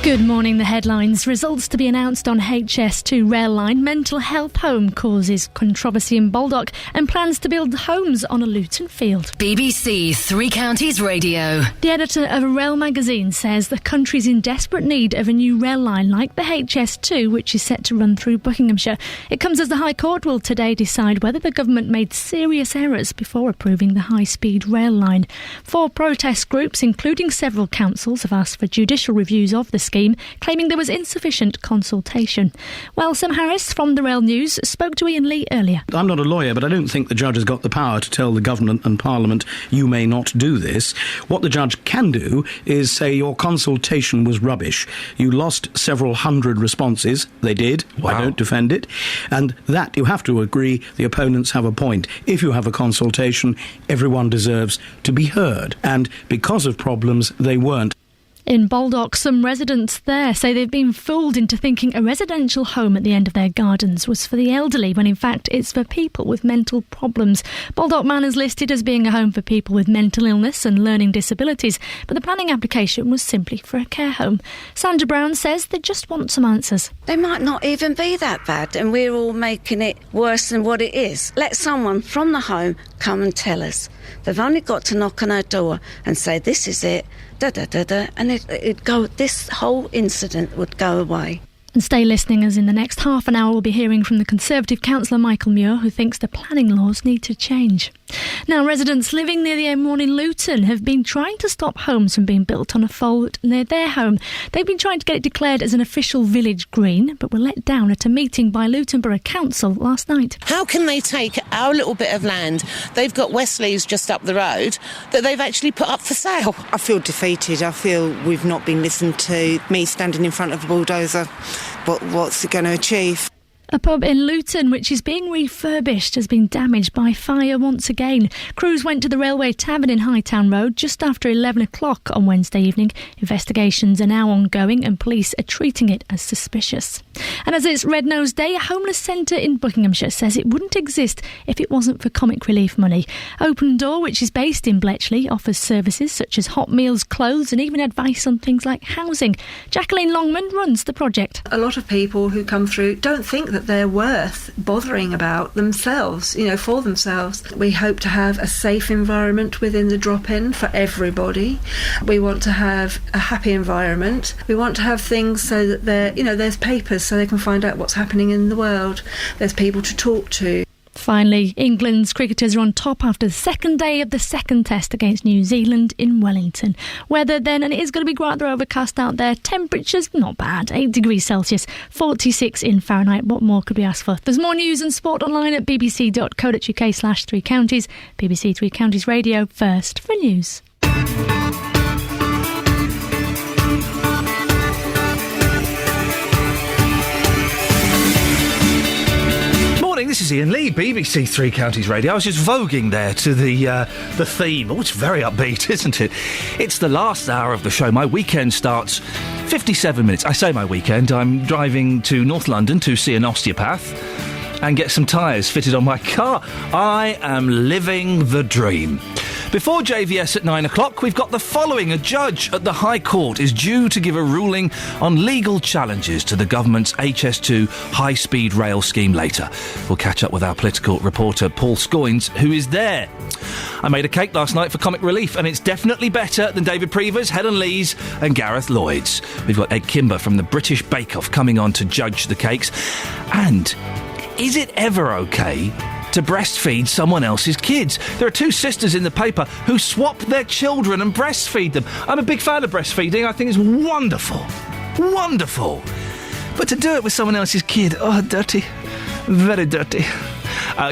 Good morning, the headlines. Results to be announced on HS2 rail line. Mental health home causes controversy in Baldock, and plans to build homes on a Luton field. BBC Three Counties Radio. The editor of a rail magazine says the country's in desperate need of a new rail line like the HS2, which is set to run through Buckinghamshire. It comes as the High Court will today decide whether the government made serious errors before approving the high-speed rail line. 4 protest groups, including several councils, have asked for judicial reviews of the scheme, claiming there was insufficient consultation. Well, Sam Harris from the Rail News spoke to Iain Lee earlier. I'm not a lawyer, but I don't think the judge has got the power to tell the government and Parliament, you may not do this. What the judge can do is say your consultation was rubbish. You lost several hundred responses. They did. Wow. I don't defend it. And that, you have to agree, the opponents have a point. If you have a consultation, everyone deserves to be heard. And because of problems, they weren't. In Baldock, some residents there say they've been fooled into thinking a residential home at the end of their gardens was for the elderly, when in fact it's for people with mental problems. Baldock Manor is listed as being a home for people with mental illness and learning disabilities, but the planning application was simply for a care home. Sandra Brown says they just want some answers. They might not even be that bad, and we're all making it worse than what it is. Let someone from the home come and tell us. They've only got to knock on our door and say, this is it, da-da-da-da, and it'd go, this whole incident would go away. And stay listening, as in the next half an hour we'll be hearing from the Conservative councillor Michael Muir, who thinks the planning laws need to change. Now, residents living near the M1 in Luton have been trying to stop homes from being built on a fault near their home. They've been trying to get it declared as an official village green, but were let down at a meeting by Luton Borough Council last night. How can they take our little bit of land, they've got Wesley's just up the road, that they've actually put up for sale? I feel defeated. I feel we've not been listened to. Me standing in front of a bulldozer, what's it going to achieve? A pub in Luton, which is being refurbished, has been damaged by fire once again. Crews went to the Railway Tavern in Hightown Road just after 11 o'clock on Wednesday evening. Investigations are now ongoing and police are treating it as suspicious. And as it's Red Nose Day, a homeless centre in Buckinghamshire says it wouldn't exist if it wasn't for comic relief money. Open Door, which is based in Bletchley, offers services such as hot meals, clothes and even advice on things like housing. Jacqueline Longman runs the project. A lot of people who come through don't think that they're worth bothering about themselves, for themselves. We hope to have a safe environment within the drop-in for everybody. We want to have a happy environment. We want to have things so that there's papers so they can find out what's happening in the world. There's people to talk to. Finally, England's cricketers are on top after the second day of the second test against New Zealand in Wellington. Weather then, and it is going to be rather overcast out there. Temperatures, not bad, 8 degrees Celsius, 46 in Fahrenheit. What more could we ask for? There's more news and sport online at bbc.co.uk/Three Counties. BBC Three Counties Radio, first for news. This is Iain Lee, BBC Three Counties Radio. I was just voguing there to the theme. Oh, it's very upbeat, isn't it? It's the last hour of the show. My weekend starts 57 minutes. I say my weekend. I'm driving to North London to see an osteopath and get some tyres fitted on my car. I am living the dream. Before JVS at 9 o'clock, we've got the following. A judge at the High Court is due to give a ruling on legal challenges to the government's HS2 high-speed rail scheme later. We'll catch up with our political reporter Paul Scoynes, who is there. I made a cake last night for comic relief, and it's definitely better than David Prever's, Helen Lee's and Gareth Lloyd's. We've got Ed Kimber from the British Bake Off coming on to judge the cakes. And is it ever okay to breastfeed someone else's kids? There are two sisters in the paper who swap their children and breastfeed them. I'm a big fan of breastfeeding. I think it's wonderful. Wonderful. But to do it with someone else's kid, dirty. Very dirty.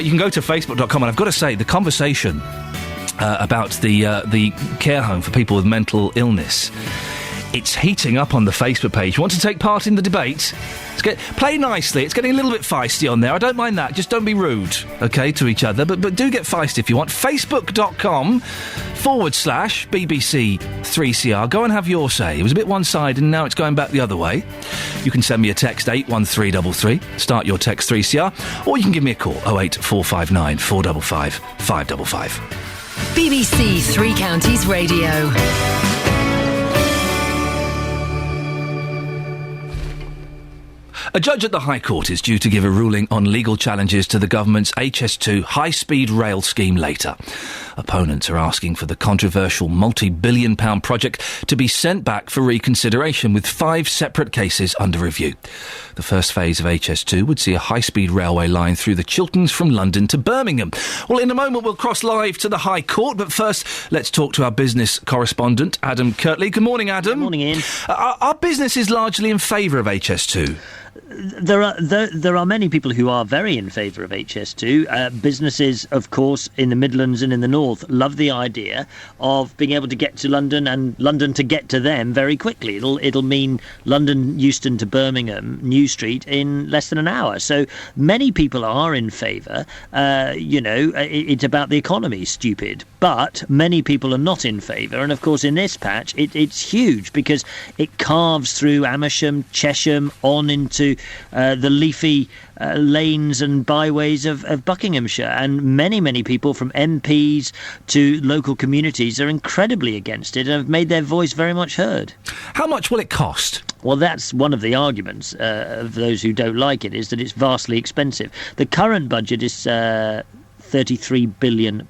You can go to facebook.com, and I've got to say, the conversation about the care home for people with mental illness, it's heating up on the Facebook page. You want to take part in the debate? Play nicely. It's getting a little bit feisty on there. I don't mind that. Just don't be rude, OK, to each other. But do get feisty if you want. Facebook.com/BBC3CR. Go and have your say. It was a bit one-sided and now it's going back the other way. You can send me a text 81333. Start your text 3CR. Or you can give me a call 08459 455 555. BBC Three Counties Radio. A judge at the High Court is due to give a ruling on legal challenges to the government's HS2 high-speed rail scheme later. Opponents are asking for the controversial multi-billion-pound project to be sent back for reconsideration, with 5 separate cases under review. The first phase of HS2 would see a high-speed railway line through the Chilterns from London to Birmingham. Well, in a moment we'll cross live to the High Court, but first let's talk to our business correspondent, Adam Kirtley. Good morning, Adam. Good morning, Ian. Are businesses largely in favour of HS2? There are many people who are very in favour of HS2. Businesses, of course, in the Midlands and in the North love the idea of being able to get to London and London to get to them very quickly. It'll mean London Euston to Birmingham, New Street, in less than an hour. So many people are in favour. It's about the economy, stupid. But many people are not in favour. And, of course, in this patch, it's huge because it carves through Amersham, Chesham, on into the leafy lanes and byways of Buckinghamshire, and many people from MPs to local communities are incredibly against it and have made their voice very much heard. How much will it cost? Well, that's one of the arguments of those who don't like it, is that it's vastly expensive. The current budget is £33 billion,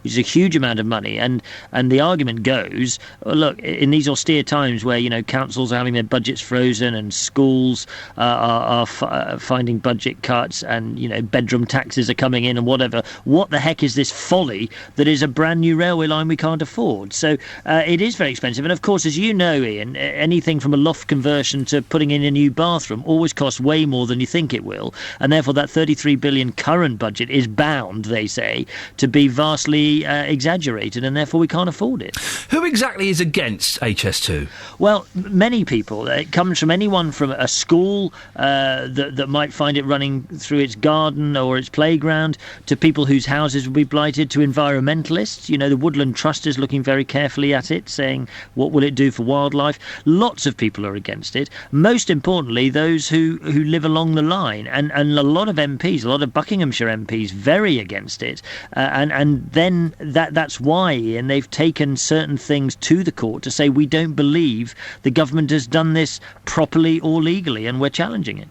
which is a huge amount of money. And the argument goes, look, in these austere times where, councils are having their budgets frozen and schools are finding budget cuts and, bedroom taxes are coming in and whatever, what the heck is this folly that is a brand new railway line we can't afford? So it is very expensive. And, of course, as you know, Ian, anything from a loft conversion to putting in a new bathroom always costs way more than you think it will. And therefore that £33 billion current budget is bound, they say, to be vastly exaggerated, and therefore we can't afford it. Who exactly is against HS2? Well, many people. It comes from anyone from a school that might find it running through its garden or its playground, to people whose houses will be blighted, to environmentalists. The Woodland Trust is looking very carefully at it, saying, what will it do for wildlife? Lots of people are against it. Most importantly, those who live along the line, and a lot of MPs, a lot of Buckinghamshire MPs, very against it, and then that's why, and they've taken certain things to the court to say we don't believe the government has done this properly or legally, and we're challenging it.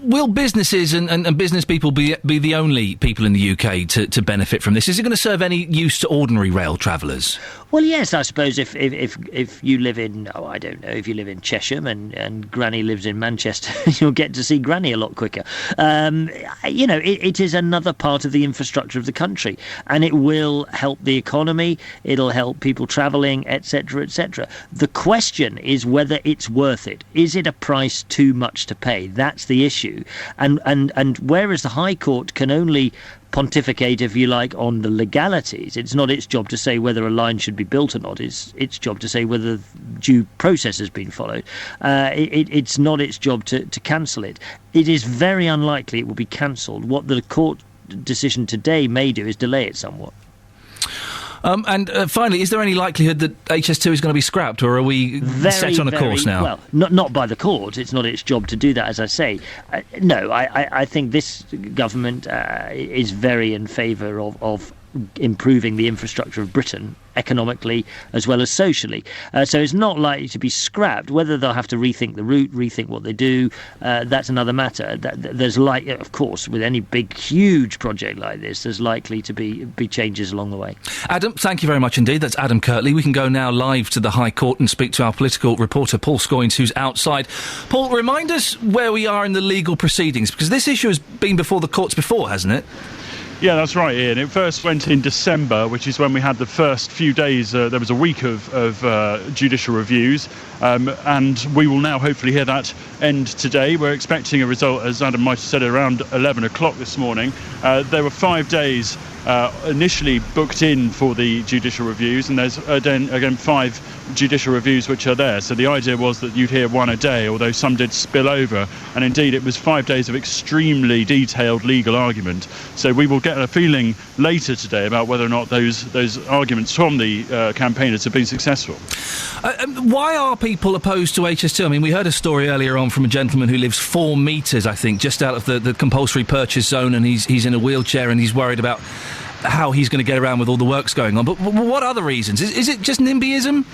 Will businesses and business people be the only people in the UK to benefit from this? Is it going to serve any use to ordinary rail travellers? Well, yes, I suppose if you live in, I don't know, if you live in Chesham and Granny lives in Manchester, you'll get to see Granny a lot quicker. It is another part of the infrastructure of the country, and it will help the economy, it'll help people travelling, etc., etc. The question is whether it's worth it. Is it a price too much to pay? That's the issue. And whereas the High Court can only pontificate, if you like, on the legalities, it's not its job to say whether a line should be built or not. It's its job to say whether due process has been followed. It's not its job to cancel it. It is very unlikely it will be cancelled. What the court decision today may do is delay it somewhat. And finally, is there any likelihood that HS2 is going to be scrapped, or are we set on a course now? Well, not by the court. It's not its job to do that, as I say. No, I think this government is very in favour of improving the infrastructure of Britain economically as well as socially. So it's not likely to be scrapped. Whether they'll have to rethink the route, rethink what they do, that's another matter. There's of course, with any big, huge project like this, there's likely to be changes along the way. Adam, thank you very much indeed. That's Adam Kirtley. We can go now live to the High Court and speak to our political reporter, Paul Scoynes, who's outside. Paul, remind us where we are in the legal proceedings, because this issue has been before the courts before, hasn't it? Yeah, that's right, Ian. It first went in December, which is when we had the first few days. There was a week of judicial reviews, and we will now hopefully hear that end today. We're expecting a result, as Adam might have said, around 11 o'clock this morning. There were 5 days initially booked in for the judicial reviews, and there's again 5 judicial reviews which are there. So the idea was that you'd hear one a day, although some did spill over, and indeed it was 5 days of extremely detailed legal argument. So we will get a feeling later today about whether or not those arguments from the campaigners have been successful. Why are people opposed to HS2? I mean, we heard a story earlier on from a gentleman who lives 4 metres, I think, just out of the compulsory purchase zone, and he's in a wheelchair and he's worried about how he's going to get around with all the works going on. But what other reasons? Is it just NIMBYism?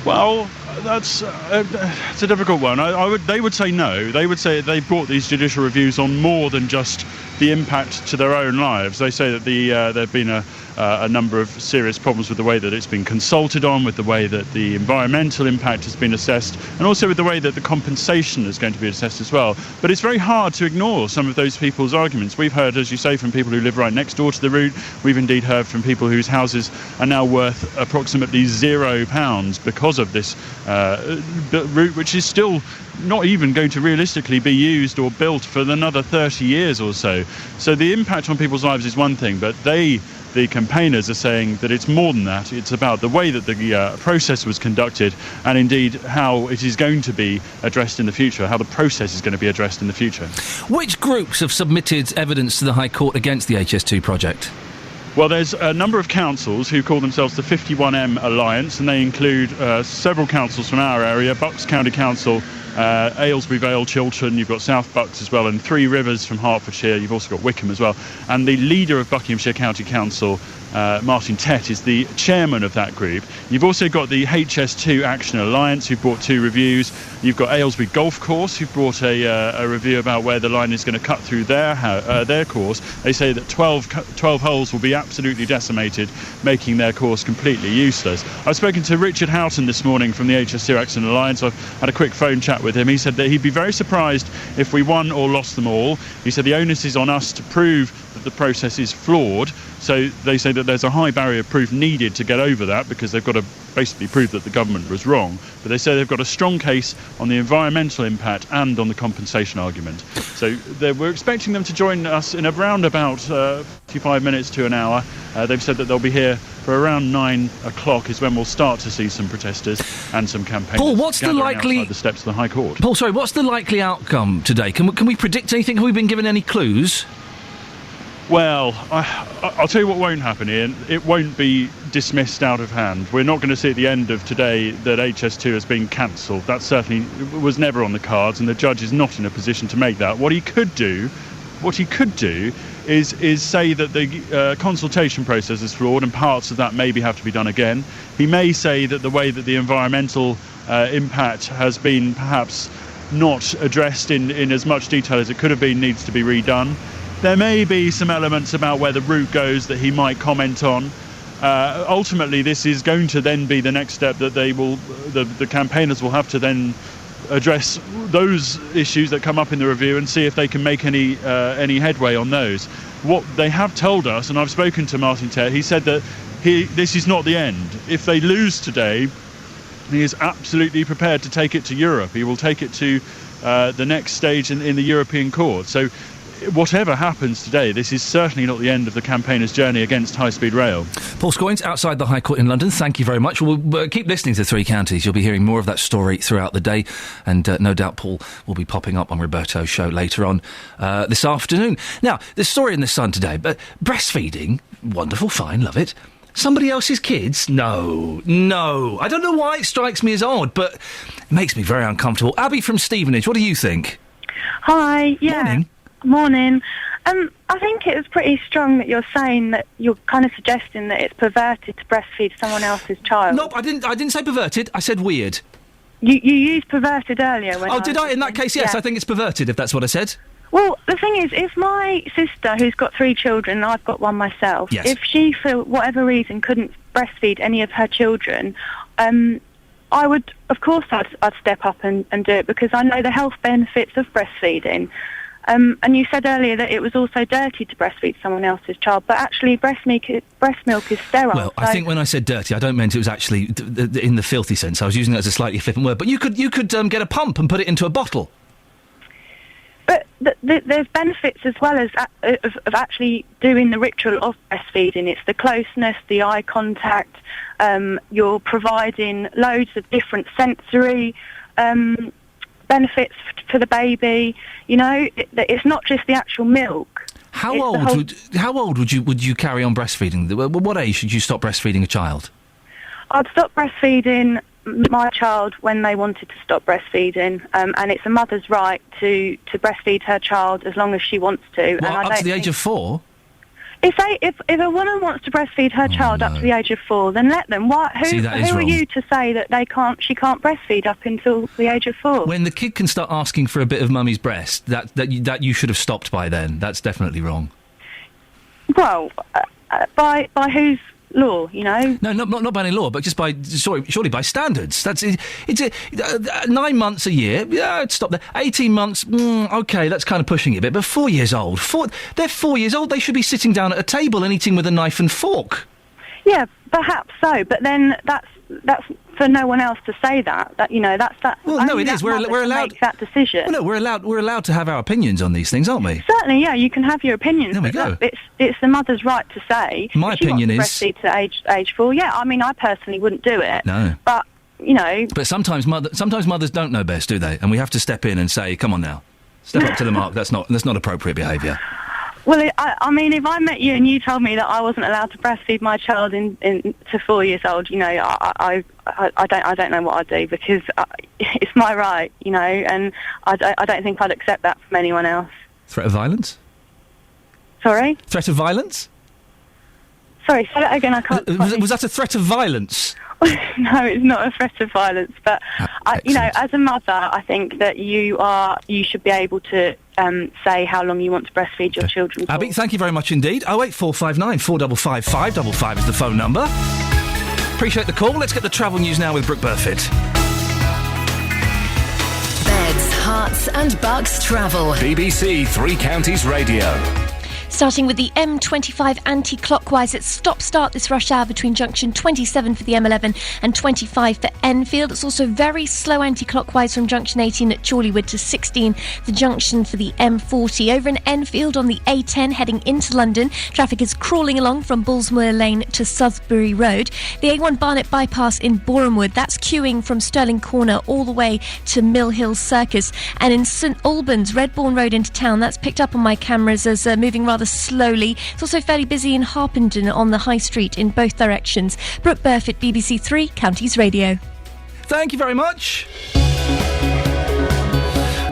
Well, it's a difficult one. They would say no. They would say they've brought these judicial reviews on more than just the impact to their own lives. They say that there have been a number of serious problems with the way that it's been consulted on, with the way that the environmental impact has been assessed, and also with the way that the compensation is going to be assessed as well. But it's very hard to ignore some of those people's arguments. We've heard, as you say, from people who live right next door to the route. We've indeed heard from people whose houses are now worth approximately £0 because of this route, which is still not even going to realistically be used or built for another 30 years or so. So the impact on people's lives is one thing, but the campaigners are saying that it's more than that. It's about the way that the process was conducted, and indeed how it is going to be addressed in the future, how the process is going to be addressed in the future. Which groups have submitted evidence to the High Court against the HS2 project? Well, there's a number of councils who call themselves the 51M Alliance, and they include several councils from our area: Bucks County Council, Aylesbury Vale, Chiltern, you've got South Bucks as well, and Three Rivers from Hertfordshire. You've also got Wickham as well. And the leader of Buckinghamshire County Council, Martin Tett, is the chairman of that group. You've also got the HS2 Action Alliance, who've brought 2 reviews. You've got Aylesbury Golf Course, who've brought a review about where the line is going to cut through their course. They say that 12 holes will be absolutely decimated, making their course completely useless. I've spoken to Richard Houghton this morning from the HS2 Action Alliance. I've had a quick phone chat with him. He said that he'd be very surprised if we won or lost them all. He said the onus is on us to prove that the process is flawed. So they say that there's a high barrier of proof needed to get over that, because they've got to basically prove that the government was wrong. But they say they've got a strong case on the environmental impact and on the compensation argument. So we're expecting them to join us in around about 55 minutes to an hour. They've said that they'll be here for around 9 o'clock is when we'll start to see some protesters and some campaigners. Paul, what's the likely outside the steps of the High Court? Paul, sorry, what's the likely outcome today? Can we predict anything? Have we been given any clues? Well, I'll tell you what won't happen, Ian. It won't be dismissed out of hand. We're not going to see at the end of today that HS2 has been cancelled. That certainly was never on the cards, and the judge is not in a position to make that. What he could do is say that the consultation process is flawed and parts of that maybe have to be done again. He may say that the way that the environmental impact has been perhaps not addressed in as much detail as it could have been needs to be redone. There may be some elements about where the route goes that he might comment on. Ultimately, this is going to then be the next step that the campaigners will have to then address those issues that come up in the review and see if they can make any headway on those. What they have told us, and I've spoken to Martin Tett, he said that this is not the end. If they lose today, he is absolutely prepared to take it to Europe. He will take it to the next stage in the European Court. So whatever happens today, this is certainly not the end of the campaigners' journey against high-speed rail. Paul Scoynes, outside the High Court in London, thank you very much. We'll keep listening to Three Counties. You'll be hearing more of that story throughout the day, and no doubt Paul will be popping up on Roberto's show later on this afternoon. Now, the story in The Sun today, but breastfeeding, wonderful, fine, love it. Somebody else's kids? No. I don't know why it strikes me as odd, but it makes me very uncomfortable. Abby from Stevenage, what do you think? Hi, yeah. Morning. Morning. I think it was pretty strong that you're saying that you're kind of suggesting that it's perverted to breastfeed someone else's child. No, I didn't say perverted. I said weird. You used perverted earlier. When Did I? In that case, yes. Yeah. I think it's perverted. If that's what I said. Well, the thing is, if my sister, who's got 3 children, and I've got one myself, Yes. if she, for whatever reason, couldn't breastfeed any of her children, I would, of course, I'd step up and do it, because I know the health benefits of breastfeeding. And you said earlier that it was also dirty to breastfeed someone else's child, but actually breast milk is sterile. Well, I think when I said dirty, I don't mean it was actually in the filthy sense. I was using it as a slightly flippant word. But you could get a pump and put it into a bottle. But there's benefits as well as of actually doing the ritual of breastfeeding. It's the closeness, the eye contact. You're providing loads of different sensory benefits for the baby. You know, it's not just the actual milk. How old would you carry on breastfeeding? What age should you stop breastfeeding a child? I'd stop breastfeeding my child when they wanted to stop breastfeeding, and it's a mother's right to breastfeed her child as long as she wants to. Well, and up to the age of 4? If a woman wants to breastfeed her child up to the age of 4, then let them. Who are you to say that she can't breastfeed up until the age of 4? When the kid can start asking for a bit of mummy's breast, that you should have stopped by then. That's definitely wrong. Well, by whose law, you know? No, not by any law, but just surely by standards. It's 9 months a year. Yeah, I'd stop there. 18 months. Okay, that's kind of pushing it a bit. But 4 years old. They're 4 years old. They should be sitting down at a table and eating with a knife and fork. Yeah, perhaps so. But then that's for no one else to say that. Well, no, it is. We're allowed to make that decision. Well, no, we're allowed to have our opinions on these things, aren't we? Certainly, yeah. You can have your opinions. There we go. Look, it's the mother's right to say. My opinion is breastfeed to age 4. Yeah, I mean, I personally wouldn't do it. No, but you know. But sometimes mothers don't know best, do they? And we have to step in and say, "Come on now, step up to the mark." That's not appropriate behaviour. Well, I mean, if I met you and you told me that I wasn't allowed to breastfeed my child to 4 years old, you know, I don't know what I'd do, because it's my right, you know, and I don't think I'd accept that from anyone else. Threat of violence? Sorry? Threat of violence? Sorry, say that again. I can't. Was that a threat of violence? No, it's not a threat of violence, but you know, as a mother, I think that you should be able to say how long you want to breastfeed your children for. Abby, thank you very much indeed. 08459 455 555 is the phone number. Appreciate the call. Let's get the travel news now with Brooke Burfitt. Beds, Hearts and Bucks travel. BBC Three Counties Radio. Starting with the M25 anti-clockwise, it's stop-start this rush hour between junction 27 for the M11 and 25 for Enfield. It's also very slow anti-clockwise from junction 18 at Chorleywood to 16, the junction for the M40. Over in Enfield on the A10 heading into London, traffic is crawling along from Bullsmoor Lane to Southbury Road. The A1 Barnet bypass in Borehamwood, that's queuing from Stirling Corner all the way to Mill Hill Circus. And in St Albans, Redbourne Road into town, that's picked up on my cameras as moving rather slowly. It's also fairly busy in Harpenden on the High Street in both directions. Brooke Burfitt, BBC Three Counties Radio. Thank you very much.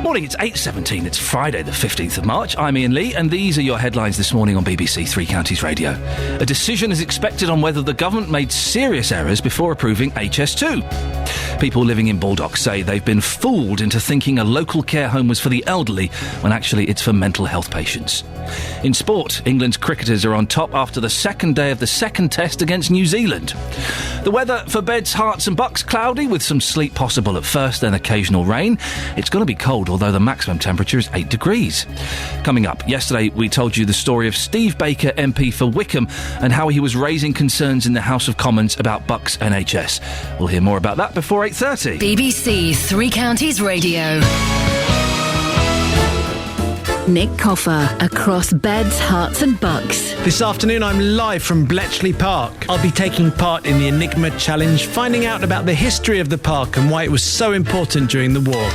Morning, it's 8:17. It's Friday, the 15th of March. I'm Iain Lee, and these are your headlines this morning on BBC Three Counties Radio. A decision is expected on whether the government made serious errors before approving HS2. People living in Baldock say they've been fooled into thinking a local care home was for the elderly, when actually it's for mental health patients. In sport, England's cricketers are on top after the second day of the second test against New Zealand. The weather for Beds, Hearts and Bucks, cloudy with some sleet possible at first, then occasional rain. It's going to be cold, although the maximum temperature is 8 degrees. Coming up, yesterday we told you the story of Steve Baker, MP for Wickham, and how he was raising concerns in the House of Commons about Bucks NHS. We'll hear more about that before 8:30. BBC Three Counties Radio. Nick Coffer across Beds, Hearts and Bucks. This afternoon I'm live from Bletchley Park. I'll be taking part in the Enigma Challenge, finding out about the history of the park and why it was so important during the war.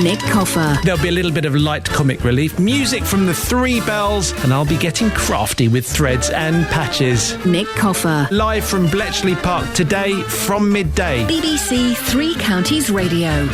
Nick Coffer. There'll be a little bit of light comic relief, music from the Three Bells, and I'll be getting crafty with threads and patches. Nick Coffer. Live from Bletchley Park today from midday. BBC Three Counties Radio.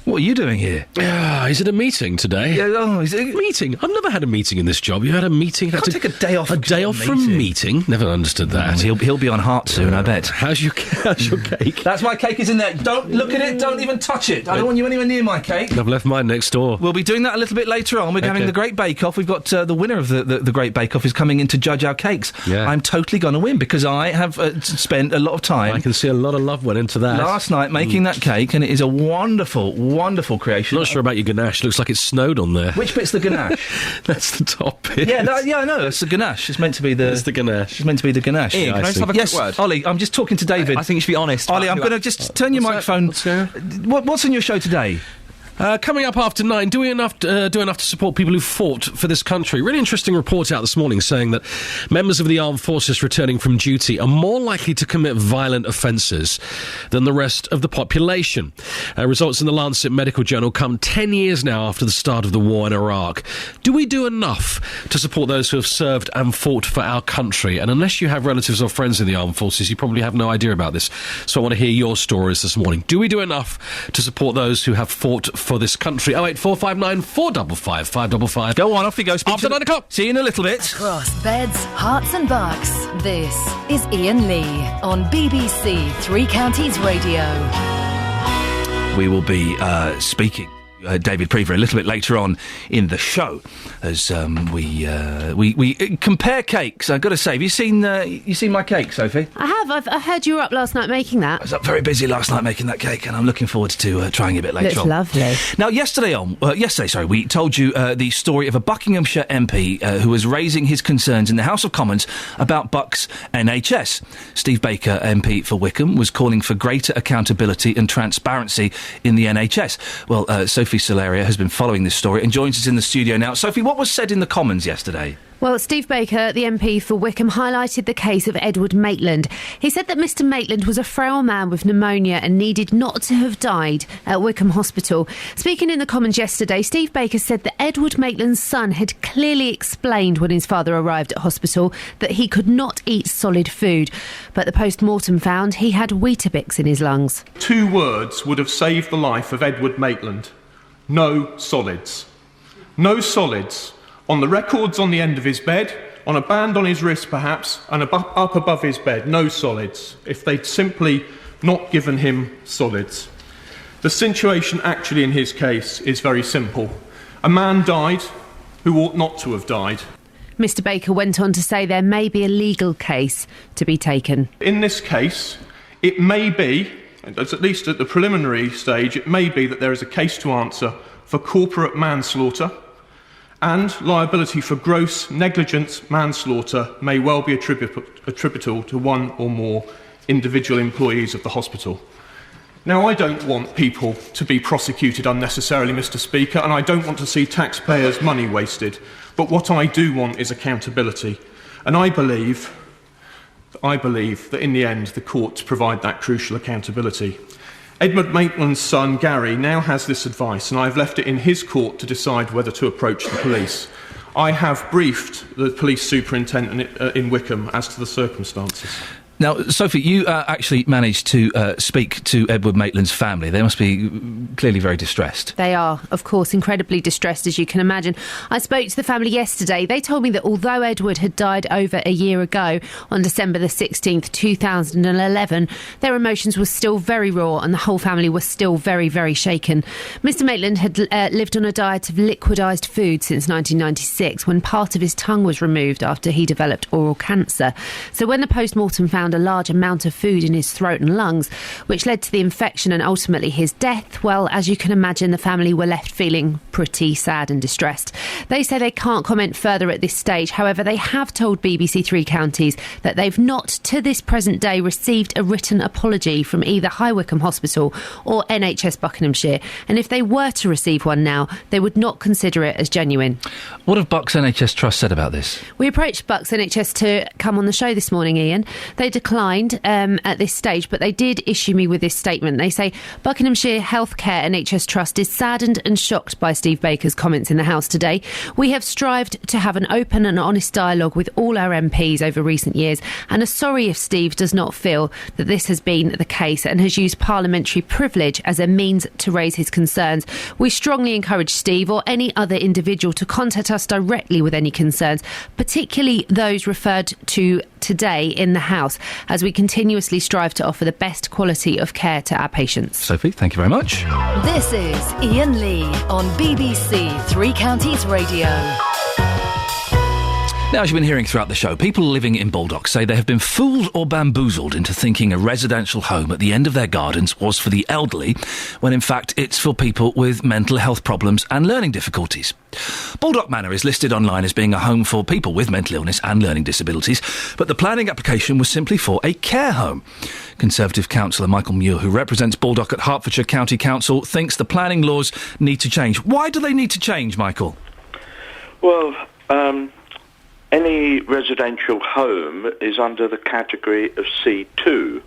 What are you doing here? Is it a meeting today? Yeah, is it a meeting? I've never had a meeting in this job. You had a meeting? You can't take a day off. A day off from a meeting? Never understood that. He'll be on heart soon, I bet. How's your cake? That's my cake is in there. Don't look at it. Don't even touch it. I don't want you anywhere near my cake. I've left mine next door. We'll be doing that a little bit later on. We're having the Great Bake Off. We've got the winner of the Great Bake Off is coming in to judge our cakes. Yeah. I'm totally going to win because I have spent a lot of time. I can see a lot of love went into that. Last night making that cake, and it is a wonderful, wonderful creation. Not sure about your ganache. Looks like it's snowed on there. Which bit's the ganache? That's the top bit. Yeah, I know. It's the ganache. It's meant to be the. It's the ganache. It's meant to be the ganache. Iain, can I just have a quick word? Ollie, I'm just talking to David. I think you should be honest. Ollie, I'm going to just turn your microphone. What's on your show today? Coming up after 9, do enough to support people who fought for this country. Really interesting report out this morning saying that members of the armed forces returning from duty are more likely to commit violent offences than the rest of the population. Results in the Lancet Medical Journal come 10 years now after the start of the war in Iraq. Do we do enough to support those who have served and fought for our country? And unless you have relatives or friends in the armed forces, you probably have no idea about this. So I want to hear your stories this morning. Do we do enough to support those who have fought for this country? 08459 455 555. Go on, off you go. After 9 o'clock. See you in a little bit. Across beds, hearts and bucks, this is Iain Lee on BBC Three Counties Radio. We will be speaking David Prever a little bit later on in the show as we compare cakes. I've got to say, have you seen my cake, Sophie? I have. I heard you were up last night making that. I was up very busy last night making that cake, and I'm looking forward to trying it a bit later on. Looks lovely. Now, yesterday, we told you the story of a Buckinghamshire MP who was raising his concerns in the House of Commons about Bucks NHS. Steve Baker, MP for Wickham, was calling for greater accountability and transparency in the NHS. Well, Sophie Solaria has been following this story and joins us in the studio now. Sophie, what was said in the Commons yesterday? Well, Steve Baker, the MP for Wickham, highlighted the case of Edward Maitland. He said that Mr Maitland was a frail man with pneumonia and needed not to have died at Wickham Hospital. Speaking in the Commons yesterday, Steve Baker said that Edward Maitland's son had clearly explained when his father arrived at hospital that he could not eat solid food. But the post-mortem found he had Weetabix in his lungs. 2 words would have saved the life of Edward Maitland. No solids. No solids. On the records on the end of his bed, on a band on his wrist perhaps, and up above his bed, no solids. If they'd simply not given him solids. The situation actually in his case is very simple. A man died who ought not to have died. Mr Baker went on to say there may be a legal case to be taken. In this case, it may be, at least at the preliminary stage, it may be that there is a case to answer for corporate manslaughter, and liability for gross negligence manslaughter may well be attributable to one or more individual employees of the hospital. Now, I don't want people to be prosecuted unnecessarily, Mr Speaker, and I don't want to see taxpayers' money wasted, but what I do want is accountability, and I believe that in the end the courts provide that crucial accountability. Edward Maitland's son, Gary, now has this advice, and I've left it in his court to decide whether to approach the police. I have briefed the police superintendent in Wickham as to the circumstances. Now, Sophie, you actually managed to speak to Edward Maitland's family. They must be clearly very distressed. They are, of course, incredibly distressed, as you can imagine. I spoke to the family yesterday. They told me that although Edward had died over a year ago, on December the 16th, 2011, their emotions were still very raw and the whole family was still very, very shaken. Mr Maitland had lived on a diet of liquidised food since 1996, when part of his tongue was removed after he developed oral cancer. So when the post-mortem found a large amount of food in his throat and lungs, which led to the infection and ultimately his death, well, as you can imagine, the family were left feeling pretty sad and distressed. They say they can't comment further at this stage. However, they have told BBC Three Counties that they've not, to this present day, received a written apology from either High Wycombe Hospital or NHS Buckinghamshire, and if they were to receive one now, they would not consider it as genuine. What have Bucks NHS Trust said about this? We approached Bucks NHS to come on the show this morning, Iain. They declined at this stage, but they did issue me with this statement. They say, Buckinghamshire Healthcare NHS Trust is saddened and shocked by Steve Baker's comments in the House today. We have strived to have an open and honest dialogue with all our MPs over recent years and are sorry if Steve does not feel that this has been the case and has used parliamentary privilege as a means to raise his concerns. We strongly encourage Steve or any other individual to contact us directly with any concerns, particularly those referred to today in the House, as we continuously strive to offer the best quality of care to our patients. Sophie, thank you very much. This is Iain Lee on BBC Three Counties Radio. Now, as you've been hearing throughout the show, people living in Baldock say they have been fooled or bamboozled into thinking a residential home at the end of their gardens was for the elderly, when in fact it's for people with mental health problems and learning difficulties. Baldock Manor is listed online as being a home for people with mental illness and learning disabilities, but the planning application was simply for a care home. Conservative councillor Michael Muir, who represents Baldock at Hertfordshire County Council, thinks the planning laws need to change. Why do they need to change, Michael? Well, any residential home is under the category of C2.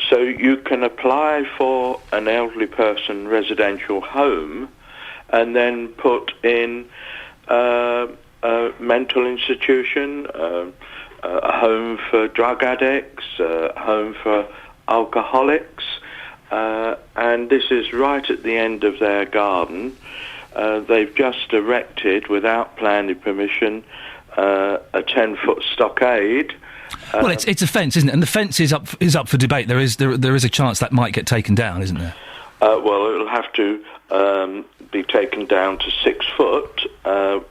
So you can apply for an elderly person residential home and then put in a mental institution, a home for drug addicts, a home for alcoholics, and this is right at the end of their garden. They've just erected, without planning permission, a 10-foot stockade. Well, it's a fence, isn't it? And the fence is up for debate. There is a chance that might get taken down, isn't there? Well, it'll have to be taken down to 6 foot,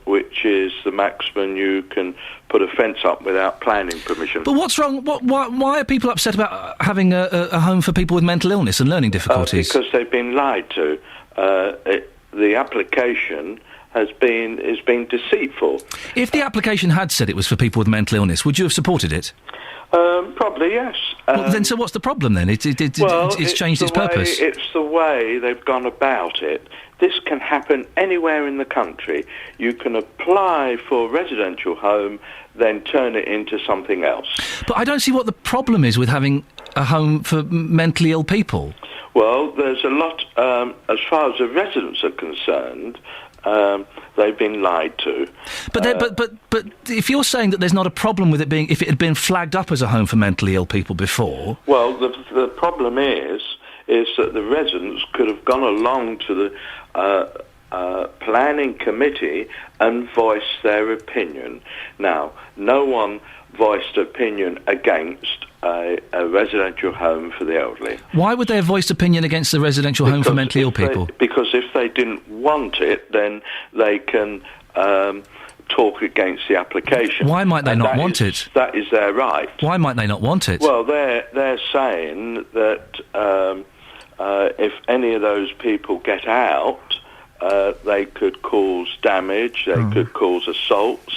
which is the maximum you can put a fence up without planning permission. But what's wrong? Why are people upset about having a home for people with mental illness and learning difficulties? Because they've been lied to. The application is being deceitful. If the application had said it was for people with mental illness, would you have supported it? Probably, yes. Well, then, so what's the problem then? It's changed its purpose. It's the way they've gone about it. This can happen anywhere in the country. You can apply for a residential home, then turn it into something else. But I don't see what the problem is with having a home for mentally ill people. Well, there's a lot, as far as the residents are concerned, they've been lied to. But if you're saying that there's not a problem with it being, if it had been flagged up as a home for mentally ill people before... Well, the problem is that the residents could have gone along to the planning committee and voiced their opinion. Now, no one voiced opinion against a residential home for the elderly. Why would they have voiced opinion against the residential home for mentally ill people? Because if they didn't want it, then they can talk against the application. Why might they not want it? That is their right. Why might they not want it? Well, they're saying that if any of those people get out, they could cause damage, they could cause assaults.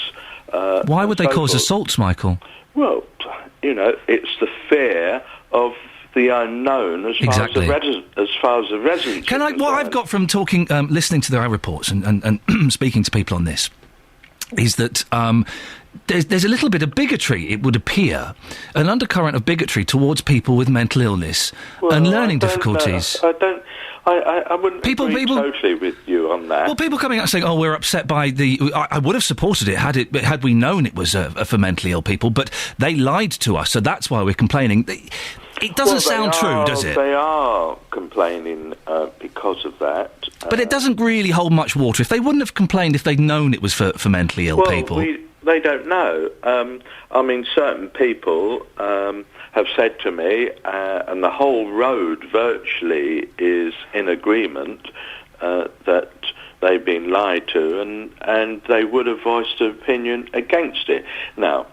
Why would they cause assaults, Michael? Well, it's the fear of the unknown as far as the residents. Can I? What I've got from talking, listening to their reports and speaking to people on this, is that there's a little bit of bigotry. It would appear an undercurrent of bigotry towards people with mental illness and learning difficulties. I wouldn't agree totally with you on that. Well, people coming out saying, "Oh, we're upset by the." I would have supported it had we known it was for mentally ill people, but they lied to us, so that's why we're complaining. It doesn't sound true, does it? They are complaining because of that. But it doesn't really hold much water. If they wouldn't have complained if they'd known it was for mentally ill people. They don't know. I mean, certain people have said to me, and the whole road virtually is in agreement, that they've been lied to, and they would have voiced an opinion against it. Now,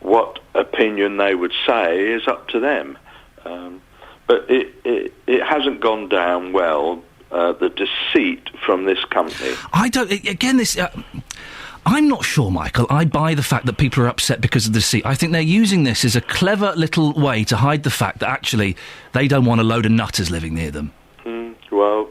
what opinion they would say is up to them. But it hasn't gone down well, the deceit from this company. I'm not sure, Michael. I buy the fact that people are upset because of the deceit. I think they're using this as a clever little way to hide the fact that actually they don't want a load of nutters living near them. Well,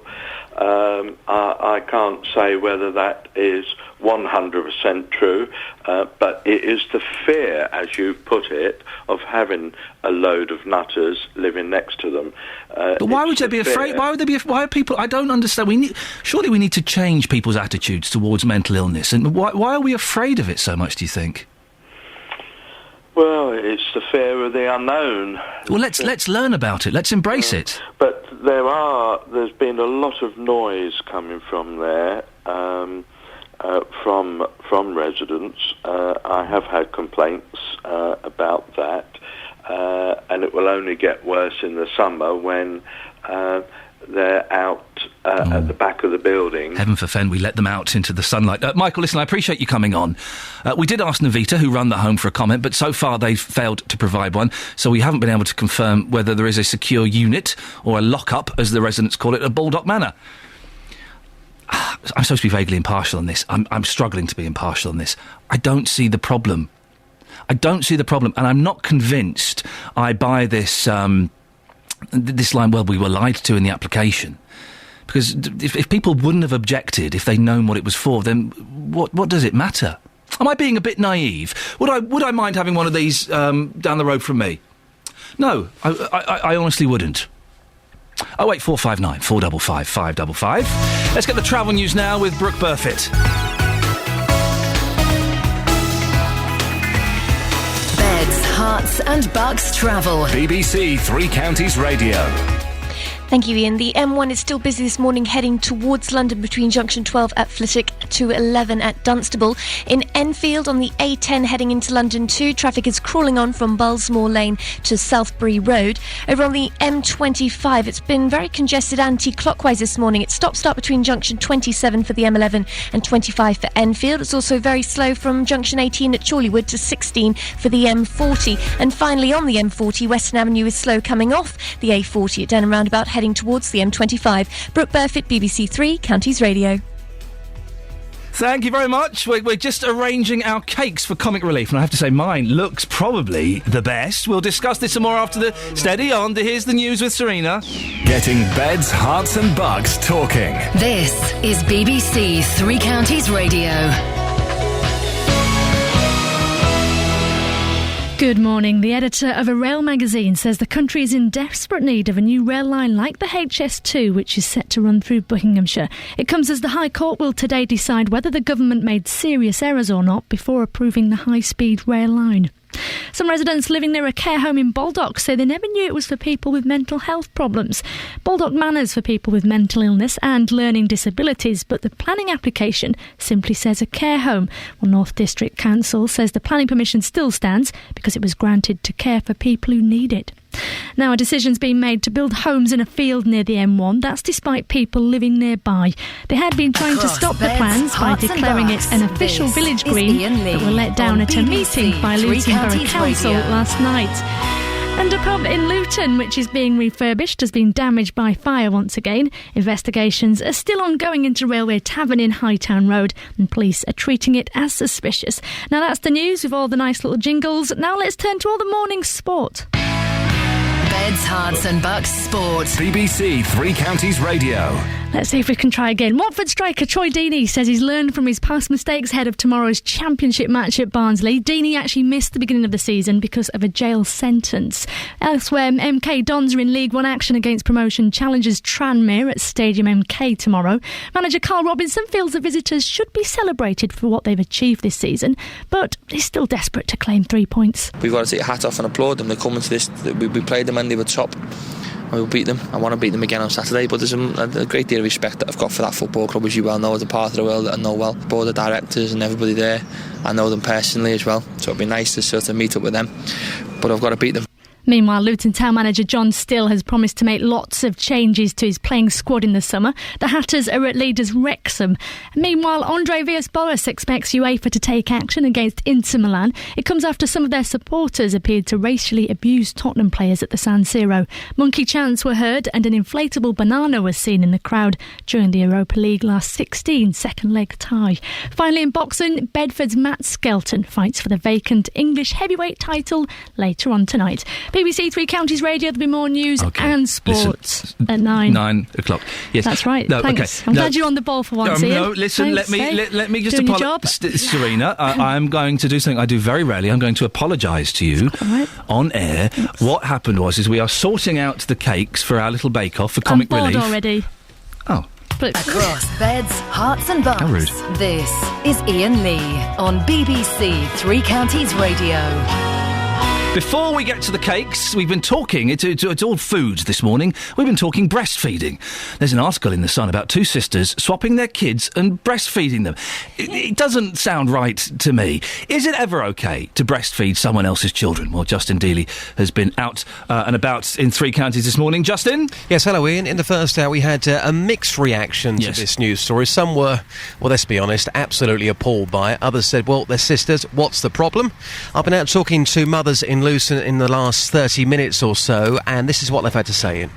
I can't say whether that is 100% true, but it is the fear, as you put it, of having a load of nutters living next to them. But why would they be afraid? Why would they be? Why are people? I don't understand. Surely we need to change people's attitudes towards mental illness. And why are we afraid of it so much? Do you think? Well, it's the fear of the unknown. Well, let's learn about it. Let's embrace it. But there's been a lot of noise coming from there, from residents. I have had complaints about that, and it will only get worse in the summer when they're out at the back of the building. Heaven forfend we let them out into the sunlight. Michael, listen, I appreciate you coming on. We did ask Navita, who run the home, for a comment, but so far they've failed to provide one, so we haven't been able to confirm whether there is a secure unit or a lock-up, as the residents call it, at Baldock Manor. I'm supposed to be vaguely impartial on this. I'm struggling to be impartial on this. I don't see the problem. And I'm not convinced I buy this this line, well, we were lied to in the application. Because if people wouldn't have objected, if they'd known what it was for, then what does it matter? Am I being a bit naive? Would I mind having one of these down the road from me? No, I honestly wouldn't. 08459 455 555. Let's get the travel news now with Brooke Burfitt. Beds, Hearts and Bucks travel. BBC Three Counties Radio. Thank you, Ian. The M1 is still busy this morning heading towards London between junction 12 at Flitwick to 11 at Dunstable. In Enfield on the A10 heading into London too, traffic is crawling on from Bullsmore Lane to Southbury Road. Over on the M25, it's been very congested anti-clockwise this morning. It's stop-start between junction 27 for the M11 and 25 for Enfield. It's also very slow from junction 18 at Chorleywood to 16 for the M40. And finally on the M40, Western Avenue is slow coming off the A40 at Denham Roundabout heading towards the M25. Brooke Burfitt, BBC Three Counties Radio. Thank you very much. We're just arranging our cakes for comic relief, and I have to say mine looks probably the best. We'll discuss this some more after the... Steady on, here's the news with Serena. Getting beds, hearts and bugs talking. This is BBC Three Counties Radio. Good morning. The editor of a rail magazine says the country is in desperate need of a new rail line like the HS2, which is set to run through Buckinghamshire. It comes as the High Court will today decide whether the government made serious errors or not before approving the high-speed rail line. Some residents living near a care home in Baldock say they never knew it was for people with mental health problems. Baldock Manor's for people with mental illness and learning disabilities, but the planning application simply says a care home. Well, North District Council says the planning permission still stands because it was granted to care for people who need it. Now, a decision's been made to build homes in a field near the M1. That's despite people living nearby. They had been trying to stop the plans by declaring it an official village green, but were let down at a meeting by Luton Borough Council last night. And a pub in Luton, which is being refurbished, has been damaged by fire once again. Investigations are still ongoing into Railway Tavern in Hightown Road, and police are treating it as suspicious. Now, that's the news with all the nice little jingles. Now let's turn to all the morning sport. Beds, Hearts and Bucks Sport. BBC Three Counties Radio. Let's see if we can try again. Watford striker Troy Deeney says he's learned from his past mistakes ahead of tomorrow's championship match at Barnsley. Deeney actually missed the beginning of the season because of a jail sentence. Elsewhere, MK Dons are in League One action against promotion challengers Tranmere at Stadium MK tomorrow. Manager Carl Robinson feels the visitors should be celebrated for what they've achieved this season, but he's still desperate to claim 3 points. We've got to take a hat off and applaud them. They're coming to this. We played them when they were top. We'll beat them. I want to beat them again on Saturday, but there's a great deal of respect that I've got for that football club, as you well know, as a part of the world that I know well. Board of directors and everybody there, I know them personally as well, so it'd be nice to sort of meet up with them, but I've got to beat them. Meanwhile, Luton Town manager John Still has promised to make lots of changes to his playing squad in the summer. The Hatters are at leaders Wrexham. Meanwhile, Andre Villas-Boas expects UEFA to take action against Inter Milan. It comes after some of their supporters appeared to racially abuse Tottenham players at the San Siro. Monkey chants were heard and an inflatable banana was seen in the crowd during the Europa League last 16 second-leg tie. Finally, in boxing, Bedford's Matt Skelton fights for the vacant English heavyweight title later on tonight. BBC Three Counties Radio, there'll be more news and sports at 9. 9 o'clock. Yes. That's right. No, Thanks. okay. I'm glad you're on the ball for once, Ian. No, listen, Thanks, let me just doing your job. Serena, I'm going to do something I do very rarely. I'm going to apologise to you on air. What happened was we are sorting out the cakes for our little bake-off for Comic I'm Relief. bored already. Oh. Across beds, hearts and bucks. How rude. This is Iain Lee on BBC Three Counties Radio. Before we get to the cakes, we've been talking, it's all foods this morning, we've been talking breastfeeding. There's an article in The Sun about two sisters swapping their kids and breastfeeding them. It doesn't sound right to me. Is it ever okay to breastfeed someone else's children? Well, Justin Dealey has been out and about in Three Counties this morning. Justin? Yes, hello Ian. In the first hour we had a mixed reaction to this news story. Some were, well, let's be honest, absolutely appalled by it. Others said, well, they're sisters, what's the problem? I've been out talking to mothers in Luton in the last 30 minutes or so, and this is what they've had to say. In.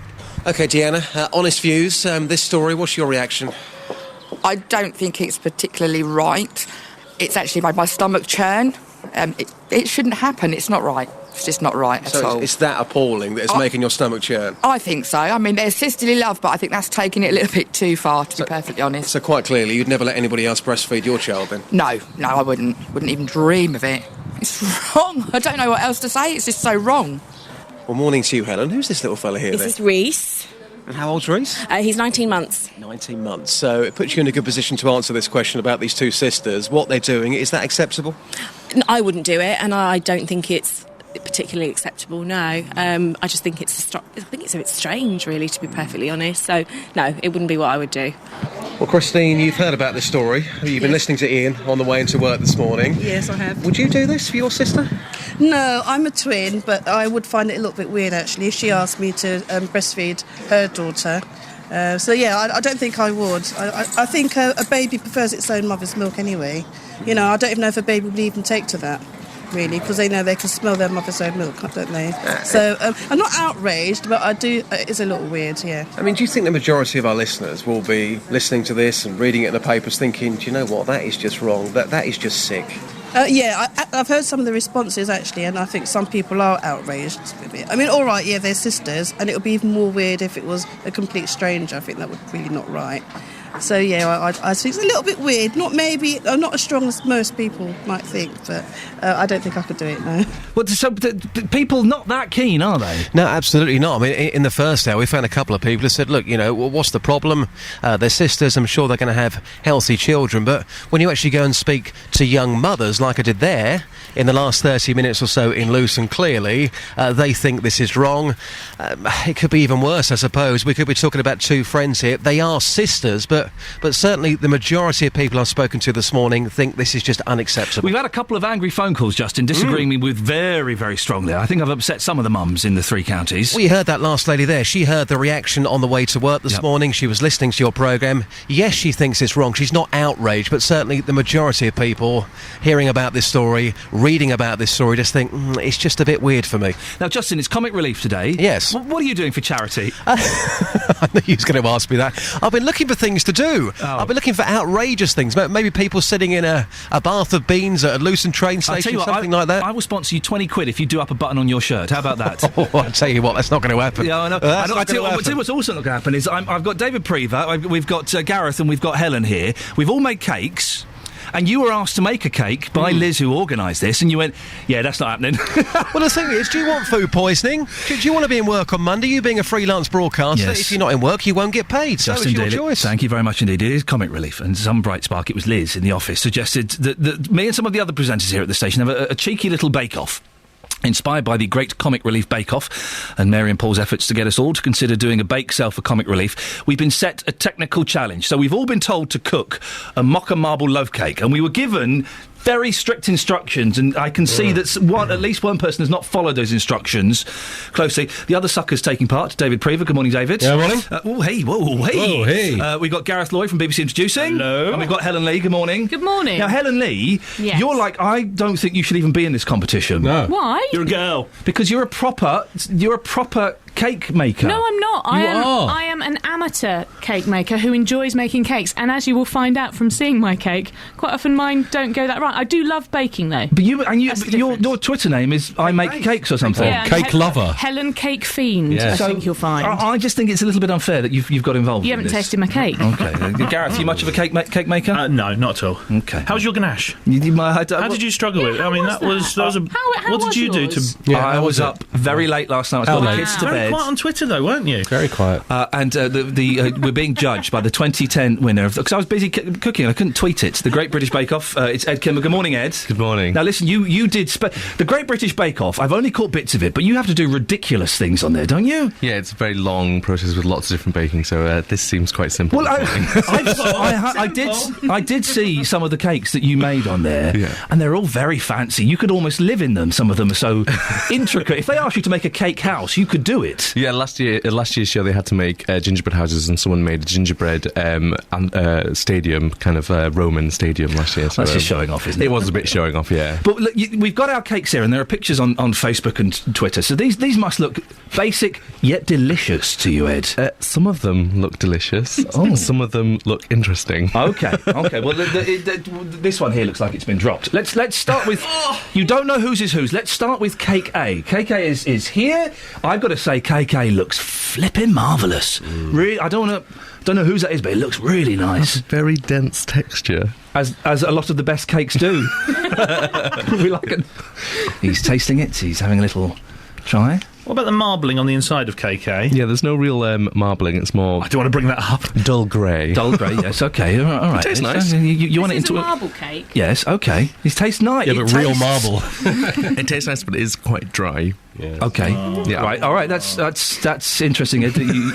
OK, Deanna, honest views. This story, what's your reaction? I don't think it's particularly right. It's actually made my stomach churn. It shouldn't happen. It's not right. It's just not right at all. So it's that appalling that it's making your stomach churn? I think so. I mean, there's sisterly love, but I think that's taking it a little bit too far, to be perfectly honest. So quite clearly, you'd never let anybody else breastfeed your child, then? No, I wouldn't. Wouldn't even dream of it. It's wrong. I don't know what else to say. It's just so wrong. Well, morning to you, Helen. Who's this little fella here, This is Reese. And how old's Reese? He's 19 months. 19 months. So it puts you in a good position to answer this question about these two sisters. What they're doing, is that acceptable? I wouldn't do it, and I don't think it's particularly acceptable, no. I just think it's a bit strange, really, to be perfectly honest. So, no, it wouldn't be what I would do. Well, Christine, you've heard about this story. You've been listening to Ian on the way into work this morning. Yes, I have. Would you do this for your sister? No, I'm a twin, but I would find it a little bit weird, actually, if she asked me to breastfeed her daughter. I don't think I would. I think a baby prefers its own mother's milk anyway. You know, I don't even know if a baby would even take to that, really, because they know they can smell their mother's own milk, don't they? So I'm not outraged, but I do. It's a little weird, yeah. I mean, do you think the majority of our listeners will be listening to this and reading it in the papers thinking, do you know what, that is just wrong, that is just sick? I've heard some of the responses, actually, and I think some people are outraged with it. I mean, all right, yeah, they're sisters, and it would be even more weird if it was a complete stranger. I think that would really not right. So, yeah, I think it's a little bit weird. Not as strong as most people might think, but I don't think I could do it, no. Well, so people not that keen, are they? No, absolutely not. I mean, in the first hour, we found a couple of people who said, look, you know, what's the problem? They're sisters, I'm sure they're going to have healthy children, but when you actually go and speak to young mothers, like I did there, in the last 30 minutes or so in Luton, clearly, they think this is wrong. It could be even worse, I suppose. We could be talking about two friends here. They are sisters, but certainly the majority of people I've spoken to this morning think this is just unacceptable. We've had a couple of angry phone calls, Justin, disagreeing me with very, very strongly. I think I've upset some of the mums in the Three Counties. We heard that last lady there. She heard the reaction on the way to work this morning. She was listening to your programme. Yes, she thinks it's wrong. She's not outraged, but certainly the majority of people hearing about this story, reading about this story, just think, it's just a bit weird for me. Now, Justin, it's Comic Relief today. Yes. What are you doing for charity? I knew you was going to ask me that. I've been looking for things to do. I've been looking for outrageous things. Maybe people sitting in a bath of beans at a Luton train station, something like that. I will sponsor you 20 quid if you do up a button on your shirt. How about that? I'll tell you what, that's not going to happen. Yeah, I know. I tell you what's also not going to happen is I've got David Prever, we've got Gareth, and we've got Helen here. We've all made cakes. And you were asked to make a cake by Liz, who organised this, and you went, yeah, that's not happening. Well, the thing is, do you want food poisoning? Do you want to be in work on Monday? You being a freelance broadcaster, yes. If you're not in work, you won't get paid. Justin so it's your choice. Thank you very much indeed. It is Comic Relief, and some bright spark, it was Liz in the office, suggested that me and some of the other presenters here at the station have a cheeky little bake-off. Inspired by the Great Comic Relief Bake-Off and Mary and Paul's efforts to get us all to consider doing a bake sale for Comic Relief, we've been set a technical challenge. So we've all been told to cook a mocha marble loaf cake, and we were given very strict instructions, and I can see that at least one person has not followed those instructions closely. The other sucker's taking part, David Prever. Good morning, David. Yeah, morning. Hey. We've got Gareth Lloyd from BBC Introducing. Hello. And we've got Helen Lee. Good morning. Good morning. Now, Helen Lee, yes. You're like, I don't think you should even be in this competition. No. Why? You're a girl. Because you're a proper cake maker. No, I'm not. You are. I am an amateur amateur cake maker who enjoys making cakes, and as you will find out from seeing my cake, quite often mine don't go that right. I do love baking though. But your Twitter name is I Make Cakes or something. Yeah, Cake lover. Helen Cake Fiend, Yeah. I think you'll find. I just think it's a little bit unfair that you've got involved. You in haven't this. tasted my cake. Okay, Gareth, you much of a cake maker? No, not at all. Okay. How's your ganache? How did you struggle with it? I mean, that was a. How what did you do yours? to? I was up very late last night. I was putting the kids to Very bed. quiet on Twitter though, weren't you? Very quiet. And we're being judged by the 2010 winner because I was busy cooking. I couldn't tweet it. The Great British Bake Off. It's Ed Kimber. Good morning, Ed. Good morning. Now listen, you did the Great British Bake Off. I've only caught bits of it, but you have to do ridiculous things on there, don't you? Yeah, it's a very long process with lots of different baking. So this seems quite simple. Well, I did see some of the cakes that you made on there, and they're all very fancy. You could almost live in them. Some of them are so intricate. If they asked you to make a cake house, you could do it. Yeah, last year's show they had to make gingerbread houses, and someone made a gingerbread stadium, kind of Roman stadium last year. So, that's just showing off, isn't it? It was a bit showing off, yeah. But look, we've got our cakes here, and there are pictures on Facebook and Twitter. So these must look basic yet delicious to you, Ed. Some of them look delicious. Some of them look interesting. Okay. Well, this one here looks like it's been dropped. Let's start with. You don't know whose is whose. Let's start with Cake A. Cake A is here. I've got to say, Cake A looks flipping marvellous. Really, I don't know whose that is, but it looks really nice. It's very dense texture, as a lot of the best cakes do. He's tasting it. He's having a little try. What about the marbling on the inside of cake A? Yeah, there's no real marbling. It's more. I don't want to bring that up. Dull grey. Dull grey. Yes. Okay. All right. It tastes nice. You want it into a marble cake? Yes. Okay. It tastes nice. Yeah, but real marble. It tastes nice, but it is quite dry. Yeah. Okay. Yeah. Right. All right. That's interesting. Are you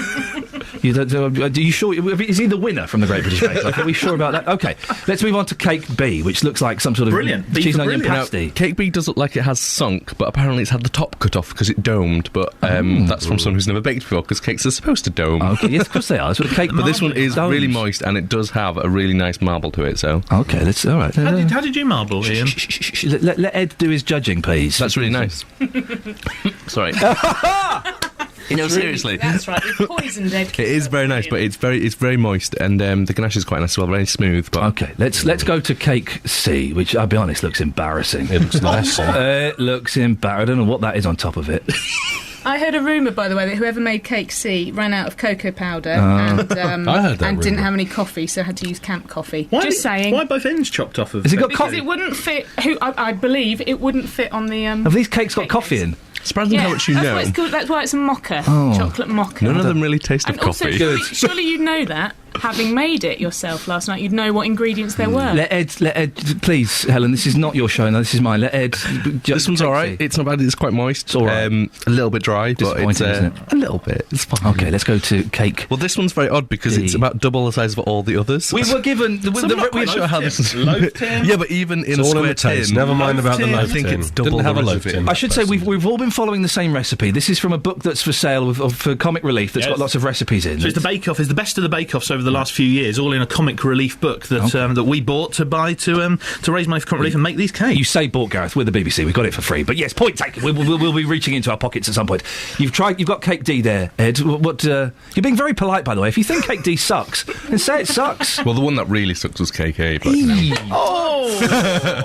sure? Is he the winner from the Great British Bake Off? Are we sure about that? Okay. Let's move on to Cake B, which looks like some sort of cheese and onion pasty. Cake B does look like it has sunk, but apparently it's had the top cut off because it domed. But that's from someone who's never baked before, because cakes are supposed to dome. Okay. Yes, of course they are. That's what cake. But this one is domes. really moist, and it does have a really nice marble to it. So okay. All right. How did you marble, Ian? Let Ed do his judging, please. That's really nice. Sorry. No, seriously. That's right. It's poisoned egg. It is very nice, but it's very moist, and the ganache is quite nice as well, very smooth. But okay, let's go to Cake C, which I'll be honest looks embarrassing. It looks nice. It looks embarrassing. I don't know what that is on top of it. I heard a rumour, by the way, that whoever made Cake C ran out of cocoa powder and I heard that and didn't rumour. have any coffee, so had to use camp coffee. Just saying. Why both ends chopped off of? Has it got Because coffee? it wouldn't fit. I believe it wouldn't fit on the. Have these cakes got coffee in? Surprising how much you know. That's why it's a mocha, chocolate mocha. None of them really taste of And also, coffee. surely you'd know that, having made it yourself last night. You'd know what ingredients there were. Let Ed, please, Helen. This is not your show. No, this is mine. Let Ed. This one's all right. It's not bad. It's quite moist. It's all right. A little bit dry, but it's isn't it? a little bit. It's fine. Okay, let's go to Cake. Well, this one's very odd because it's about double the size of all the others. We were given. We're sure how this is. Yeah, but even in a square tin. Never mind about the loaf I think tin. it's double Didn't have the a loaf recipe. tin. I should say we've all been following the same recipe. This is from a book that's for sale for Comic Relief. That's got lots of recipes in. So it's the Bake Off is the best of the Bake Offs over the last few years, all in a Comic Relief book that that we bought to buy to raise money for Comic Relief and make these cakes. You say bought, Gareth. We're the BBC. We got it for free. But yes, point taken. We'll be reaching into our pockets at some point. You've got Cake D there, Ed. You're being very polite, by the way. If you think Cake D sucks, then say it sucks. Well, the one that really sucks was Cake A. But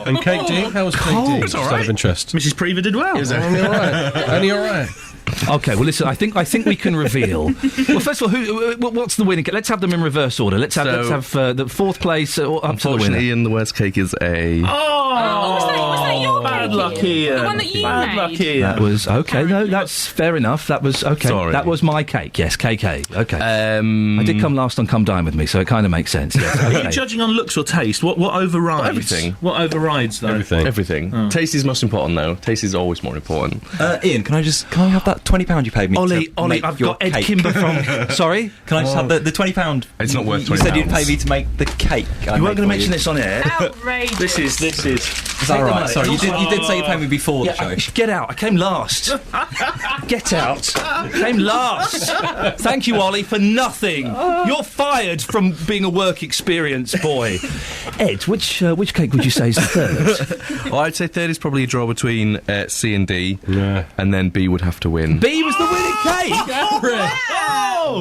And Cake D? How was Cake D? Just out of interest. Mrs. Prever did well. Only all right. Only all right. Okay, well, listen. I think we can reveal. Well, first of all, what's the winning? Let's have them in reverse order. Let's have the fourth place up to the winner. Unfortunately, Ian, the worst cake is A. Was that your bad luck here. The one that you Bad made? luck here. That was okay. No, that's fair enough. That was okay. Sorry. That was my cake. Yes, KK. Okay. I did come last on Come Dine With Me, so it kind of makes sense. Yes, Are okay. you judging on looks or taste? What overrides? Everything. What overrides, though? Everything. Taste is most important, though. Taste is always more important. Ian, can I have that £20 you paid me? Ollie, I've got Ed Kimber from. Sorry, can I just have the £20? It's not worth £20. You said you'd pay me to make the cake. You weren't going to mention this on air. Outrageous. This is. Is that right? Sorry, you did say you paid me before the show. Get out! I came last. Get out! I came last. Thank you, Ollie, for nothing. You're fired from being a work experience boy. Ed, which cake would you say is the third? Well, I'd say third is probably a draw between C and D, and then B would have to win. win. B was the winning cake. Gareth.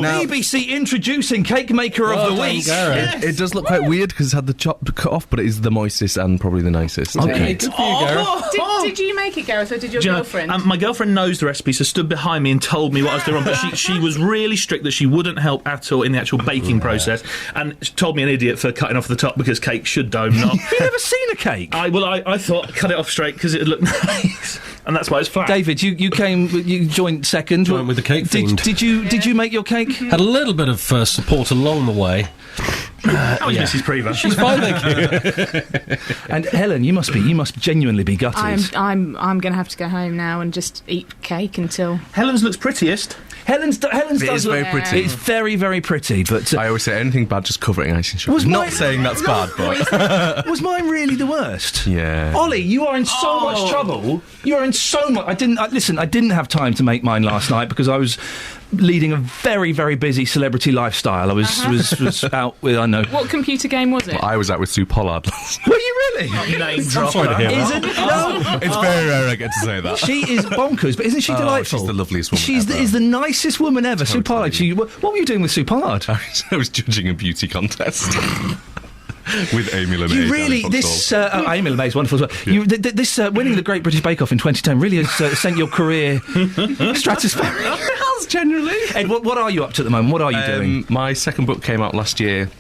Now- BBC introducing Cake Maker of the Week. It does look quite weird because it's had the top cut off, but it is the moistest and probably the nicest. Okay. Good for you, Gareth. Did you make it, Gareth, or did your Do you know, girlfriend? my girlfriend knows the recipe, so stood behind me and told me what I was doing wrong, but she was really strict that she wouldn't help at all in the actual baking process, and she told me an idiot for cutting off the top because cake should dome not. You've never seen a cake? I thought cut it off straight because it would look nice, and that's why it's flat. David, you joined second. Joined with the cake fiend. Did you make your cake? Had a little bit of support along the way. How is Mrs. Prever? She's fine, thank you. And Helen, you must genuinely be gutted. I'm going to have to go home now and just eat cake until... Helen's looks prettiest. Helen's It does is look very pretty. It's very, very pretty, but I always say anything bad, just cover it in icing sugar. Was Not mine- saying that's bad, but was mine really the worst? yeah. Ollie, you are in so much trouble. You are in so much. I didn't have time to make mine last night because I was leading a very, very busy celebrity lifestyle. I was out with, I know. What computer game was it? I was out with Sue Pollard last night. Were you really? Name drop. sorry to hear Is that. it? No. It's very rare I get to say that. She is bonkers, but isn't she delightful? She's the loveliest woman She's ever. is the nicest woman ever. Sue Totally. Pollard. What were you doing with Sue Pollard? I was judging a beauty contest. With Amy LeMay. You really, Amy LeMay's wonderful as well. Yeah. Winning the Great British Bake Off in 2010 really has sent your career stratospheric. It has, generally. Ed, what are you up to at the moment? What are you doing? My second book came out last year,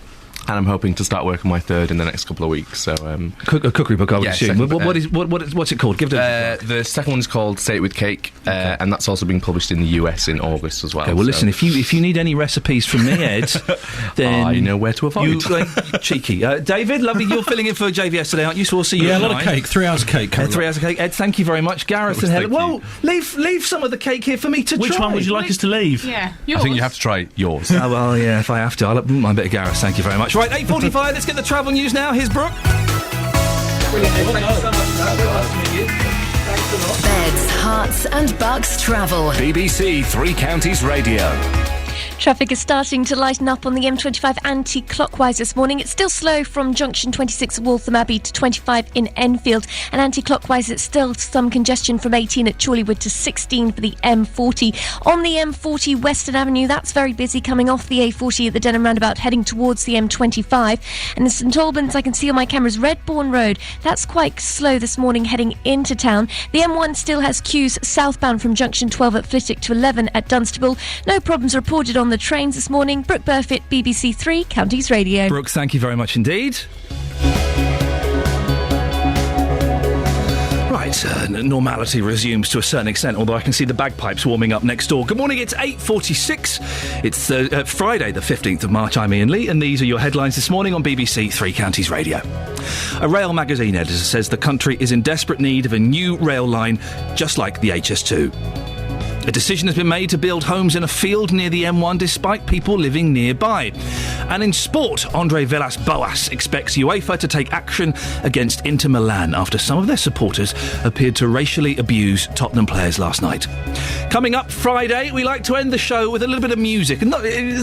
and I'm hoping to start working my third in the next couple of weeks. So, a cookery book, I would assume. What's it called? Give it. The second one is called Say It With Cake, and that's also being published in the US in August as well. Okay, well, listen, if you need any recipes from me, Ed, then I know where to avoid. Cheeky. David, lovely. You're filling in for JVS today, aren't you? So we'll see you. Yeah, a lot of cake. 3 hours of cake. 3 hours of cake. Ed, thank you very much. Gareth and Helen. Well, leave some of the cake here for me to try. Which one would you like us to leave? Yeah, I think you have to try yours. Oh, well, yeah, if I have to. I'll my bit of Gareth. Thank you very much. Right, 8:45. Let's get the travel news now. Here's Brooke. Brilliant. Thank you so much for that. Very nice to meet you. Thanks a lot. Beds, Hearts and Bucks travel. BBC Three Counties Radio. Traffic is starting to lighten up on the M25 anti-clockwise this morning. It's still slow from junction 26 at Waltham Abbey to 25 in Enfield. And anti-clockwise, it's still some congestion from 18 at Chorleywood to 16 for the M40. On the M40 Western Avenue, that's very busy coming off the A40 at the Denham roundabout, heading towards the M25. And in St Albans, I can see on my cameras, Redbourne Road, that's quite slow this morning heading into town. The M1 still has queues southbound from junction 12 at Flitwick to 11 at Dunstable. No problems reported on the trains this morning. Brooke Burfitt, BBC Three Counties Radio. Brooke, thank you very much indeed. Right, normality resumes to a certain extent, although I can see the bagpipes warming up next door. Good morning, it's 8:46. It's Friday, the 15th of March. I'm Iain Lee, and these are your headlines this morning on BBC Three Counties Radio. A rail magazine editor says the country is in desperate need of a new rail line, just like the HS2. A decision has been made to build homes in a field near the M1 despite people living nearby. And in sport, Andre Villas-Boas expects UEFA to take action against Inter Milan after some of their supporters appeared to racially abuse Tottenham players last night. Coming up Friday, we like to end the show with a little bit of music, and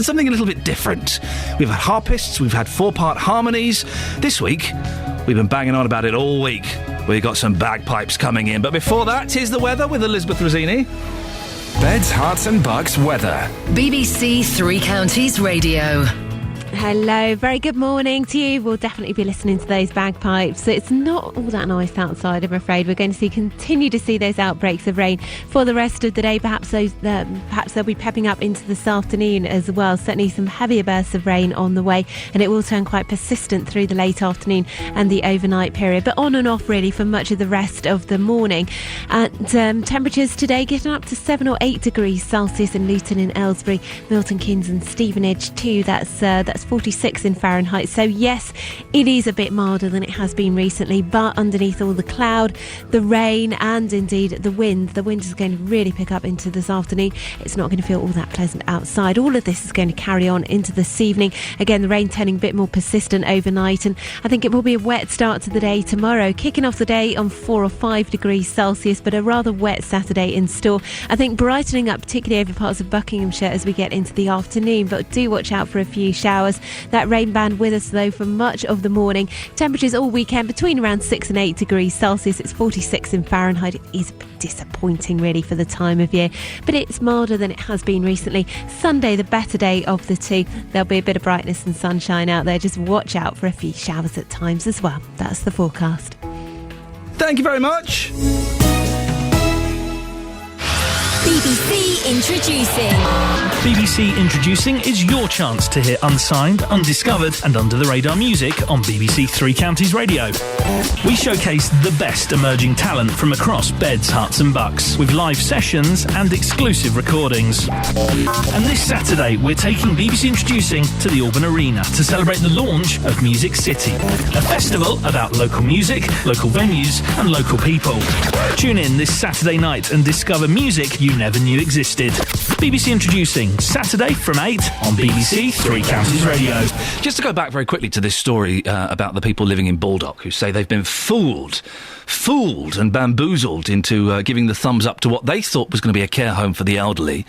something a little bit different. We've had harpists, we've had 4-part harmonies. This week, we've been banging on about it all week. We've got some bagpipes coming in. But before that, here's the weather with Elizabeth Rossini. Beds, Hearts and Bucks weather. BBC Three Counties Radio. Hello, very good morning to you. We'll definitely be listening to those bagpipes. It's not all that nice outside, I'm afraid. We're going to continue to see those outbreaks of rain for the rest of the day. Perhaps they'll be pepping up into this afternoon as well. Certainly some heavier bursts of rain on the way, and it will turn quite persistent through the late afternoon and the overnight period, but on and off really for much of the rest of the morning. And temperatures today getting up to 7 or 8 degrees Celsius in Luton and Aylesbury, Milton Keynes and Stevenage too. That's 46 in Fahrenheit. So yes, it is a bit milder than it has been recently, but underneath all the cloud, the rain and indeed the wind is going to really pick up into this afternoon. It's not going to feel all that pleasant outside. All of this is going to carry on into this evening. Again, the rain turning a bit more persistent overnight, and I think it will be a wet start to the day tomorrow, kicking off the day on 4 or 5 degrees Celsius, but a rather wet Saturday in store. I think brightening up particularly over parts of Buckinghamshire as we get into the afternoon, but do watch out for a few showers. showers. That rain band with us though for much of the morning. Temperatures all weekend between around 6 and 8 degrees Celsius. It's 46 in Fahrenheit. It is disappointing really for the time of year, but it's milder than it has been recently. Sunday, the better day of the two. There'll be a bit of brightness and sunshine out there. Just watch out for a few showers at times as well. That's the forecast. Thank you very much. BBC Introducing. BBC Introducing is your chance to hear unsigned, undiscovered and under-the-radar music on BBC Three Counties Radio. We showcase the best emerging talent from across Beds, Herts and Bucks with live sessions and exclusive recordings. And this Saturday, we're taking BBC Introducing to the Auburn Arena to celebrate the launch of Music City, a festival about local music, local venues and local people. Tune in this Saturday night and discover music you never knew existed. BBC Introducing, Saturday from 8 on BBC Three Counties Radio. Just to go back very quickly to this story about the people living in Baldock who say they've been fooled and bamboozled into giving the thumbs up to what they thought was going to be a care home for the elderly.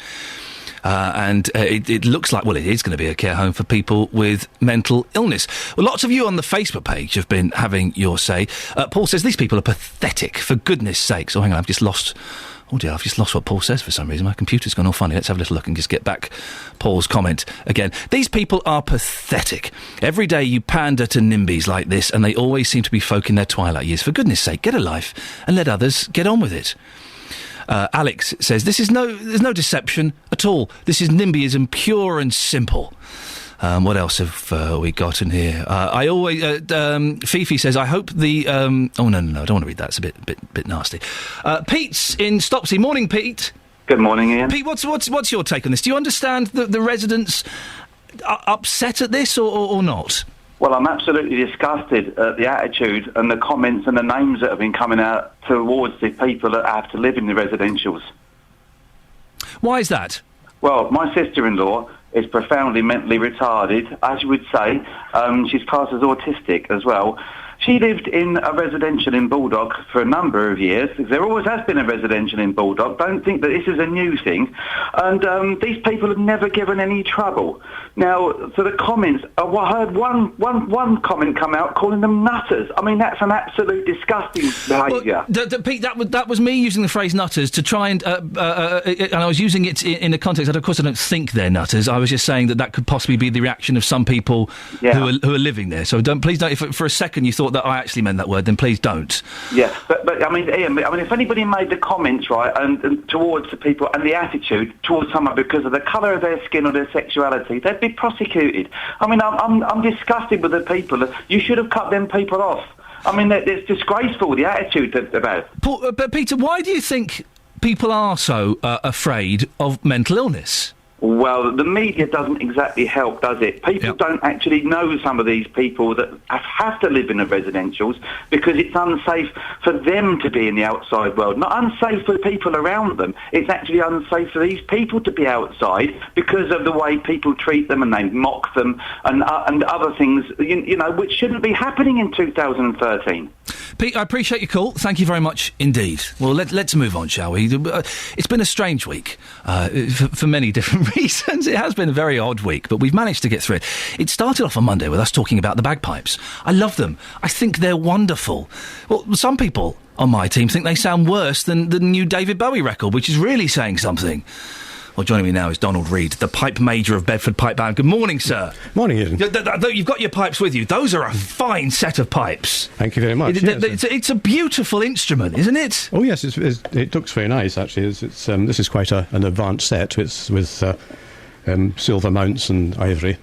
And it looks like, well, it is going to be a care home for people with mental illness. Well, lots of you on the Facebook page have been having your say. Paul says these people are pathetic, for goodness sakes. Oh, hang on, I've just lost what Paul says for some reason. My computer's gone all funny. Let's have a little look and just get back Paul's comment again. These people are pathetic. Every day you pander to NIMBYs like this and they always seem to be folk in their twilight years. For goodness sake, get a life and let others get on with it. Alex says, there's no deception at all. This is NIMBYism, pure and simple. What else have we got in here? Fifi says, I hope the... no, I don't want to read that. It's a bit nasty. Pete's in Stopsy. Morning, Pete. Good morning, Ian. Pete, what's your take on this? Do you understand that the residents are upset at this or not? Well, I'm absolutely disgusted at the attitude and the comments and the names that have been coming out towards the people that have to live in the residentials. Why is that? Well, my sister-in-law is profoundly mentally retarded, as you would say. She's classed as autistic as well. She lived in a residential in Baldock for a number of years. There always has been a residential in Baldock. Don't think that this is a new thing. And these people have never given any trouble. Now, for the comments, I heard one comment come out calling them nutters. I mean, that's an absolute disgusting behaviour. Well, Pete, that was me using the phrase nutters to try and I was using it in a context that, of course, I don't think they're nutters. I was just saying that could possibly be the reaction of some people who are living there. So please don't, if for a second you thought that I actually meant that word, then please don't. Yeah, but I mean, Ian, if anybody made the comments, right, and towards the people and the attitude towards someone because of the colour of their skin or their sexuality, they'd be prosecuted. I mean, I'm disgusted with the people. You should have cut them people off. I mean, it's disgraceful, the attitude about it. But Peter, why do you think people are so afraid of mental illness? Well, the media doesn't exactly help, does it? People don't actually know some of these people that have to live in the residentials because it's unsafe for them to be in the outside world. Not unsafe for the people around them. It's actually unsafe for these people to be outside because of the way people treat them and they mock them and other things, you know, which shouldn't be happening in 2013. Pete, I appreciate your call. Thank you very much indeed. Well, let's move on, shall we? It's been a strange week for many different reasons. It has been a very odd week, but we've managed to get through it. It started off on Monday with us talking about the bagpipes. I love them. I think they're wonderful. Well, some people on my team think they sound worse than the new David Bowie record, which is really saying something. Well, joining me now is Donald Reid, the pipe major of Bedford Pipe Band. Good morning, sir. Morning, Ian. You've got your pipes with you. Those are a fine set of pipes. Thank you very much. It's a beautiful instrument, isn't it? Oh, yes, it looks very nice, actually. This is quite an advanced set. It's with silver mounts and ivory.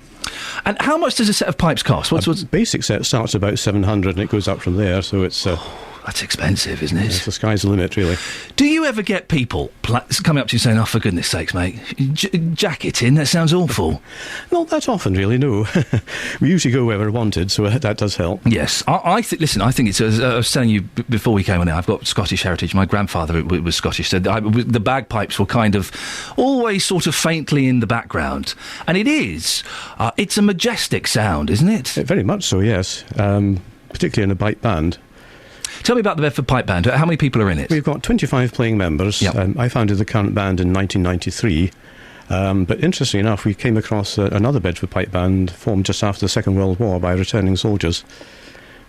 And how much does a set of pipes cost? What's basic set starts about 700 and it goes up from there, so it's... That's expensive, isn't it? Yes, the sky's the limit, really. Do you ever get people coming up to you saying, oh, for goodness sakes, mate, jack it in, that sounds awful? Not that often, really, no. We usually go where we're wanted, so that does help. Yes. I think it's, as I was telling you before we came on air, I've got Scottish heritage. My grandfather was Scottish, so the bagpipes were kind of always sort of faintly in the background. And it is. It's a majestic sound, isn't it? Very much so, yes. Particularly in a pipe band. Tell me about the Bedford Pipe Band. How many people are in it? We've got 25 playing members. Yep. I founded the current band in 1993. But interestingly enough, we came across another Bedford pipe band formed just after the Second World War by returning soldiers.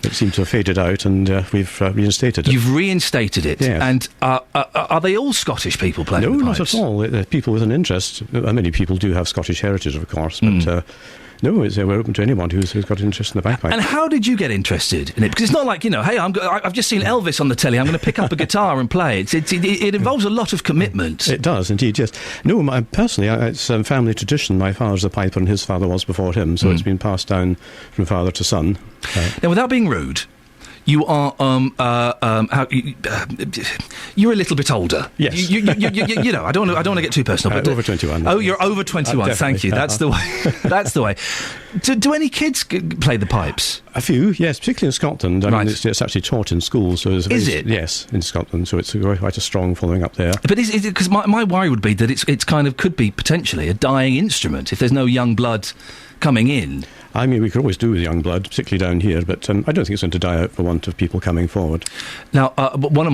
It seemed to have faded out, and we've reinstated it. You've reinstated it, yes. And are they all Scottish people playing the pipes? Not at all. People with an interest. Many people do have Scottish heritage, of course, but no, we're open to anyone who's got an interest in the bagpipe. And how did you get interested in it? Because it's not like, hey, I've just seen Elvis on the telly, I'm going to pick up a guitar and play. It involves a lot of commitment. It does, indeed, yes. No, personally, it's family tradition. My father's a piper and his father was before him, so it's been passed down from father to son. Now, without being rude, you are you're a little bit older. Yes. You know, I don't want to get too personal. But over 21. Oh, you're over 21. Thank you. That's the way. That's the way. Do any kids play the pipes? A few, yes, particularly in Scotland. I mean, it's actually taught in schools. So is it? Yes, in Scotland. So it's quite a strong following up there. But is it, because my worry would be that it's kind of could be potentially a dying instrument if there's no young blood coming in. I mean, we could always do with young blood, particularly down here, but I don't think it's going to die out for want of people coming forward. Now, one of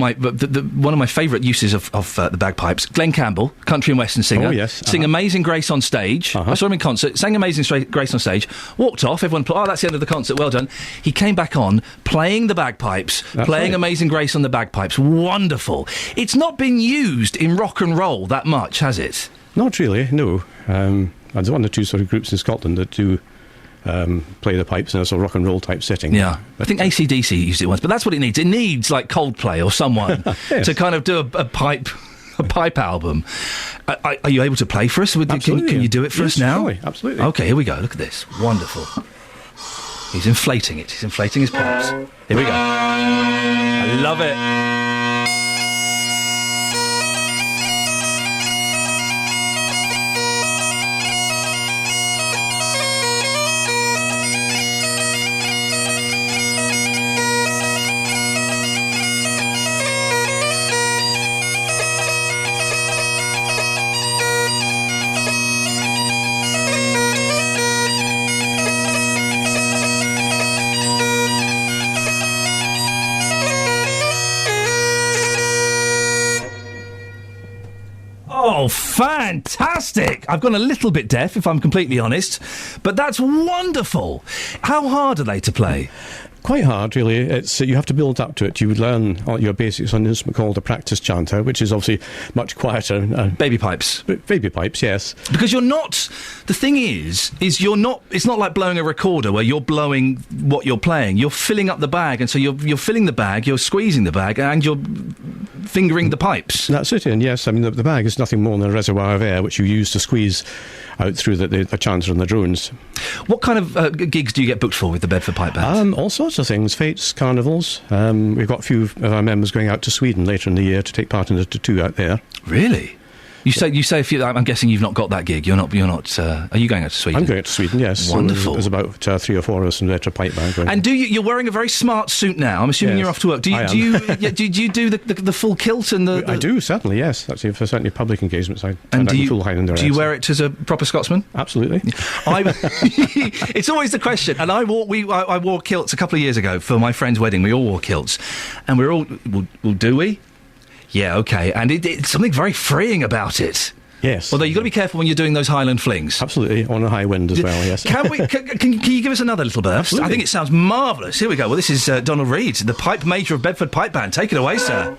my favourite uses of the bagpipes, Glenn Campbell, country and western singer, sing Amazing Grace on stage. I saw him in concert, sang Amazing Grace on stage, walked off, everyone that's the end of the concert, well done. He came back on, playing the bagpipes, playing Amazing Grace on the bagpipes. Wonderful. It's not been used in rock and roll that much, has it? Not really, no. There's one or two sort of groups in Scotland that do play the pipes in a sort of rock and roll type setting. Yeah, I think AC/DC used it once, but that's what it needs. It needs like Coldplay or someone yes. to kind of do a pipe album. Are you able to play for us? Absolutely. Can you do it for us now? Surely, absolutely. Okay, here we go. Look at this. Wonderful. He's inflating it. He's inflating his pipes. Here we go. I love it. Oh, fantastic! I've gone a little bit deaf, if I'm completely honest, but that's wonderful. How hard are they to play? Quite hard, really. It's you have to build up to it. You would learn all your basics on an instrument called a practice chanter, which is obviously much quieter. Baby pipes. Baby pipes, yes. Because you're not... The thing is you're not... It's not like blowing a recorder where you're blowing what you're playing. You're filling up the bag, and so you're filling the bag, you're squeezing the bag, and you're fingering the pipes. That's it, and yes, I mean, the bag is nothing more than a reservoir of air which you use to squeeze out through the chanter and the drones. What kind of gigs do you get booked for with the Bedford Pipe Band? All sorts of things, fetes, carnivals. We've got a few of our members going out to Sweden later in the year to take part in the tattoo out there. Really? You say if you... I'm guessing you've not got that gig. You're not. Are you going out to Sweden? I'm going out to Sweden. Yes. Wonderful. So there's about 3 or 4 of us in the pipe band going. And you're wearing a very smart suit now? I'm assuming you're off to work. Do you do the full kilt and the? I do, certainly. Yes, actually for certainly public engagements. I full Highlander. Do you wear it as a proper Scotsman? Absolutely. It's always the question. And I wore kilts a couple of years ago for my friend's wedding. We all wore kilts, and we're all. Well, do we? Yeah, okay. And it's something very freeing about it. Yes. Although you've got to be careful when you're doing those Highland flings. Absolutely, on a high wind as well, yes. Can you give us another little burst? Absolutely. I think it sounds marvellous. Here we go. Well, this is Donald Reid, the pipe major of Bedford Pipe Band. Take it away, sir.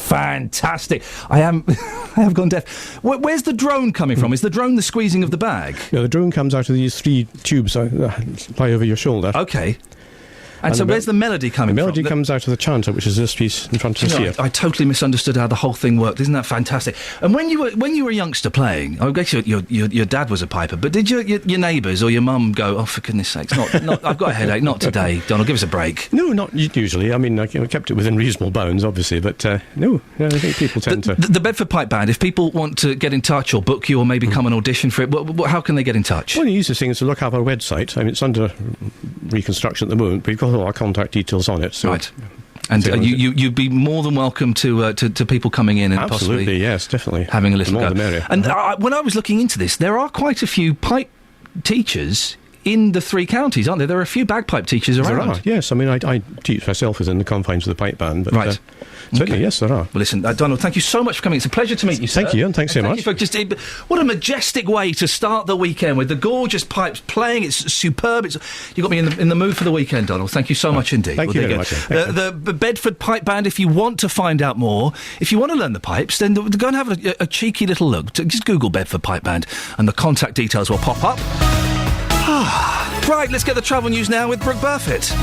Fantastic. I have gone deaf. Where's the drone coming from? Is the drone the squeezing of the bag? Yeah, the drone comes out of these 3 tubes that fly over your shoulder. Okay. And so where's the melody coming from? from? The melody comes out of the chanter, which is this piece in front of us here. I totally misunderstood how the whole thing worked. Isn't that fantastic? And when you were a youngster playing, I guess your dad was a piper, but did your neighbours or your mum go, oh, for goodness sakes, not I've got a headache, not today, Donald, give us a break? No, not usually. I mean, I kept it within reasonable bounds, obviously, but no, I think people tend to... The Bedford Pipe Band, if people want to get in touch or book you or maybe come and audition for it, how can they get in touch? One of the easiest things is to look up our website. I mean, it's under reconstruction at the moment, but we've got all our contact details on it. So right. And you'd be more than welcome to people coming in and absolutely, possibly... yes, definitely. Having a little go. The merrier. And when I was looking into this, there are quite a few pipe teachers in the 3 counties, aren't there? There are a few bagpipe teachers around. There are, yes. I mean, I teach myself within the confines of the pipe band, but right. Certainly, yes, there are. Well, listen, Donald, thank you so much for coming. It's a pleasure to meet you, sir. Thank you, and thanks so much. Thank you for what a majestic way to start the weekend with the gorgeous pipes playing. It's superb. You got me in the mood for the weekend, Donald. Thank you so much indeed. Thank you very much. The Bedford Pipe Band, if you want to find out more, if you want to learn the pipes, then go and have a cheeky little look. Just Google Bedford Pipe Band and the contact details will pop up. Right, let's get the travel news now with Brooke Burfitt.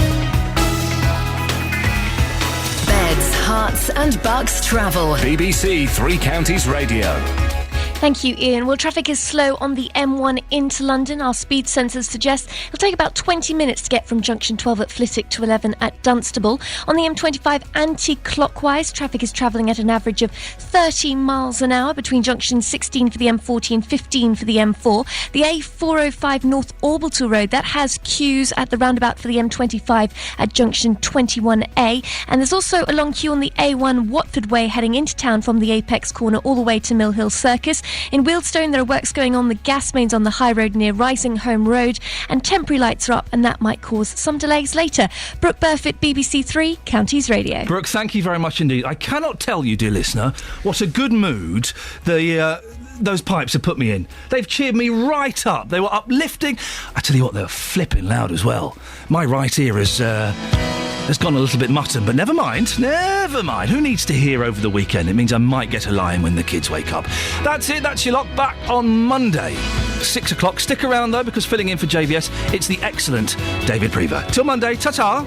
Beds, Hearts and Bucks travel. BBC Three Counties Radio. Thank you, Ian. Well, traffic is slow on the M1 into London. Our speed sensors suggest it'll take about 20 minutes to get from junction 12 at Flitwick to 11 at Dunstable. On the M25 anti-clockwise, traffic is travelling at an average of 30 miles an hour between junction 16 for the M40 and 15 for the M4. The A405 North Orbital Road, that has queues at the roundabout for the M25 at junction 21A. And there's also a long queue on the A1 Watford Way heading into town from the Apex corner all the way to Mill Hill Circus. In Wealdstone, there are works going on the gas mains on the high road near Risinghome Road, and temporary lights are up, and that might cause some delays later. Brooke Burfitt, BBC Three Counties Radio. Brooke, thank you very much indeed. I cannot tell you, dear listener, what a good mood those pipes have put me in. They've cheered me right up. They were uplifting. I tell you what, they were flipping loud as well. My right ear has gone a little bit mutton, but never mind. Never mind. Who needs to hear over the weekend? It means I might get a line when the kids wake up. That's it. That's your lot. Back on Monday, 6 o'clock. Stick around, though, because filling in for JVS, it's the excellent David Prever. Till Monday. Ta-ta.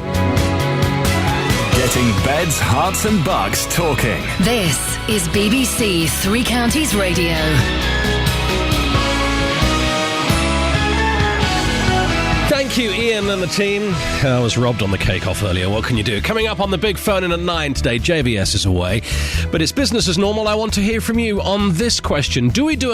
Getting beds, hearts and bucks talking. This is BBC Three Counties Radio. Thank you, Ian and the team. I was robbed on the cake off earlier. What can you do? Coming up on the big phone in at 9 today, JVS is away. But it's business as normal. I want to hear from you on this question. Do we do